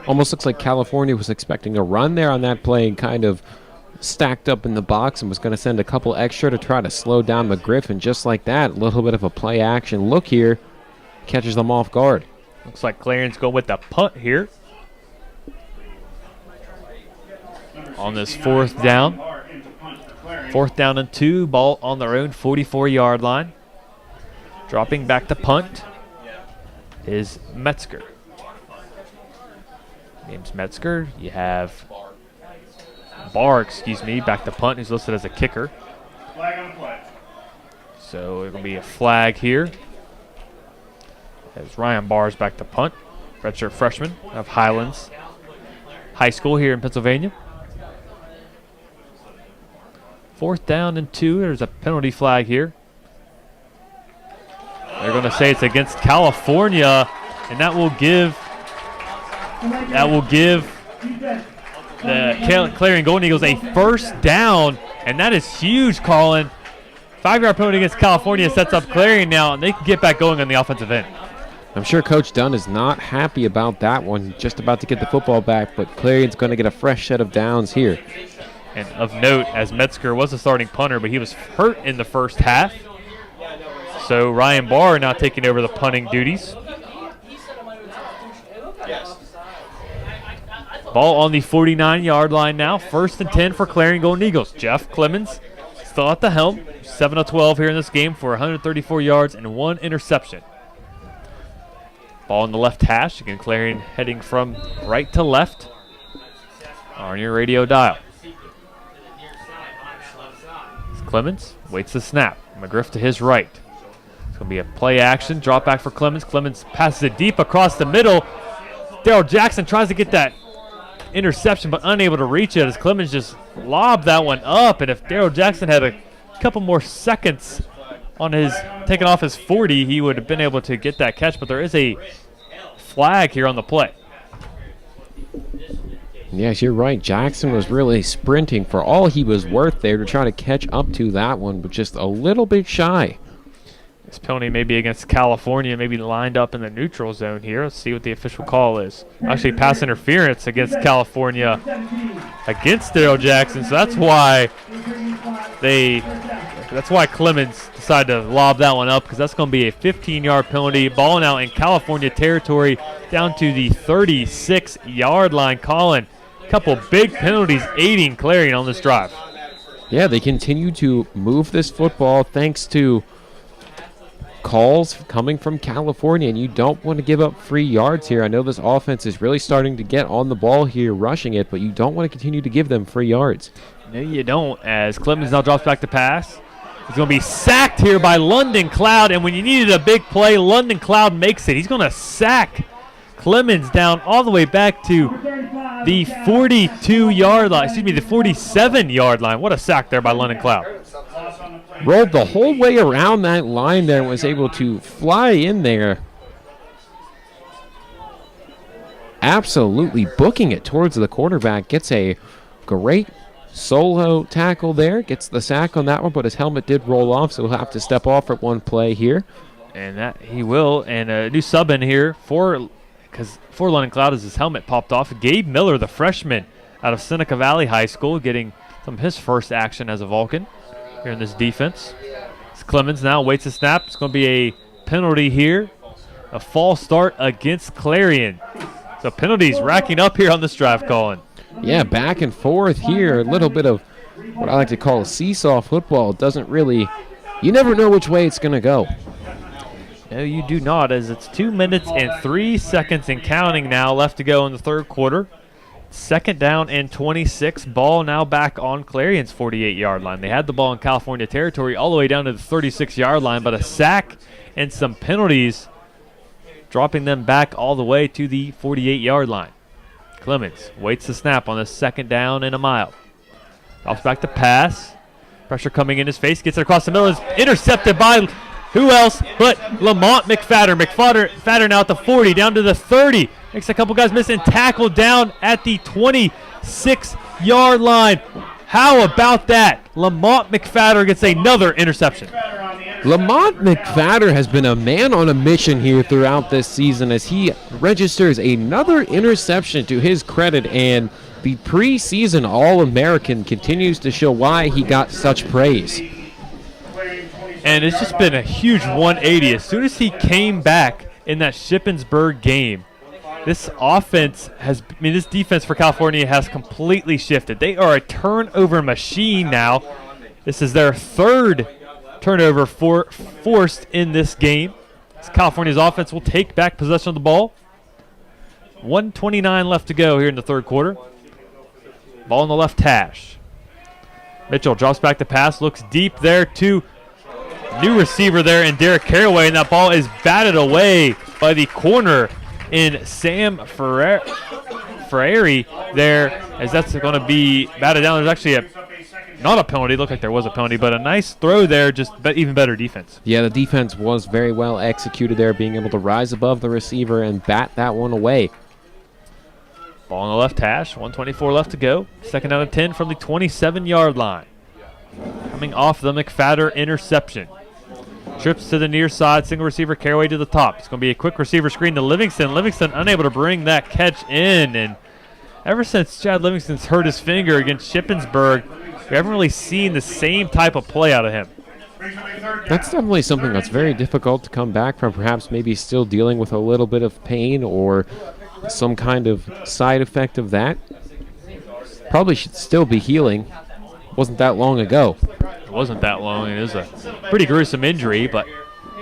Almost looks like California was expecting a run there on that play and kind of stacked up in the box and was going to send a couple extra to try to slow down McGriff, and just like that, a little bit of a play action look here, catches them off guard.
Looks like Clarion's going with the punt here on this fourth down. 4th down and 2, ball on their own 44-yard line. Dropping back to punt is Metzger. James Metzger. You have Barr, back to punt, who's listed as a kicker. So it will be a flag here. As Ryan Barr's back to punt, redshirt freshman of Highlands High School here in Pennsylvania. 4th down and 2. There's a penalty flag here. They're going to say it's against California, and that will give the Clarion Golden Eagles a first down, and that is huge, Colin. 5-yard penalty against California sets up Clarion now, and they can get back going on the offensive end.
I'm sure Coach Dunn is not happy about that one. Just about to get the football back, but Clarion's going to get a fresh set of downs here.
And of note, as Metzger was a starting punter, but he was hurt in the first half. So Ryan Barr now taking over the punting duties. Ball on the 49-yard line now. 1st and 10 for Clarion Golden Eagles. Jeff Clemens still at the helm. 7 of 12 here in this game for 134 yards and 1 interception. Ball on the left hash. Again, Clarion heading from right to left on your radio dial. Clemens waits the snap. McGriff to his right. It's going to be a play action. Drop back for Clemens. Clemens passes it deep across the middle. Daryl Jackson tries to get that interception but unable to reach it as Clemens just lobbed that one up. And if Daryl Jackson had a couple more seconds on his taking off his 40, he would have been able to get that catch. But there is a flag here on the play.
Yes, you're right. Jackson was really sprinting for all he was worth there to try to catch up to that one, but just a little bit shy.
This penalty may be against California, maybe lined up in the neutral zone here. Let's see what the official call is. Actually, pass interference against California against Daryl Jackson, so that's why Clemens decided to lob that one up, because that's going to be a 15-yard penalty. Ball now in California territory down to the 36-yard line. Colin, a couple big penalties aiding Clarion on this drive.
Yeah, they continue to move this football thanks to calls coming from California, and you don't want to give up free yards here. I know this offense is really starting to get on the ball here, rushing it, but you don't want to continue to give them free yards.
No, you don't, as Clemens now drops back to pass. He's going to be sacked here by London Cloud, and when you needed a big play, London Cloud makes it. He's going to sack Clemens down all the way back to the 42-yard line, excuse me, the 47-yard line. What a sack there by London Cloud.
Rolled the whole way around that line there and was able to fly in there. Absolutely booking it towards the quarterback. Gets a great solo tackle there. Gets the sack on that one, but his helmet did roll off, so he'll have to step off at one play here.
And that he will. And a new sub in here for London Cloud as his helmet popped off. Gabe Miller, the freshman out of Seneca Valley High School, getting some of his first action as a Vulcan here in this defense. Clemens now waits a snap. It's going to be a penalty here. A false start against Clarion. So penalties racking up here on this drive, Colin.
Yeah, back and forth here. A little bit of what I like to call a seesaw football. It doesn't really, you never know which way it's going to go.
No, you do not, as it's 2 minutes and 3 seconds and counting now left to go in the third quarter. 2nd down and 26. Ball now back on Clarion's 48-yard line. They had the ball in California territory all the way down to the 36-yard line, but a sack and some penalties dropping them back all the way to the 48-yard line. Clemens waits the snap on the 2nd down and a mile. Drops back to pass. Pressure coming in his face. Gets it across the middle. Is intercepted by who else but Lamont McFadder. McFadder now at the 40, down to the 30. Makes a couple guys miss and tackled down at the 26-yard line. How about that? Lamont McFadder gets another interception.
Lamont McFadder has been a man on a mission here throughout this season as he registers another interception to his credit, and the preseason All-American continues to show why he got such praise.
And it's just been a huge 180. As soon as he came back in that Shippensburg game, this this defense for California has completely shifted. They are a turnover machine now. This is their 3rd turnover forced in this game. As California's offense will take back possession of the ball. 1:29 left to go here in the third quarter. Ball on the left hash. Mitchell drops back the pass, looks deep there to new receiver there in Derek Caraway, and that ball is batted away by the corner in Sam Ferrari there, as that's going to be batted down. There's actually not a penalty. It looked like there was a penalty, but a nice throw there, just even better defense.
Yeah, the defense was very well executed there, being able to rise above the receiver and bat that one away.
Ball on the left hash, 124 left to go. Second down and 10 from the 27-yard line. Coming off the McFadder interception. Trips to the near side, single receiver, Caraway to the top. It's going to be a quick receiver screen to Livingston. Livingston unable to bring that catch in, and ever since Chad Livingston's hurt his finger against Shippensburg, we haven't really seen the same type of play out of him.
That's definitely something that's very difficult to come back from, perhaps maybe still dealing with a little bit of pain or some kind of side effect of that. Probably should still be healing. Wasn't that long ago.
It wasn't that long. It was a pretty gruesome injury, but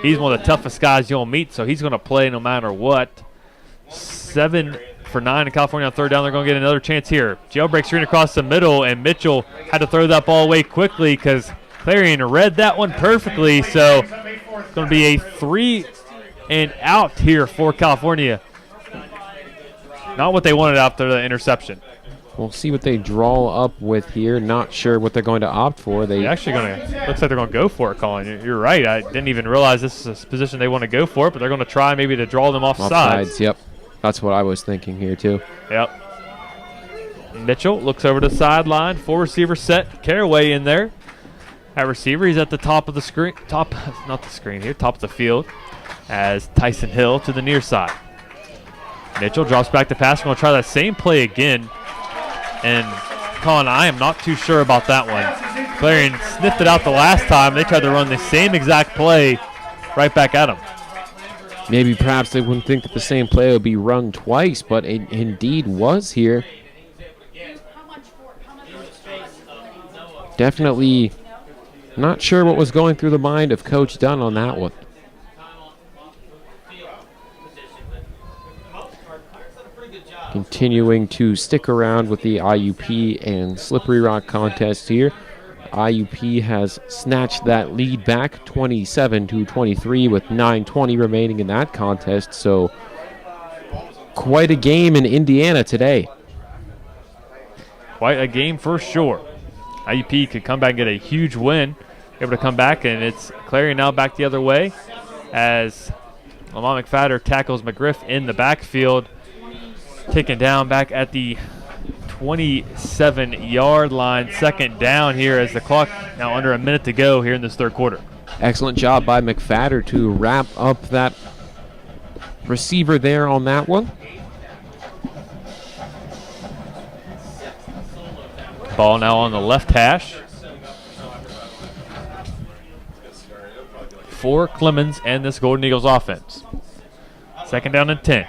he's one of the toughest guys you'll meet, so he's going to play no matter what. 7 for 9 in California on third down. They're going to get another chance here. Jailbreak screen across the middle, and Mitchell had to throw that ball away quickly because Clarion read that one perfectly, so it's going to be a 3 and out here for California. Not what they wanted after the interception.
We'll see what they draw up with here. Not sure what they're going to opt for.
They're actually going to, looks like they're going to go for it, Colin. You're right. I didn't even realize this is a position they want to go for it, but they're going to try maybe to draw them off sides.
Yep. That's what I was thinking here, too.
Yep. Mitchell looks over the sideline. 4 receiver set. Caraway in there. At receiver, he's at the top of the screen. Top of the field as Tyson Hill to the near side. Mitchell drops back to pass. We're going to try that same play again. And, Colin, I am not too sure about that one. Clarion sniffed it out the last time. They tried to run the same exact play right back at him.
Maybe perhaps they wouldn't think that the same play would be run twice, but it indeed was here. Definitely not sure what was going through the mind of Coach Dunn on that one. Continuing to stick around with the IUP and Slippery Rock contest here. IUP has snatched that lead back 27-23 with 9:20 remaining in that contest. So quite a game in Indiana today.
Quite a game for sure. IUP could come back and get a huge win. Able to come back, and it's Clarion now back the other way as Lamont McFadder tackles McGriff in the backfield. Taken down back at the 27-yard line. Second down here as the clock now under a minute to go here in this third quarter.
Excellent job by McFadder to wrap up that receiver there on that one.
Ball now on the left hash for Clemens and this Golden Eagles offense. Second down and 10.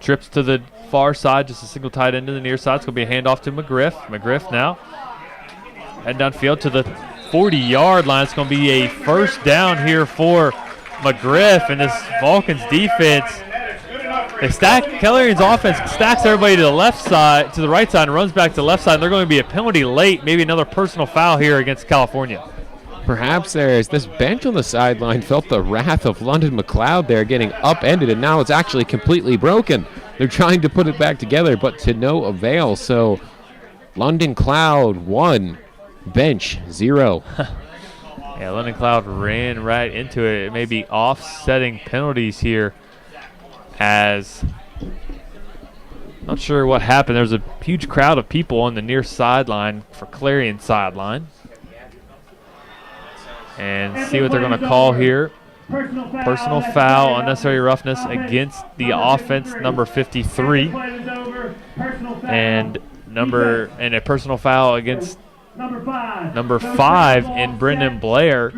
Trips to the far side, just a single tight end to the near side. It's going to be a handoff to McGriff. McGriff now heading downfield to the 40-yard line. It's going to be a first down here for McGriff, and this Vulcans defense. Clarion's offense stacks everybody to the left side, to the right side, and runs back to the left side. And they're going to be a penalty late, maybe another personal foul here against California.
Perhaps there's this bench on the sideline felt the wrath of London McLeod there getting upended, and now it's actually completely broken. They're trying to put it back together, but to no avail. So London Cloud 1, bench 0.
Yeah, London Cloud ran right into it. It may be offsetting penalties here as not sure what happened. There's a huge crowd of people on the near sideline for Clarion sideline. And see what they're going to call here. Personal foul, unnecessary roughness against the offense, number 53. And a personal foul against number 5 in Brendan Blair.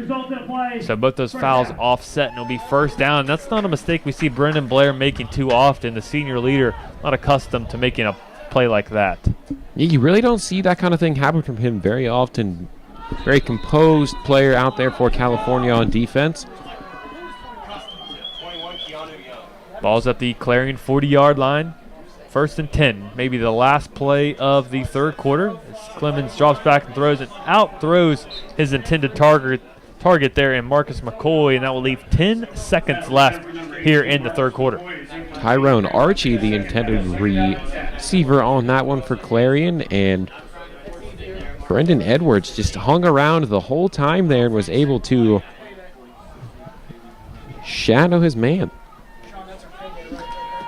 So both those fouls offset, and it'll be first down. That's not a mistake we see Brendan Blair making too often. The senior leader, not accustomed to making a play like that.
You really don't see that kind of thing happen from him very often. Very composed player out there for California on defense.
Ball's at the Clarion 40-yard line. First and 10, maybe the last play of the third quarter. As Clemens drops back and throws, and out throws his intended target there in Marcus McCoy, and that will leave 10 seconds left here in the third quarter.
Tyrone Archie, the intended receiver on that one for Clarion, and Brendan Edwards just hung around the whole time there and was able to shadow his man.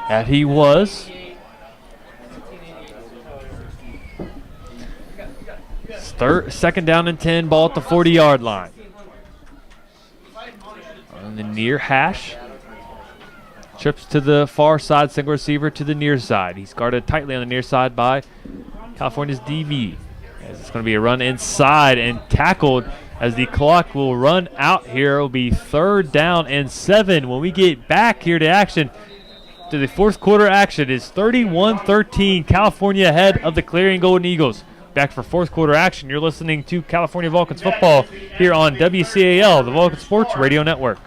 That he was. Second down and 10, ball at the 40-yard line. On the near hash. Trips to the far side, single receiver to the near side. He's guarded tightly on the near side by California's DB. As it's going to be a run inside and tackled as the clock will run out here. It will be 3rd down and 7 when we get back here to action. To the fourth quarter action is 31-13, California ahead of the Clarion Golden Eagles. Back for fourth quarter action. You're listening to California Vulcans football here on WCAL, the Vulcan Sports Radio Network.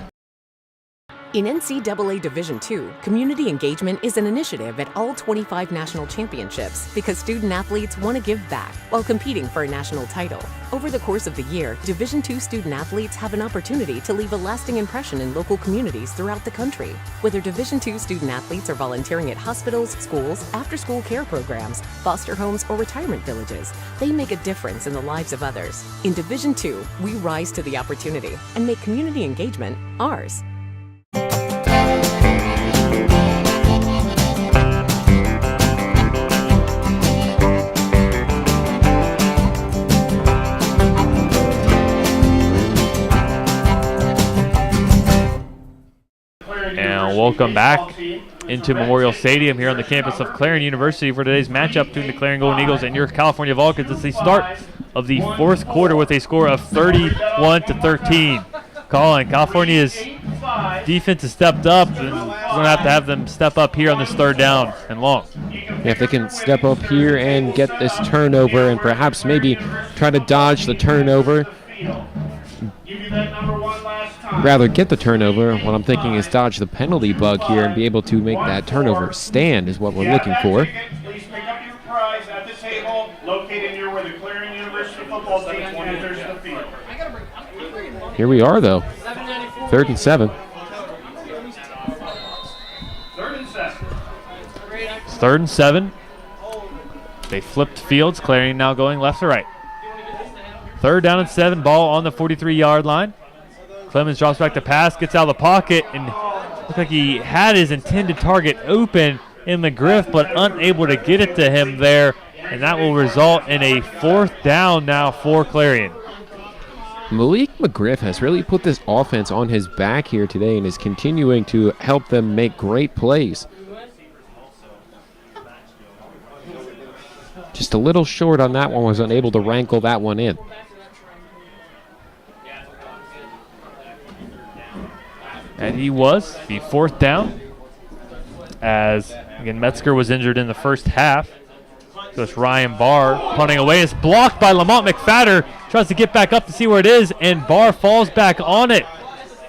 In NCAA Division II, community engagement is an initiative at all 25 national championships because student athletes want to give back while competing for a national title. Over the course of the year, Division II student athletes have an opportunity to leave a lasting impression in local communities throughout the country. Whether Division II student athletes are volunteering at hospitals, schools, after-school care programs, foster homes, or retirement villages, they make a difference in the lives of others. In Division II, we rise to the opportunity and make community engagement ours.
And welcome back into Memorial Stadium here on the campus of Clarion University for today's matchup between the Clarion Golden Eagles and your California Vulcans. It's the start of the fourth quarter with a score of 31-13. Colin, California's defense has stepped up, and we're going to have them step up here on this 3rd down and long.
Yeah, if they can step up here and get this turnover and perhaps maybe try to dodge the turnover. Rather get the turnover. What I'm thinking is dodge the penalty bug here and be able to make that turnover stand is what we're looking for.
Please pick up your prize at the table located near where the Clarion University football team enters the field.
Here we are, though. 3rd and 7.
3rd and 7.
It's 3rd and 7. They flipped fields. Clarion now going left to right. 3rd down and 7. Ball on the 43-yard line. Clemens drops back to pass, gets out of the pocket, and looked like he had his intended target open in McGriff, but unable to get it to him there, and that will result in a 4th down now for Clarion.
Malik McGriff has really put this offense on his back here today and is continuing to help them make great plays. Just a little short on that one, was unable to wrangle that one in.
And he was the 4th down, as again Metzger was injured in the first half. So it's Ryan Barr punting away. It's blocked by Lamont McFadder. Tries to get back up to see where it is, and Barr falls back on it.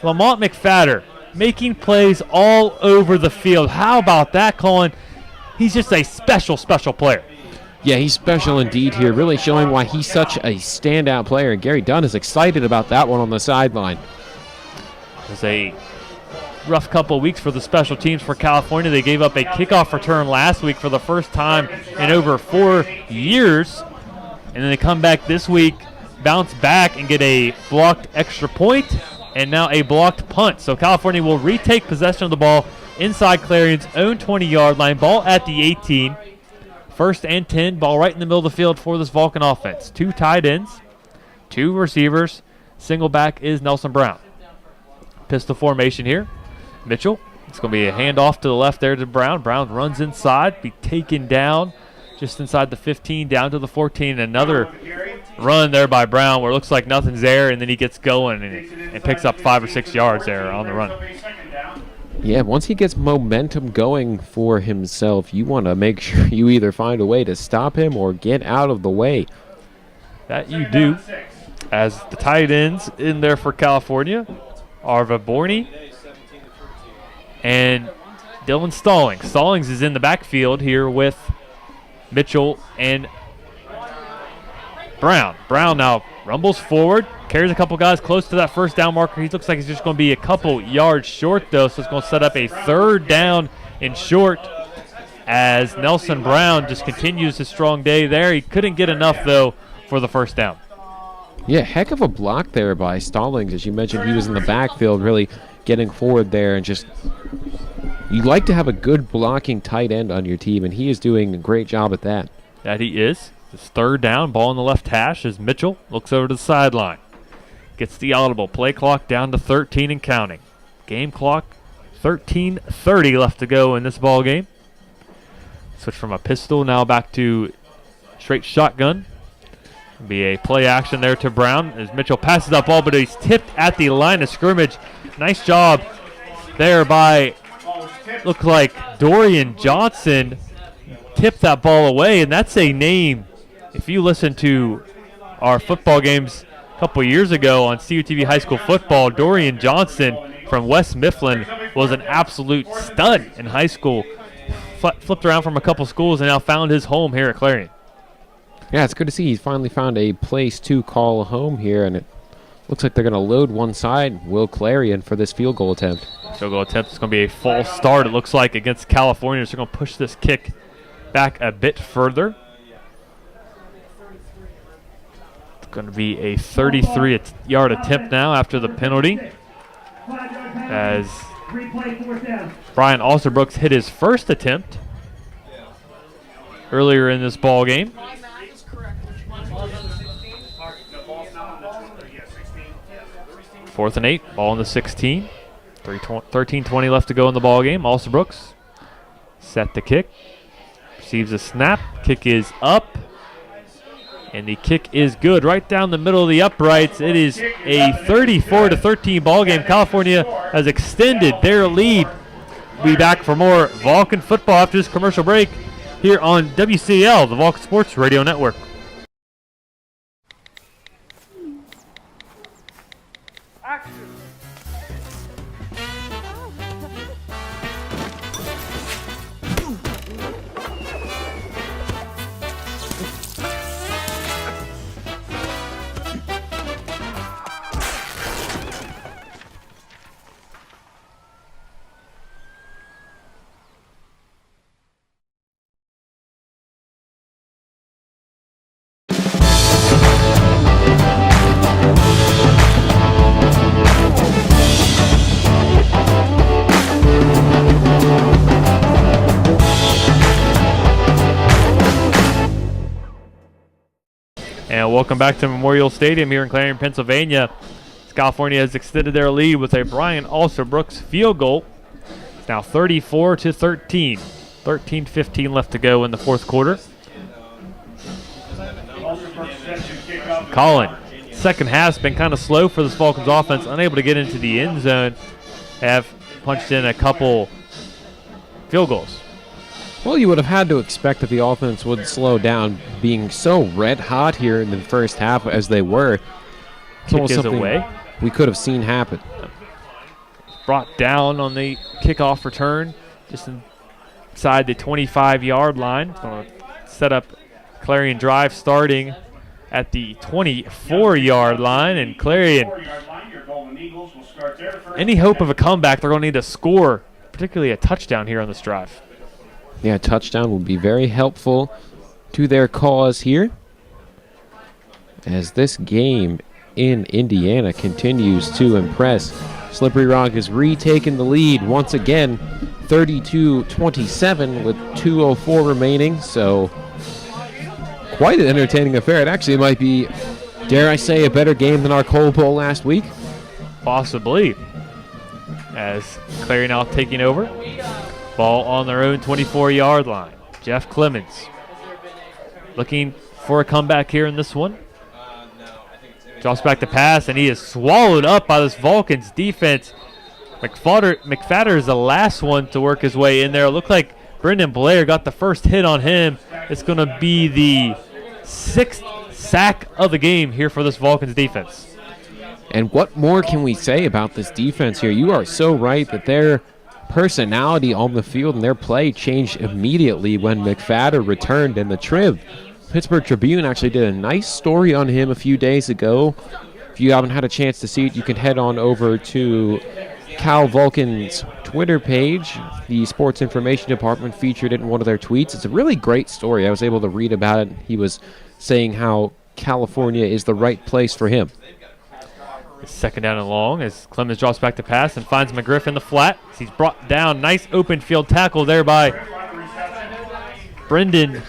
Lamont McFadder making plays all over the field. How about that, Colin? He's just a special, special player.
Yeah, he's special indeed here, really showing why he's such a standout player. And Gary Dunn is excited about that one on the sideline.
It was a rough couple of weeks for the special teams for California. They gave up a kickoff return last week for the first time in over 4 years. And then they come back this week, bounce back, and get a blocked extra point, and now a blocked punt. So California will retake possession of the ball inside Clarion's own 20-yard line. Ball at the 18. 1st and 10. Ball right in the middle of the field for this Vulcan offense. 2 tight ends, 2 receivers. Single back is Nelson Brown. Pistol formation here. Mitchell. It's going to be a handoff to the left there to Brown. Brown runs inside, be taken down just inside the 15, down to the 14. Another run there by Brown where it looks like nothing's there, and then he gets going and picks up 5 or 6 yards there on the run.
Yeah, once he gets momentum going for himself, you want to make sure you either find a way to stop him or get out of the way.
That you do. As the tight ends in there for California are Vaborny and Dylan Stallings. Stallings is in the backfield here with Mitchell and Brown. Brown now rumbles forward, carries a couple guys close to that 1st down marker. He looks like he's just going to be a couple yards short, though, so it's going to set up a 3rd down and short as Nelson Brown just continues his strong day there. He couldn't get enough, though, for the first down.
Yeah, heck of a block there by Stallings. As you mentioned, he was in the backfield really getting forward there, and just you like to have a good blocking tight end on your team, and he is doing a great job at that.
That he is. It's third down, ball in the left hash as Mitchell looks over to the sideline. Gets the audible. Play clock down to 13 and counting. Game clock, 13:30 left to go in this ball game. Switch from a pistol now back to straight shotgun. Be a play action there to Brown as Mitchell passes that ball, but he's tipped at the line of scrimmage. Nice job there by, look like Dorian Johnson tipped that ball away, and that's a name. If you listen to our football games a couple years ago on CUTV High School football, Dorian Johnson from West Mifflin was an absolute stud in high school. Flipped around from a couple schools and now found his home here at Clarion.
Yeah, it's good to see he's finally found a place to call home here, and it looks like they're going to load one side, Will Clarion, for this field goal attempt.
Field goal attempt is going to be a false start, it looks like, against California. So they're going to push this kick back a bit further. It's going to be a 33-yard attempt now after the penalty, as Brian Alsterbrooks hit his first attempt earlier in this ball game. Fourth and 8, ball in the 16. 13:20 left to go in the ball game. Alsterbrooks set the kick, receives a snap. Kick is up, and the kick is good right down the middle of the uprights. It is a 34-13 ball game. California has extended their lead. We'll be back for more Vulcan football after this commercial break here on WCL, the Vulcan Sports Radio Network. And welcome back to Memorial Stadium here in Clarion, Pennsylvania. California has extended their lead with a Brian Alsterbrooks field goal. It's now 34-13. 13:15 left to go in the fourth quarter. Colin, second half's been kind of slow for this Vulcans offense, unable to get into the end zone. Have punched in a couple field goals.
Well, you would have had to expect that the offense would slow down, being so red hot here in the first half as they were. It's
Kick is away.
We could have seen happen.
Brought down on the kickoff return, just inside the 25-yard line. It's going to set up Clarion drive starting at the 24-yard line, and Clarion, any hope of a comeback, they're going to need to score, particularly a touchdown here on this drive.
Yeah, a touchdown would be very helpful to their cause here, as this game in Indiana continues to impress. Slippery Rock has retaken the lead once again, 32-27 with 2:04 remaining, so quite an entertaining affair. It actually might be, dare I say, a better game than our Coal Bowl last week.
Possibly, as Clarion now taking over. Ball on their own 24-yard line. Jeff Clemens looking for a comeback here in this one. Drops back to pass, and he is swallowed up by this Vulcans defense. McFadder is the last one to work his way in there. It looked like Brendan Blair got the first hit on him. It's going to be the 6th sack of the game here for this Vulcans defense.
And what more can we say about this defense here? You are so right that their personality on the field and their play changed immediately when McFadder returned in the Trib. Pittsburgh Tribune actually did a nice story on him a few days ago. If you haven't had a chance to see it, you can head on over to Cal Vulcan's Twitter page. The Sports Information Department featured it in one of their tweets. It's a really great story. I was able to read about it. He was saying how California is the right place for him.
Second down and long as Clemens drops back to pass and finds McGriff in the flat. He's brought down. Nice open field tackle there by Brendan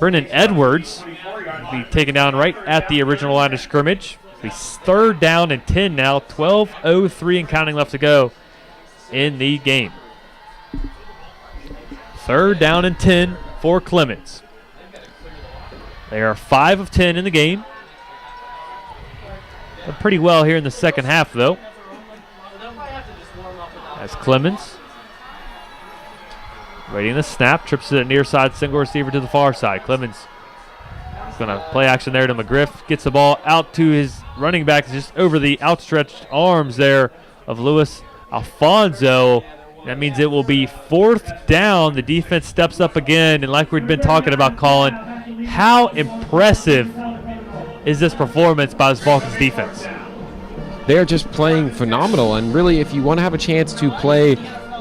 Edwards. Be taken down right at the original line of scrimmage. It's third down and 10 now. 12:03 and counting left to go in the game. Third down and 10 for Clemens. They are 5 of 10 in the game. Done pretty well here in the second half, though. As Clemens waiting the snap, trips to the near side, single receiver to the far side. Clemens is going to play action there to McGriff. Gets the ball out to his running back, just over the outstretched arms there of Luis Alfonso. That means it will be fourth down. The defense steps up again, and like we've been talking about, Colin, how impressive is this performance by this Vulcans defense?
They're just playing phenomenal, and really, if you want to have a chance to play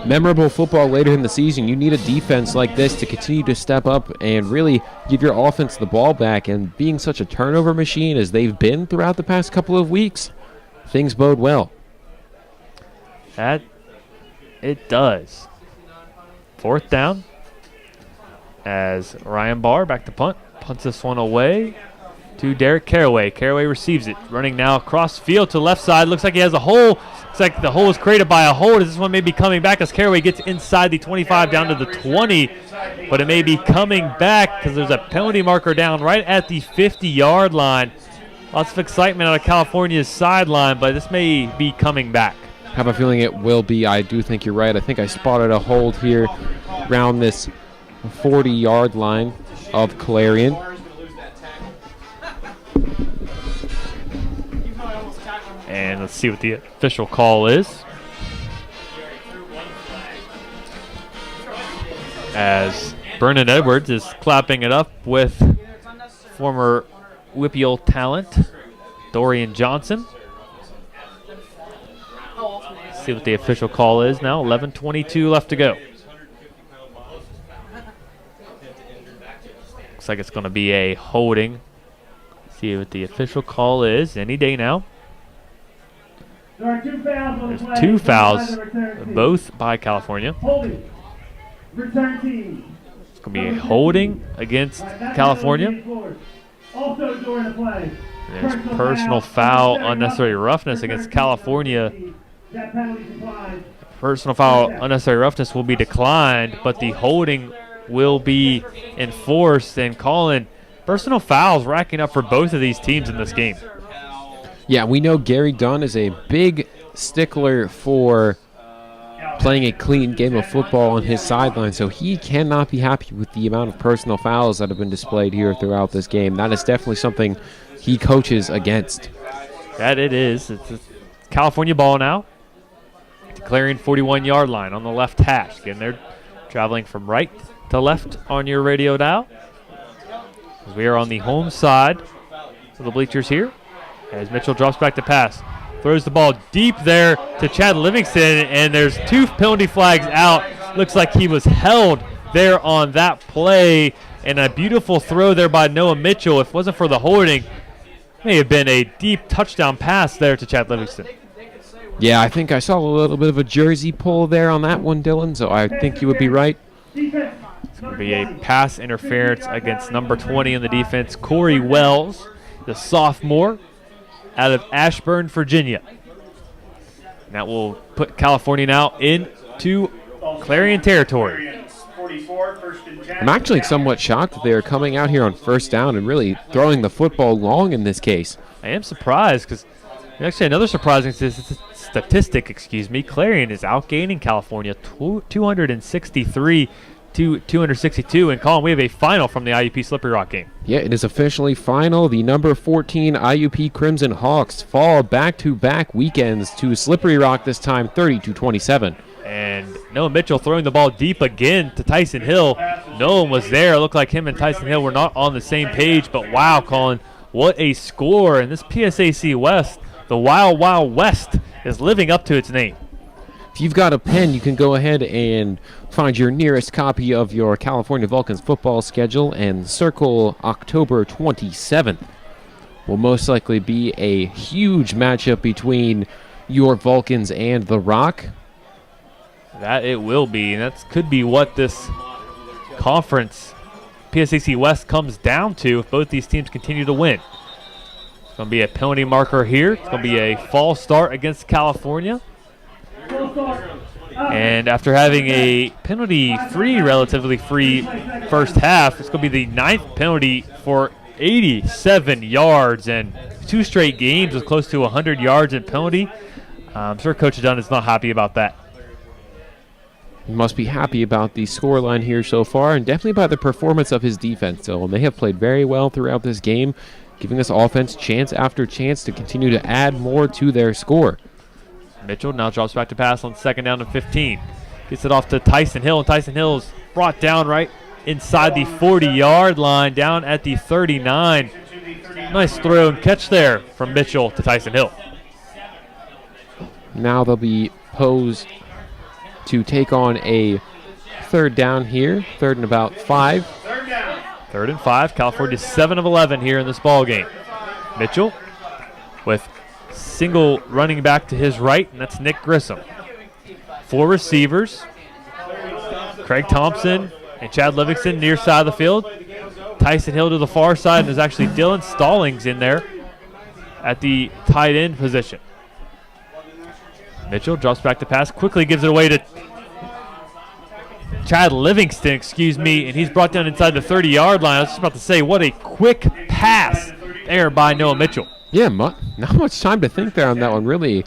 memorable football later in the season, you need a defense like this to continue to step up and really give your offense the ball back. And being such a turnover machine as they've been throughout the past couple of weeks, things bode well.
That it does. Fourth down as Ryan Barr back to punt. Punts this one away to Derek Caraway. Caraway receives it. Running now across field to left side. Looks like he has a hole. Looks like the hole is created by a hold. This one may be coming back as Caraway gets inside the 25 down to the 20. But it may be coming back because there's a penalty marker down right at the 50-yard line. Lots of excitement out of California's sideline, but this may be coming back.
I have a feeling it will be. I do think you're right. I think I spotted a hold here around this 40-yard line of Clarion.
And let's see what the official call is. As Brennan Edwards is clapping it up with former Whippeal talent Dorian Johnson. See what the official call is now. 11:22 left to go. Looks like it's going to be a holding. See what the official call is any day now.
There are 2 fouls on the play.
2 fouls, both by California.
Holding. Return team.
It's going to be a holding against California.
Also during the play.
There's personal foul, unnecessary roughness against California.
That penalty declined.
Personal foul, unnecessary roughness will be declined, but the holding will be enforced. And Colin, personal fouls racking up for both of these teams in this game.
Yeah, we know Gary Dunn is a big stickler for playing a clean game of football on his sideline, so he cannot be happy with the amount of personal fouls that have been displayed here throughout this game. That is definitely something he coaches against.
That it is. It's a California ball now. Clarion 41-yard line on the left hash. Again, they're traveling from right to left on your radio dial. As we are on the home side of the bleachers here. As Mitchell drops back to pass. Throws the ball deep there to Chad Livingston, and there's 2 penalty flags out. Looks like he was held there on that play. And a beautiful throw there by Noah Mitchell. If it wasn't for the holding, may have been a deep touchdown pass there to Chad Livingston.
Yeah, I think I saw a little bit of a jersey pull there on that one, Dylan, so I think you would be right.
It's going to be a pass interference against number 20 in the defense, Corey Wells, the sophomore out of Ashburn, Virginia. And that will put California now into Clarion territory.
I'm actually somewhat shocked that they are coming out here on first down and really throwing the football long in this case.
I am surprised because actually another surprising statistic, Clarion is outgaining California 263 to 262. And Colin, we have a final from the IUP Slippery Rock game.
Yeah, it is officially final. The number 14 IUP Crimson Hawks fall back-to-back weekends to Slippery Rock, this time 30-27.
And Noah Mitchell throwing the ball deep again to Tyson Hill. No one was there. It looked like him and Tyson Hill were not on the same page. But wow, Colin, what a score. And this PSAC West, the Wild Wild West, is living up to its name.
If you've got a pen, you can go ahead and find your nearest copy of your California Vulcans football schedule and circle October 27th. Will most likely be a huge matchup between your Vulcans and the Rock.
That it will be, and that could be what this conference PSAC West comes down to if both these teams continue to win. It's going to be a penalty marker here. It's going to be a false start against California. And after having a penalty-free, relatively free first half, it's going to be the 9th penalty for 87 yards and 2 straight games with close to 100 yards in penalty. I'm sure Coach Dunn is not happy about that.
He must be happy about the scoreline here so far, and definitely by the performance of his defense. So they have played very well throughout this game, giving us offense chance after chance to continue to add more to their score.
Mitchell now drops back to pass on 2nd down and 15. Gets it off to Tyson Hill, and Tyson Hill's brought down right inside the 40-yard line, down at the 39. Nice throw and catch there from Mitchell to Tyson Hill.
Now they'll be posed to take on a 3rd down here, 3rd and about 5.
3rd and 5. California 7 of 11 here in this ball game. Mitchell with single running back to his right, and that's Nick Grissom. 4 receivers. Craig Thompson and Chad Livingston near side of the field. Tyson Hill to the far side, and there's actually Dylan Stallings in there at the tight end position. Mitchell drops back to pass, quickly gives it away to Chad Livingston, and he's brought down inside the 30-yard line. I was just about to say, what a quick pass there by Noah Mitchell.
Yeah, not much time to think there on that one. Really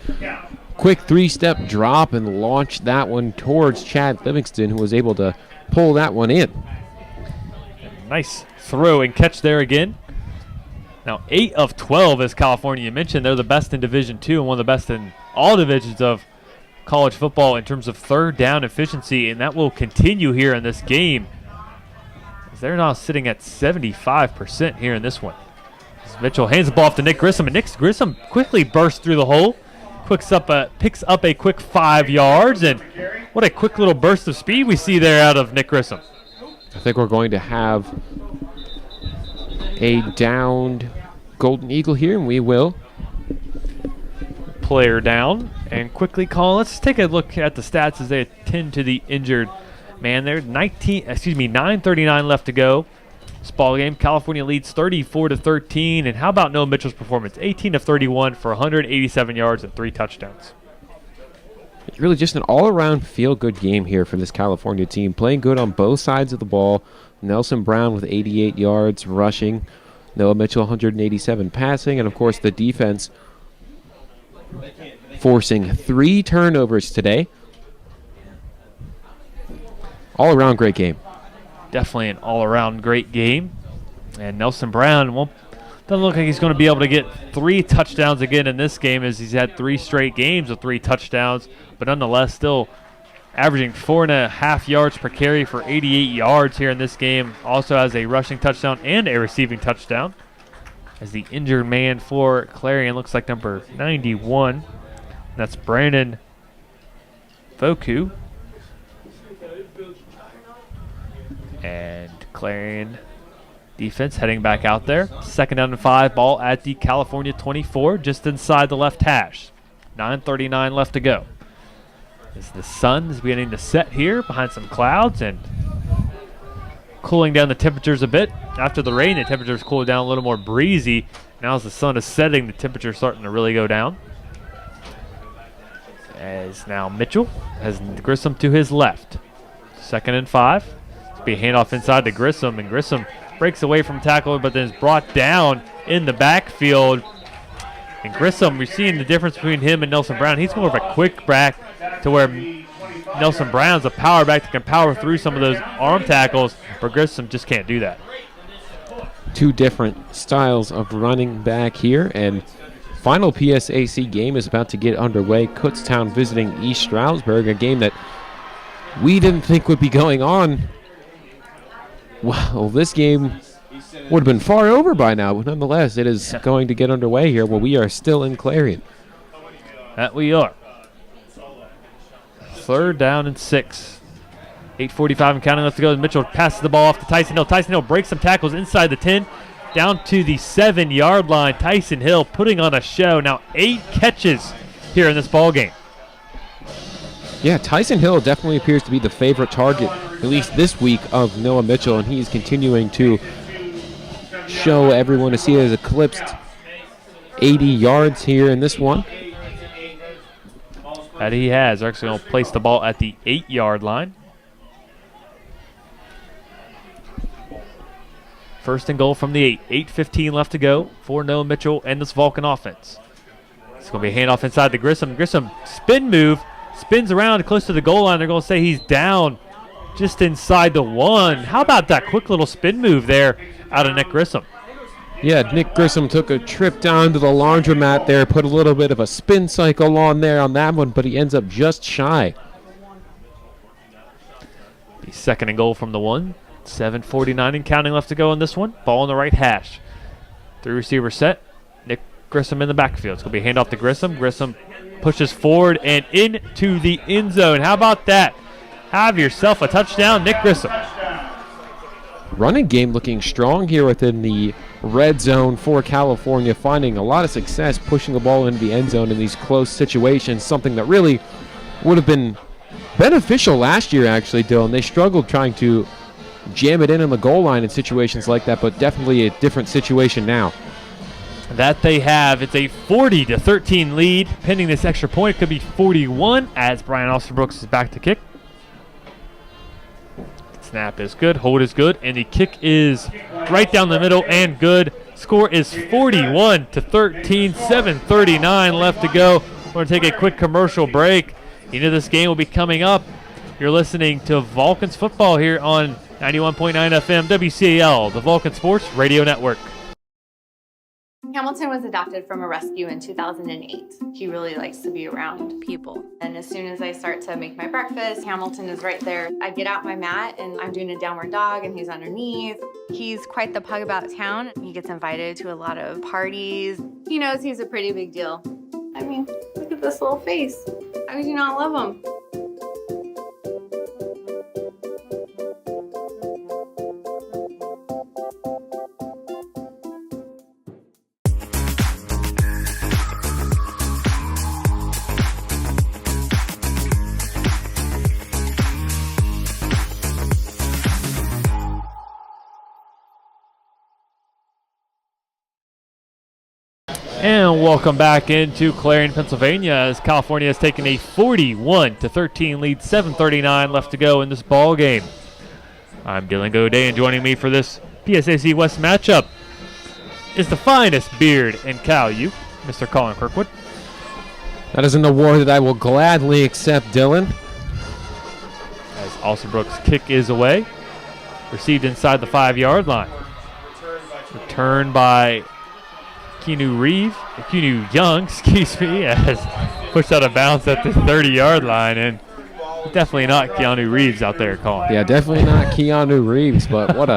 quick 3-step drop and launch that one towards Chad Livingston, who was able to pull that one in.
Nice throw and catch there again. Now 8 of 12, as California mentioned. They're the best in Division II and one of the best in all divisions of college football in terms of 3rd down efficiency, and that will continue here in this game, as they're now sitting at 75% here in this one. As Mitchell hands the ball off to Nick Grissom, and Nick Grissom quickly bursts through the hole, picks up a quick 5 yards, and what a quick little burst of speed we see there out of Nick Grissom.
I think we're going to have a downed Golden Eagle here, and we will.
Player down and quickly call. Let's take a look at the stats as they attend to the injured man there. 9:39 left to go. This ball game, California leads 34-13. And how about Noah Mitchell's performance? 18 of 31 for 187 yards and 3 touchdowns.
It's really just an all-around feel-good game here for this California team. Playing good on both sides of the ball. Nelson Brown with 88 yards rushing. Noah Mitchell 187 passing. And, of course, the defense forcing 3 turnovers today. All-around great game.
Definitely an all-around great game. And Nelson Brown doesn't look like he's going to be able to get 3 touchdowns again in this game, as he's had 3 straight games of 3 touchdowns. But nonetheless, still averaging 4.5 yards per carry for 88 yards here in this game. Also has a rushing touchdown and a receiving touchdown. As the injured man for Clarion looks like number 91. That's Brandon Voku. And Clarion defense heading back out there. 2nd down and 5, ball at the California 24, just inside the left hash. 9:39 left to go. As the sun is beginning to set here behind some clouds and cooling down the temperatures a bit. After the rain, the temperatures cooled down a little more breezy. Now as the sun is setting, the temperature's starting to really go down. As now Mitchell has Grissom to his left. 2nd and 5. It's be a handoff inside to Grissom, and Grissom breaks away from tackler, but then is brought down in the backfield. And Grissom, we're seeing the difference between him and Nelson Brown. He's more of a quick back, to where Nelson Brown's a power back that can power through some of those arm tackles, where Grissom just can't do that.
2 different styles of running back here, and final PSAC game is about to get underway. Kutztown visiting East Stroudsburg, a game that we didn't think would be going on. Well, this game would have been far over by now, but nonetheless, it is going to get underway here while we are still in Clarion.
That we are. 3rd down and 6. 8:45 and counting left to go. Mitchell passes the ball off to Tyson Hill. Tyson Hill breaks some tackles inside the 10, down to the 7-yard line. Tyson Hill putting on a show. Now 8 catches here in this ball game.
Yeah, Tyson Hill definitely appears to be the favorite target, at least this week, of Noah Mitchell, and he's continuing to show everyone to see he has eclipsed 80 yards here in this one.
That he has. They're actually going to place the ball at the 8-yard line. 1st and goal from the 8. 8:15 left to go for Noah Mitchell and this Vulcan offense. It's going to be a handoff inside to Grissom. Grissom spin move. Spins around close to the goal line. They're going to say he's down just inside the 1. How about that quick little spin move there out of Nick Grissom?
Yeah, Nick Grissom took a trip down to the laundromat there, put a little bit of a spin cycle on there on that one, but he ends up just shy.
The 2nd and goal from the 1. 7:49 and counting left to go on this one. Ball on the right hash. 3 receiver set. Nick Grissom in the backfield. It's going to be a handoff to Grissom. Grissom pushes forward and into the end zone. How about that? Have yourself a touchdown, Nick Grissom.
Running game looking strong here within the red zone for California, finding a lot of success pushing the ball into the end zone in these close situations, something that really would have been beneficial last year, actually, Dylan. They struggled trying to jam it in on the goal line in situations like that, but definitely a different situation now.
That they have. It's a 40-13 lead. Pending this extra point, it could be 41 as Brian Osterbrooks is back to kick. Snap is good, hold is good, and the kick is right down the middle and good. Score is 41-13, 7:39 left to go. We're going to take a quick commercial break. You know this game will be coming up. You're listening to Vulcans football here on 91.9 FM WCAL, the Vulcan Sports Radio Network.
Hamilton was adopted from a rescue in 2008. He really likes to be around people. And as soon as I start to make my breakfast, Hamilton is right there. I get out my mat and I'm doing a downward dog and he's underneath. He's quite the pug about town. He gets invited to a lot of parties. He knows he's a pretty big deal. I mean, look at this little face. How could you not love him?
And welcome back into Clarion, Pennsylvania, as California has taken a 41-13 lead, 7:39 left to go in this ball game. I'm Dylan Goday, and joining me for this PSAC West matchup is the finest beard in Cal U, Mr. Colin Kirkwood.
That is an award that I will gladly accept, Dylan.
As Osterbrooks' kick is away, received inside the 5-yard line. Returned by Keanu Young, has pushed out of bounds at the 30-yard line, and definitely not Keanu Reeves out there, Colin.
Yeah, definitely not Keanu Reeves, but what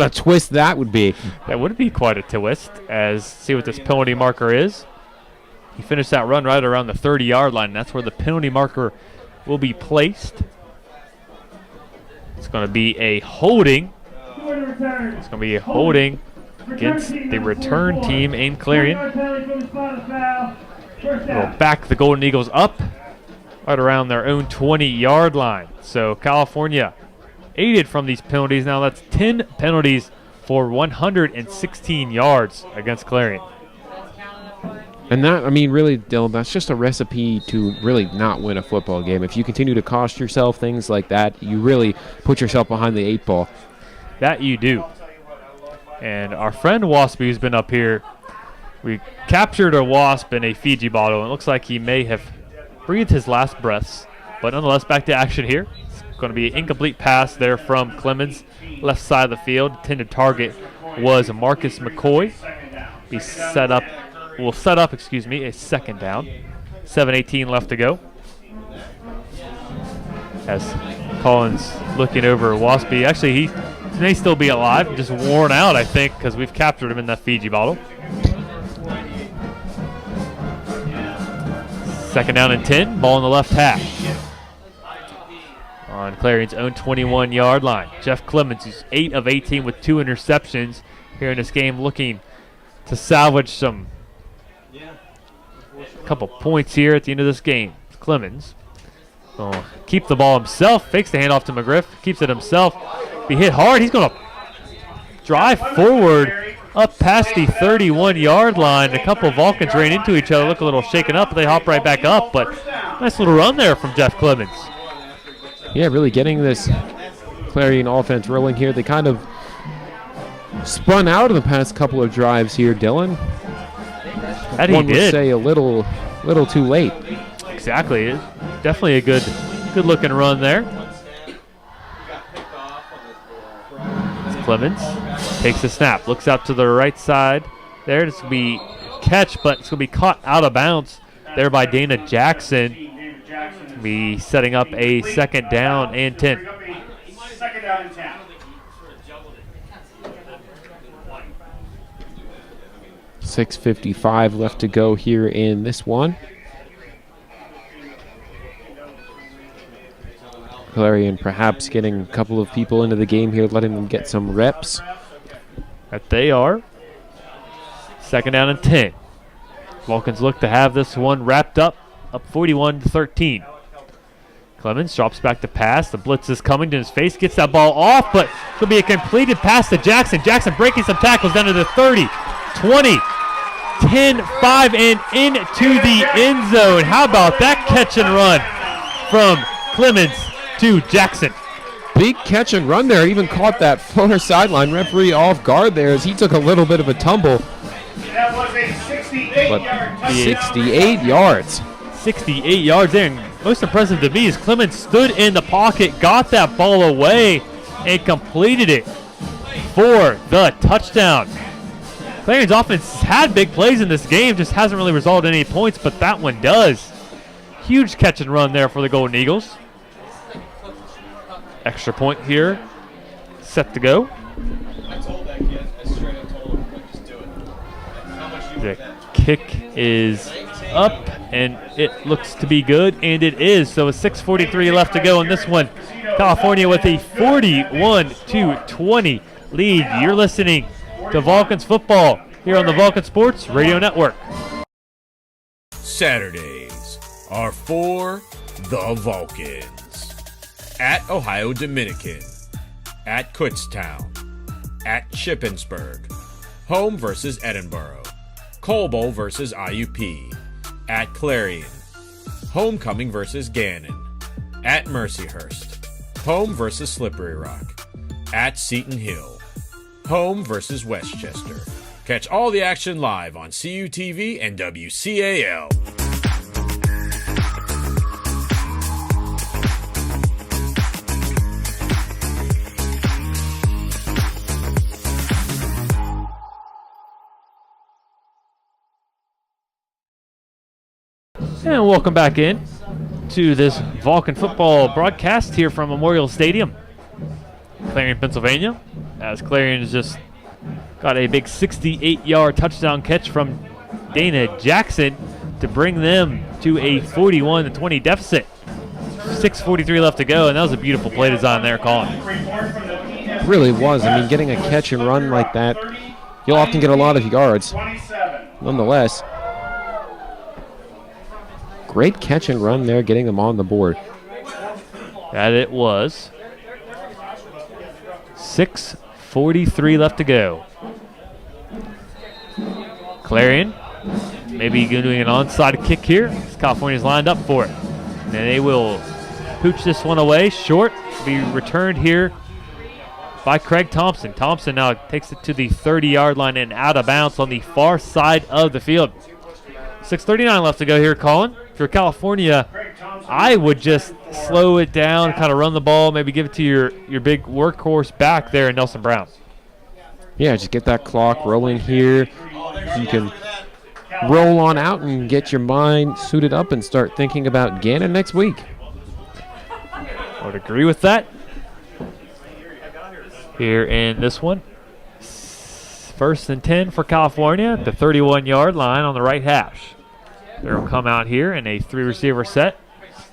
a twist that would be.
That would be quite a twist, as see what this penalty marker is. He finished that run right around the 30-yard line, and that's where the penalty marker will be placed. It's going to be a holding. It's going to be a holding against the return team in Clarion. We'll back the Golden Eagles up right around their own 20-yard line. So California aided from these penalties. Now that's 10 penalties for 116 yards against Clarion.
And that, I mean, really, Dylan, that's just a recipe to really not win a football game. If you continue to cost yourself things like that, you really put yourself behind the 8 ball.
That you do. And our friend Waspy, who's been up here, we captured a wasp in a Fiji bottle. It looks like he may have breathed his last breaths. But nonetheless, back to action here. It's going to be an incomplete pass there from Clemens, left side of the field. Intended target was Marcus McCoy. He will set up, a 2nd down. 7:18 left to go. As Collins looking over Waspy. Actually, he may still be alive, just worn out, I think, because we've captured him in that Fiji bottle. 2nd down and 10, ball in the left half. on Clarion's own 21-yard line. Jeff Clemens, who's 8 of 18 with 2 interceptions here in this game, looking to salvage some couple points here at the end of this game. Clemens will keep the ball himself, fakes the handoff to McGriff, keeps it himself. Be hit hard, he's going to drive forward up past the 31-yard line. A couple of Vulcans ran into each other, look a little shaken up, but they hop right back up. But nice little run there from Jeff Clemens.
Yeah, really getting this Clarion offense rolling here. They kind of spun out in the past couple of drives here, Dylan.
That he
One would
did.
say a little too late.
Exactly. Definitely a good looking run there. Clemens takes a snap, looks out to the right side. There, it's going to be catch, but it's going to be caught out of bounds there by Dana Jackson. Be setting up a second down and 10.
Second down and 10.
$6:55 left to go here in this one. Clarion perhaps getting a couple of people into the game here, letting them get some reps.
That they are. Second down and 10. Vulcans look to have this one wrapped up 41-13. Clemens drops back to pass. The blitz is coming to his face, gets that ball off, but it'll be a completed pass to Jackson. Jackson breaking some tackles down to the 30, 20, 10, 5, and into the end zone. How about that catch and run from Clemens to Jackson?
Big catch and run there. Even caught that far sideline referee off guard there as he took a little bit of a tumble.
That was a 68-yard touchdown.
68 yards.
68 yards in. Most impressive to me is Clemens stood in the pocket, got that ball away, and completed it for the touchdown. Clarion's offense had big plays in this game, just hasn't really resulted in any points, but that one does. Huge catch and run there for the Golden Eagles. Extra point here, set to go.
I told that kid, I straight up told him, just do it. How much you
The kick is up, and it looks to be good, and it is. So with 6:43 left to go in this one, California with a 41-20 lead. You're listening to Vulcans football here on the Vulcan Sports Radio Network.
Saturdays are for the Vulcans. At Ohio Dominican, at Kutztown, at Shippensburg, home versus Edinburgh, Coble versus IUP, at Clarion, homecoming versus Gannon, at Mercyhurst, home versus Slippery Rock, at Seton Hill, home versus Westchester. Catch all the action live on CUTV and WCAL.
And welcome back in to this Vulcan football broadcast here from Memorial Stadium, Clarion, Pennsylvania, as Clarion has just got a big 68-yard touchdown catch from Dana Jackson to bring them to a 41-20 deficit. 6:43 left to go, and that was a beautiful play design there, Colin.
It really was. I mean, getting a catch and run like that, you'll often get a lot of yards. Nonetheless, great catch and run there, getting them on the board.
That it was. 6:43 left to go. Clarion maybe doing an onside kick here. California's lined up for it. And they will pooch this one away. Short, be returned here by Craig Thompson. Thompson now takes it to the 30-yard line and out of bounds on the far side of the field. 6:39 left to go here, Colin. If you're California, I would just slow it down, kind of run the ball, maybe give it to your big workhorse back there in Nelson Brown.
Yeah, just get that clock rolling here. You can roll on out and get your mind suited up and start thinking about Gannon next week.
I would agree with that. Here in this one, 1st and 10 for California at the 31-yard line on the right hash. They'll come out here in a 3-receiver set.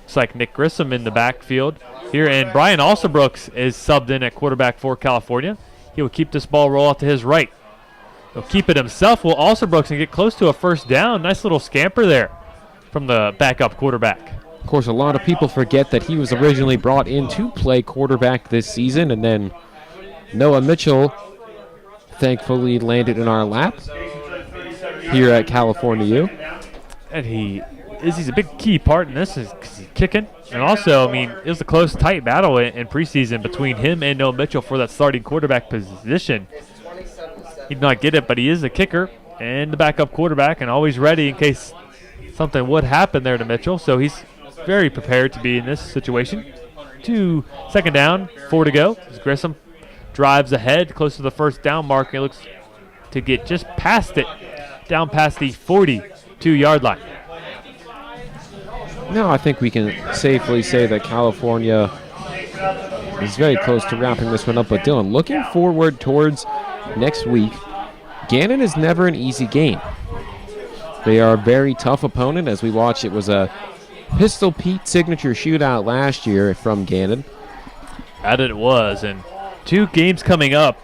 Looks like Nick Grissom in the backfield here, and Brian Alsobrooks is subbed in at quarterback for California. He will keep this ball roll out to his right. He'll keep it himself. Will Alsobrooks and get close to a first down. Nice little scamper there from the backup quarterback.
Of course, a lot of people forget that he was originally brought in to play quarterback this season, and then Noah Mitchell thankfully landed in our lap here at California U.
And he's a big key part in this because he's kicking. And also, I mean, it was a close, tight battle in preseason between him and Noah Mitchell for that starting quarterback position. He did not get it, but he is a kicker and the backup quarterback and always ready in case something would happen there to Mitchell. So he's very prepared to be in this situation. 2nd down, 4 to go. As Grissom drives ahead close to the first down mark. He looks to get just past it, down past the 42-yard line.
Now I think we can safely say that California is very close to wrapping this one up. But Dylan, looking forward towards next week, Gannon is never an easy game. They are a very tough opponent. As we watched, it was a Pistol Pete signature shootout last year from Gannon.
That it was, and 2 games coming up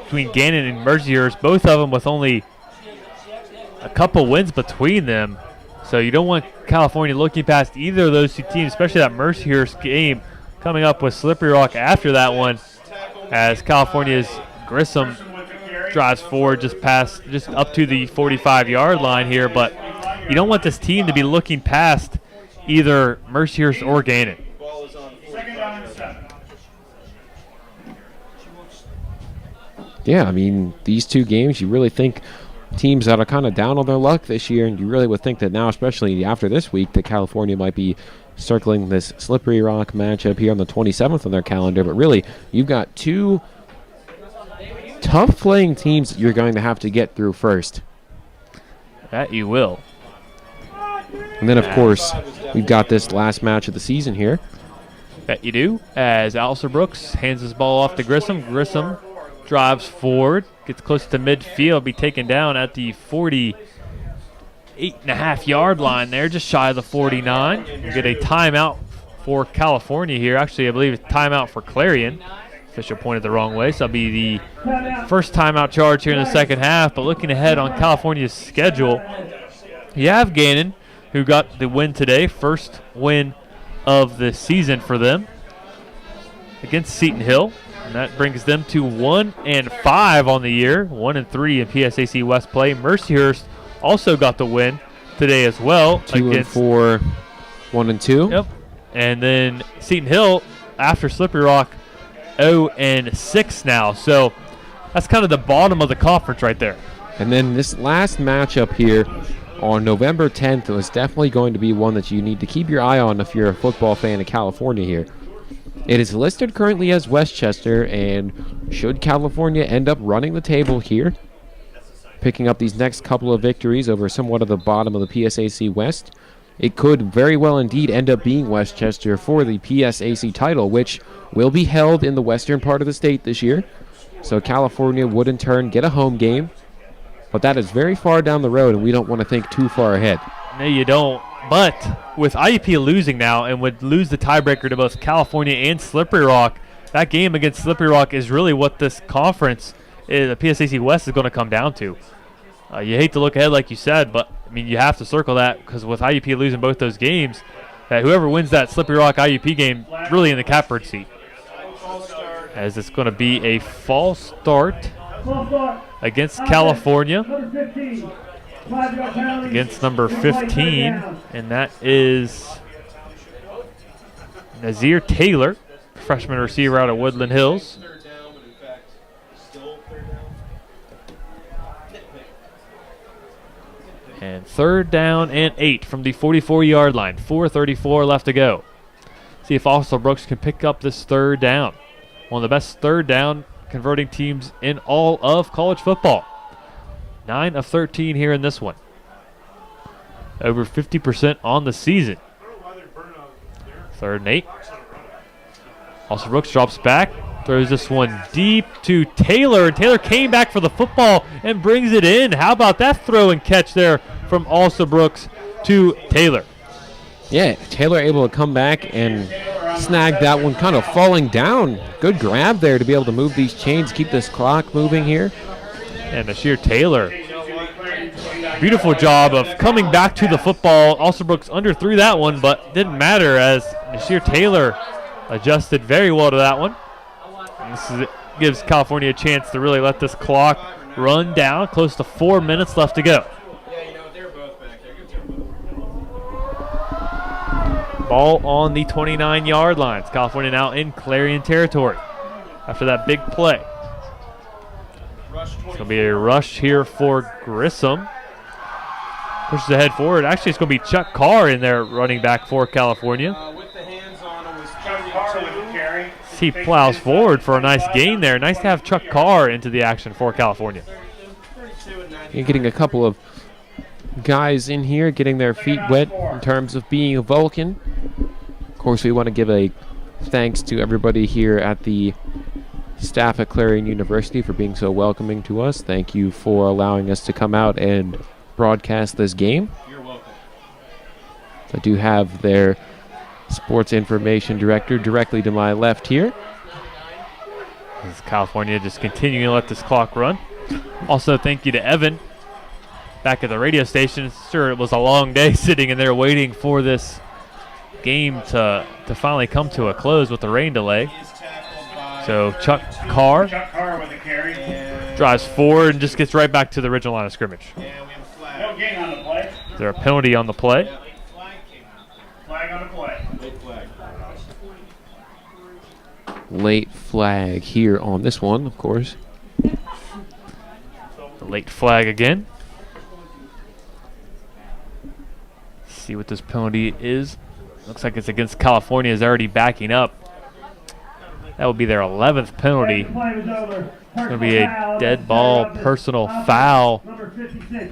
between Gannon and Mercyhurst, both of them with only a couple wins between them. So you don't want California looking past either of those 2 teams, especially that Mercyhurst game coming up with Slippery Rock after that one, as California's Grissom drives forward just up to the 45-yard line here. But you don't want this team to be looking past either Mercyhurst or Gannon.
Yeah, I mean, these 2 games, you really think teams that are kind of down on their luck this year, and you really would think that now, especially after this week, that California might be circling this Slippery Rock matchup here on the 27th on their calendar. But really, you've got 2 tough-playing teams that you're going to have to get through first.
That you will.
And then, of course, we've got this last match of the season here.
That you do, as Alsobrooks hands his ball off to Grissom. Grissom drives forward, gets close to midfield, be taken down at the 48.5-yard line there, just shy of the 49. You get a timeout for California here. Actually, I believe it's timeout for Clarion. Official pointed the wrong way, so that'll be the first timeout charge here in the second half. But looking ahead on California's schedule, you have Gannon, who got the win today, first win of the season for them against Seton Hill. And that brings them to 1-5 on the year, 1-3 in PSAC West play. Mercyhurst also got the win today as well.
2-4, 1-2.
Yep. And then Seton Hill, after Slippery Rock, 0-6 now. So that's kind of the bottom of the conference right there.
And then this last matchup here on November 10th was definitely going to be one that you need to keep your eye on if you're a football fan of California here. It is listed currently as Westchester, and should California end up running the table here, picking up these next couple of victories over somewhat of the bottom of the PSAC West, it could very well indeed end up being Westchester for the PSAC title, which will be held in the western part of the state this year. So California would in turn get a home game, but that is very far down the road, and we don't want to think too far ahead.
No, you don't. But with IUP losing now and would lose the tiebreaker to both California and Slippery Rock, that game against Slippery Rock is really what this conference, the PSAC West, is going to come down to. You hate to look ahead like you said, but I mean you have to circle that because with IUP losing both those games, that whoever wins that Slippery Rock IUP game really in the catbird seat. As it's going to be a false start against California. Against number 15, and that is Nazir Taylor, freshman receiver out of Woodland Hills. And 3rd down and 8 from the 44-yard line. 4:34 left to go. See if Alsobrooks can pick up this 3rd down. One of the best 3rd down converting teams in all of college football. 9 of 13 here in this one. Over 50% on the season. 3rd and 8. Alsobrooks drops back. Throws this one deep to Taylor. And Taylor came back for the football and brings it in. How about that throw and catch there from Alsobrooks to Taylor?
Yeah, Taylor able to come back and snagged that one, kind of falling down. Good grab there to be able to move these chains, keep this clock moving here.
And Nasir Taylor, beautiful job of coming back to the football. Alsterbrooks underthrew that one, but didn't matter as Nasir Taylor adjusted very well to that one. And gives California a chance to really let this clock run down. Close to 4 minutes left to go. Ball on the 29-yard line. California now in Clarion territory after that big play. It's going to be a rush here for Grissom. Pushes ahead forward. Actually, it's going to be Chuck Carr in there running back for California. He plows forward for a nice gain there. Nice to have Chuck Carr into the action for California.
You're getting a couple of guys in here getting their feet wet in terms of being a Vulcan. Of course, we want to give a thanks to everybody here at the staff at Clarion University for being so welcoming to us. Thank you for allowing us to come out and broadcast this game.
You're welcome.
I do have their sports information director directly to my left here.
This is California just continuing to let this clock run. Also, thank you to Evan back at the radio station. Sure, it was a long day sitting in there waiting for this game to finally come to a close with the rain delay. So Chuck Carr
with a carry.
drives forward and just gets right back to the original line of scrimmage.
No gain on the play.
Is there a penalty on the play?
Flag on the play.
Late flag here on this one, of course.
The late flag again. See what this penalty is. Looks like it's against California. Is already backing up. That would be their 11th penalty. It's going to be a dead ball personal foul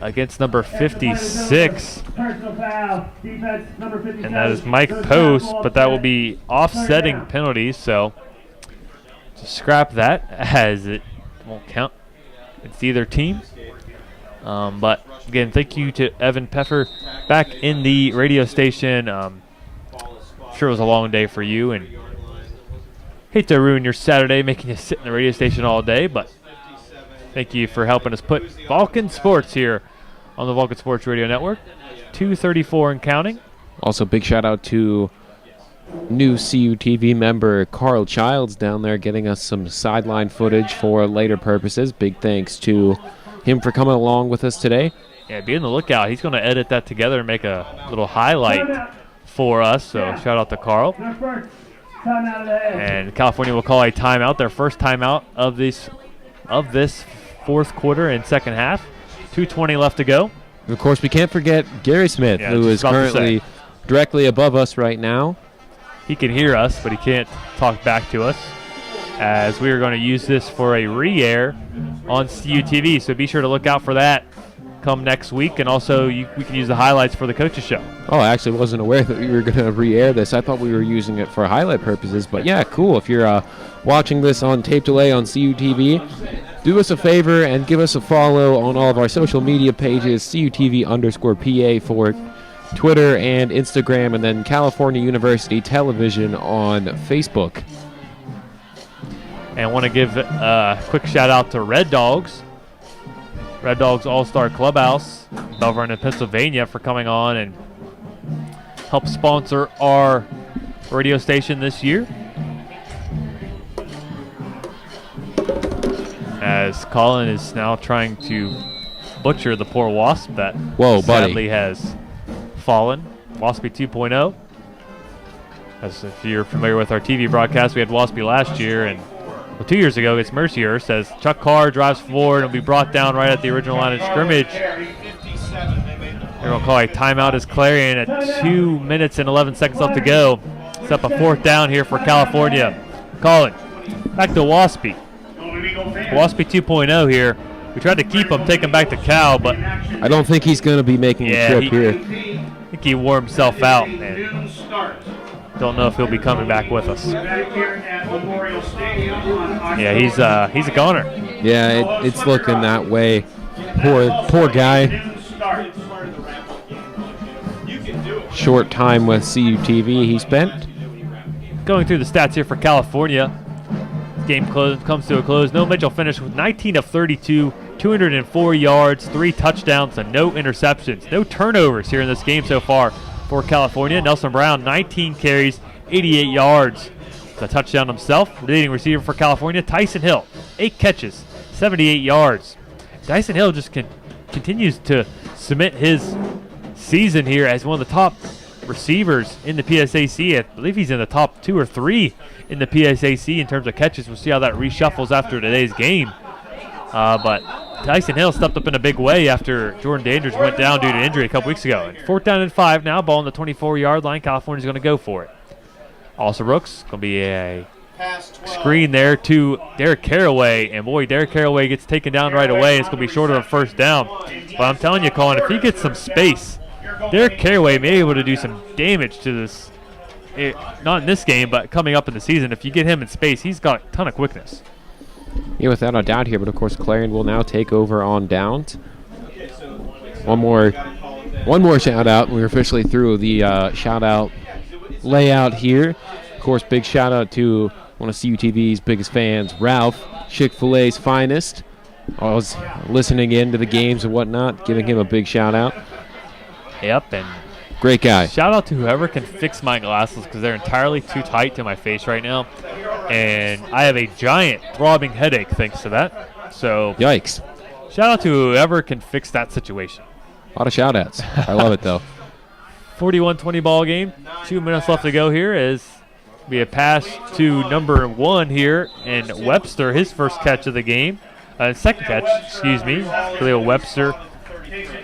against number 56. And that is Mike Post, but that will be offsetting penalties, so just scrap that as it won't count. It's either team. But again, thank you to Evan Peffer back in the radio station. Sure it was a long day for you, and hate to ruin your Saturday making you sit in the radio station all day, but thank you for helping us put Vulcan Sports here on the Vulcan Sports Radio Network. 2:34 and counting.
Also, big shout out to new CUTV member Carl Childs down there getting us some sideline footage for later purposes. Big thanks to him for coming along with us today.
Yeah, be on the lookout. He's going to edit that together and make a little highlight for us, so shout out to Carl. And California will call a timeout, their first timeout of this fourth quarter and second half. 2:20 left to go.
And of course, we can't forget Gary Smith, who is currently directly above us right now.
He can hear us, but he can't talk back to us, as we are going to use this for a re-air on CUTV. So be sure to look out for that come next week, and also we can use the highlights for the coaches show.
Oh, I actually wasn't aware that we were going to re-air this. I thought we were using it for highlight purposes, but yeah, cool. If you're watching this on tape delay on CUTV, do us a favor and give us a follow on all of our social media pages, CUTV_PA for Twitter and Instagram, and then California University Television on Facebook.
And I want to give a quick shout out to Red Dogs All-Star Clubhouse, Belle Vernon, Pennsylvania, for coming on and help sponsor our radio station this year. As Colin is now trying to butcher the poor wasp that sadly has fallen. Waspy 2.0. As if you're familiar with our TV broadcast, we had Waspy last year, and 2 years ago it's Mercyhurst as Chuck Carr drives forward and will be brought down right at the original line of scrimmage. They're going to call a timeout as Clarion at 2 minutes and 11 seconds left to go. It's up a fourth down here for California. Colin, back to Waspy. Waspy 2.0 here. We tried to keep him, take him back to Cal, but
I don't think he's going to be making the trip here.
I think he wore himself out, and don't know if he'll be coming back with us. Yeah, he's a goner.
Yeah, it's looking that way. Poor guy. Short time with CUTV he spent.
going through the stats here for California. Game comes to a close. Noah Mitchell finished with 19 of 32, 204 yards, 3 touchdowns, and no interceptions. No turnovers here in this game so far for California. Nelson Brown, 19 carries, 88 yards. The touchdown himself. Leading receiver for California, Tyson Hill, 8 catches, 78 yards. Tyson Hill just continues to cement his season here as one of the top receivers in the PSAC. I believe he's in the top 2 or 3 in the PSAC in terms of catches. We'll see how that reshuffles after today's game. But Tyson Hill stepped up in a big way after Jordan Dandridge went down due to injury a couple weeks ago. And 4th down and 5 now, ball on the 24-yard line. California's going to go for it. Also Brooks, going to be a screen there to Derek Caraway. And boy, Derek Caraway gets taken down right away. It's going to be short of a 1st down. But I'm telling you, Colin, if he gets some space, Derek Caraway may be able to do some damage to this. Not in this game, but coming up in the season. If you get him in space, he's got a ton of quickness.
Yeah, without a doubt here, but of course Clarion will now take over on downs. One more shout out. We're officially through the shout out layout here. Of course, big shout out to one of CUTV's biggest fans, Ralph, Chick-fil-A's finest. I was listening in to the games and whatnot, giving him a big shout out.
Yep, and
great guy.
Shout out to whoever can fix my glasses because they're entirely too tight to my face right now. And I have a giant throbbing headache thanks to that. So
yikes.
Shout out to whoever can fix that situation.
A lot of shout outs. I love it though.
41-20 ball game. 2 minutes left to go here as we have pass to number 1 here. And Webster, his first catch of the game. Second catch, excuse me. Khalil Webster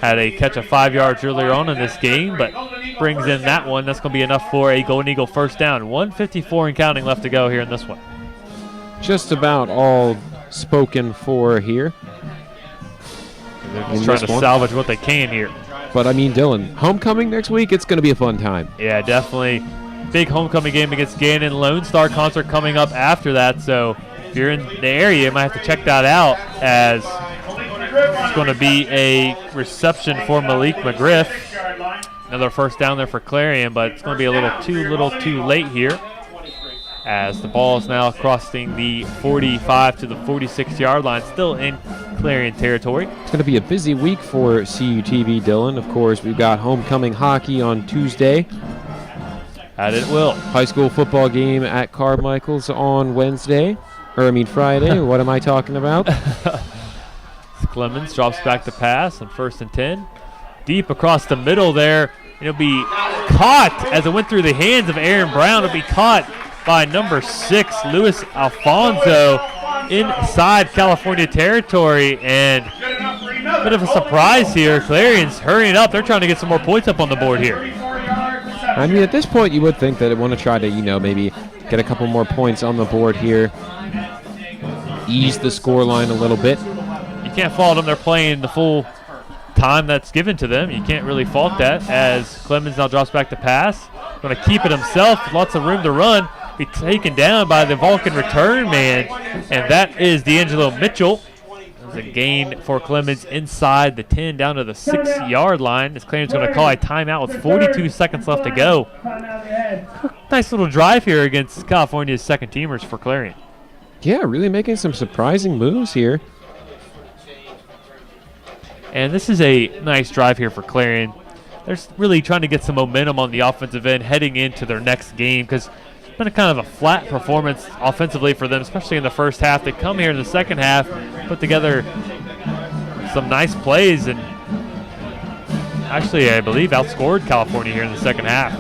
had a catch of 5 yards earlier on in this game, but brings in that one. That's going to be enough for a Golden Eagle 1st down. 1:54 and counting left to go here in this one.
Just about all spoken for here.
They're just trying to salvage what they can here.
But I mean, Dylan, homecoming next week, it's going to be a fun time.
Yeah, definitely. Big homecoming game against Gannon. Lone Star concert coming up after that, so if you're in the area, you might have to check that out as it's going to be a reception for Malik McGriff. Another 1st down there for Clarion, but it's going to be a little too late here as the ball is now crossing the 45 to the 46-yard line, still in Clarion territory.
It's going to be a busy week for CUTV, Dylan. Of course, we've got homecoming hockey on Tuesday.
And it will.
High school football game at Carmichael's on Friday. What am I talking about?
Clemens drops back to pass on 1st and 10. Deep across the middle there. It'll be caught as it went through the hands of Aaron Brown. It'll be caught by number 6, Luis Alfonso, inside California territory. And a bit of a surprise here. Clarion's hurrying up. They're trying to get some more points up on the board here.
I mean, at this point, you would think that they want to try to, maybe get a couple more points on the board here. Ease the scoreline a little bit.
You can't fault them. They're playing the full time that's given to them. You can't really fault that as Clemens now drops back to pass. Going to keep it himself. Lots of room to run. Be taken down by the Vulcan return man. And that is D'Angelo Mitchell. There's a gain for Clemens inside the 10 down to the 6-yard line. As Clarion's going to call a timeout with 42 seconds left to go. Nice little drive here against California's second teamers for Clarion.
Yeah, really making some surprising moves here.
And this is a nice drive here for Clarion. They're really trying to get some momentum on the offensive end heading into their next game because it's been a kind of a flat performance offensively for them, especially in the first half. They come here in the second half, put together some nice plays, and actually, I believe, outscored California here in the second half.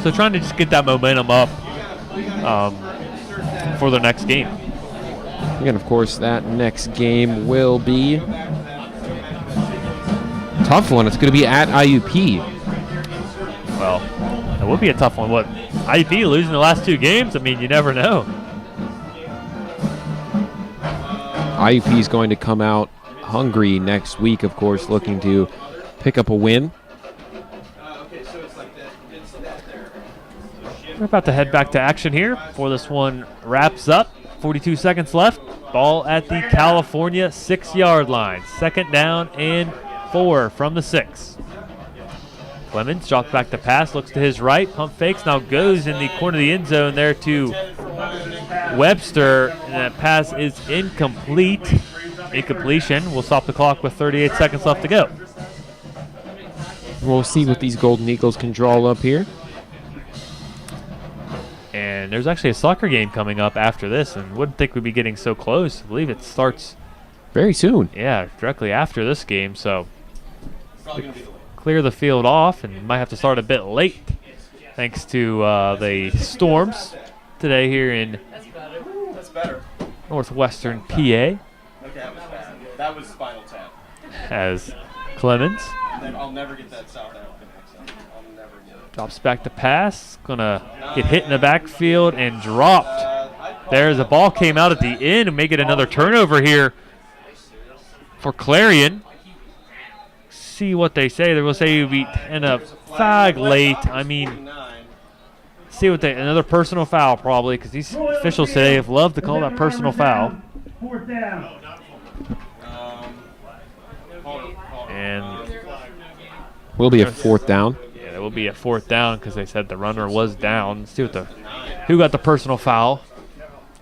So trying to just get that momentum up for the next game.
And, of course, that next game will be tough one. It's going to be at IUP.
Well, it will be a tough one. What, IUP losing the last 2 games? I mean, you never know.
IUP is going to come out hungry next week, of course, looking to pick up a win.
We're about to head back to action here before this one wraps up. 42 seconds left. Ball at the California 6-yard line. 2nd down and 4 from the 6. Clemens drops back to pass, looks to his right, pump fakes, now goes in the corner of the end zone there to Webster, and that pass is incomplete. Incompletion will stop the clock with 38 seconds left to go.
We'll see what these Golden Eagles can draw up here.
And there's actually a soccer game coming up after this, and wouldn't think we'd be getting so close. I believe it starts
very soon.
Yeah, directly after this game, so clear the field off, and might have to start a bit late thanks to the storms today here in northwestern PA.
Okay, that was Spinal Tap.
As Clemens
I'll never get that South African accent. I'll never get it.
drops back to pass, gonna get hit in the backfield and dropped. There's a ball came out at the end and make it another turnover here for Clarion. See what they say. They will say you'll be in a flag late. I mean, see what another personal foul probably, because these officials today have loved to call that personal foul.
Fourth down.
And
will be a fourth down.
Yeah, there will be a fourth down because they said the runner was down. Let's see what who got the personal foul,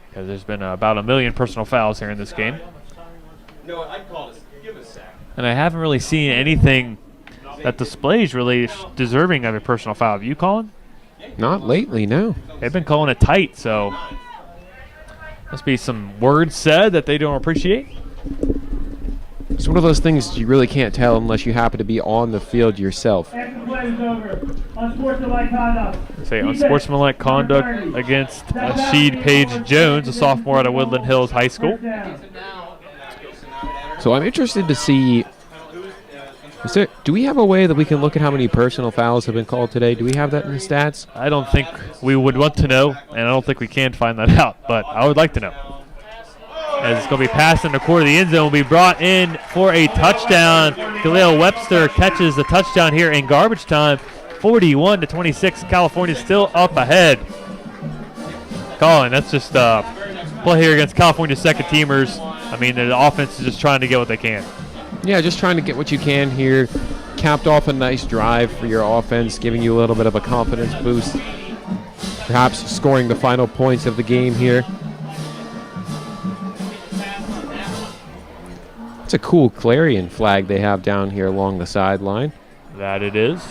because there's been about 1 million personal fouls here in this game.
No, I'd call it. Give it a sack.
And I haven't really seen anything that displays really deserving of a personal foul. Have you, Colin?
Not lately, no.
They've been calling it tight, so must be some words said that they don't appreciate.
It's one of those things you really can't tell unless you happen to be on the field yourself.
After the play is over, unsportsmanlike conduct.
Say unsportsmanlike conduct against Sheed Page Jones, a sophomore out of Woodland Hills High School.
So I'm interested to see, do we have a way that we can look at how many personal fouls have been called today? Do we have that in the stats?
I don't think we would want to know, and I don't think we can find that out, but I would like to know. As it's going to be passed in the corner of the end zone, will be brought in for a touchdown. Khalil Webster catches the touchdown here in garbage time. 41-26, California still up ahead. Colin, that's just play here against California's second teamers. I mean, the offense is just trying to get what they can.
Yeah, just trying to get what you can here. Capped off a nice drive for your offense, giving you a little bit of a confidence boost. Perhaps scoring the final points of the game here. It's a cool Clarion flag they have down here along the sideline.
That it is.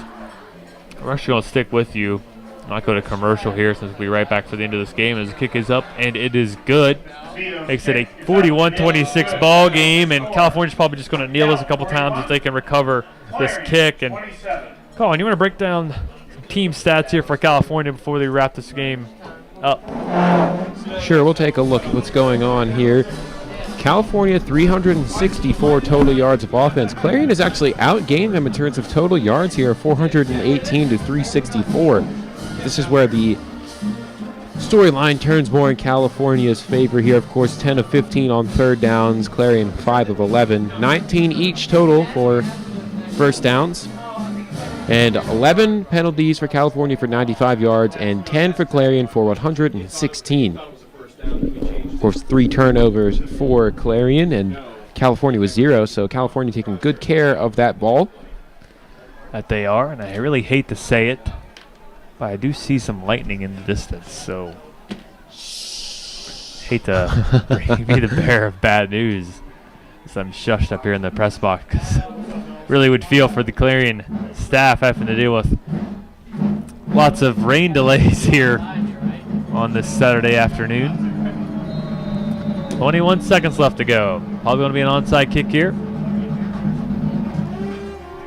We're actually going to stick with you. Not go to commercial here since we'll be right back for the end of this game as the kick is up, and it is good. Makes it a 41-26 ball game, and California's probably just going to kneel this a couple times if they can recover this kick. And Colin, you want to break down some team stats here for California before they wrap this game up?
Sure, we'll take a look at what's going on here. California, 364 total yards of offense. Clarion has actually outgained them in terms of total yards here, 418 to 364. This is where the storyline turns more in California's favor here. Of course, 10 of 15 on third downs. Clarion 5 of 11. 19 each total for first downs. And 11 penalties for California for 95 yards and 10 for Clarion for 116. Of course, 3 turnovers for Clarion, and California was 0, so California taking good care of that ball.
That they are, and I really hate to say it, but I do see some lightning in the distance, so hate to be the bearer of bad news as I'm shushed up here in the press box, because really would feel for the Clarion staff having to deal with lots of rain delays here on this Saturday afternoon. 21 seconds left to go. Probably going to be an onside kick here.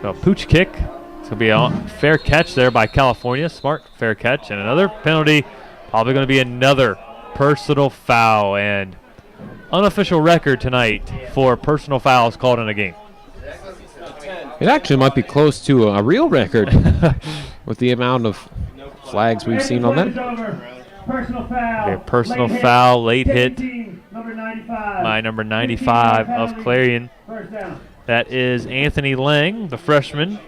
So pooch kick. It's going to be a fair catch there by California. Smart fair catch. And another penalty. Probably going to be another personal foul. And unofficial record tonight for personal fouls called in a game.
It actually might be close to a real record with the amount of flags we've seen on that.
Personal foul.
Okay, personal foul, late hit by number 95 of Clarion. That is Anthony Lang, the freshman,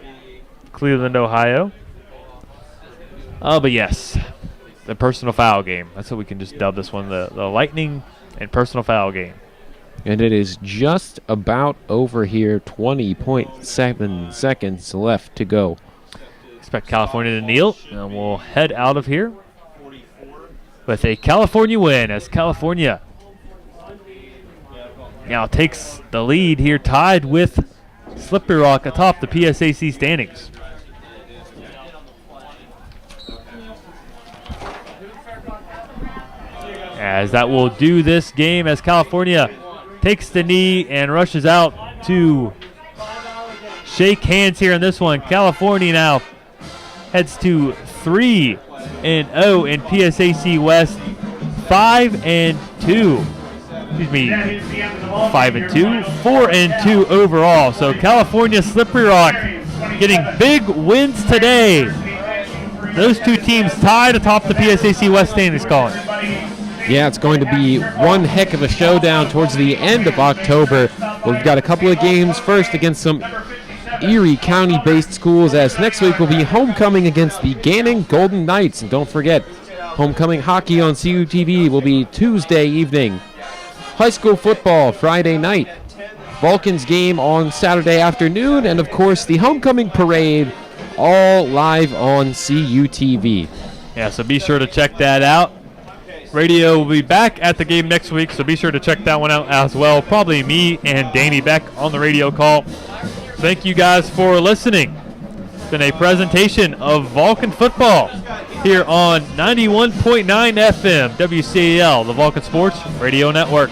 Cleveland, Ohio. But yes, the personal foul game. That's what we can just dub this one, the lightning and personal foul game.
And it is just about over here, 20.7 seconds left to go.
Expect California to kneel, and we'll head out of here with a California win as California now takes the lead here, tied with Slippery Rock atop the PSAC standings. As that will do this game as California takes the knee and rushes out to shake hands here in this one. California now heads to 3-0 in PSAC West, 5-2. Excuse me, 5-2, 4-2 overall. So California, Slippery Rock getting big wins today. Those two teams tied atop the PSAC West standings, Colin.
Yeah, it's going to be one heck of a showdown towards the end of October. We've got a couple of games first against some Erie County-based schools, as next week will be homecoming against the Gannon Golden Knights. And don't forget, homecoming hockey on CUTV will be Tuesday evening. High school football Friday night. Vulcans game on Saturday afternoon. And, of course, the homecoming parade all live on CUTV.
Yeah, so be sure to check that out. Radio will be back at the game next week, so be sure to check that one out as well. Probably me and Danny Beck on the radio call. Thank you guys for listening. It's been a presentation of Vulcan football here on 91.9 FM, WCAL, the Vulcan Sports Radio Network.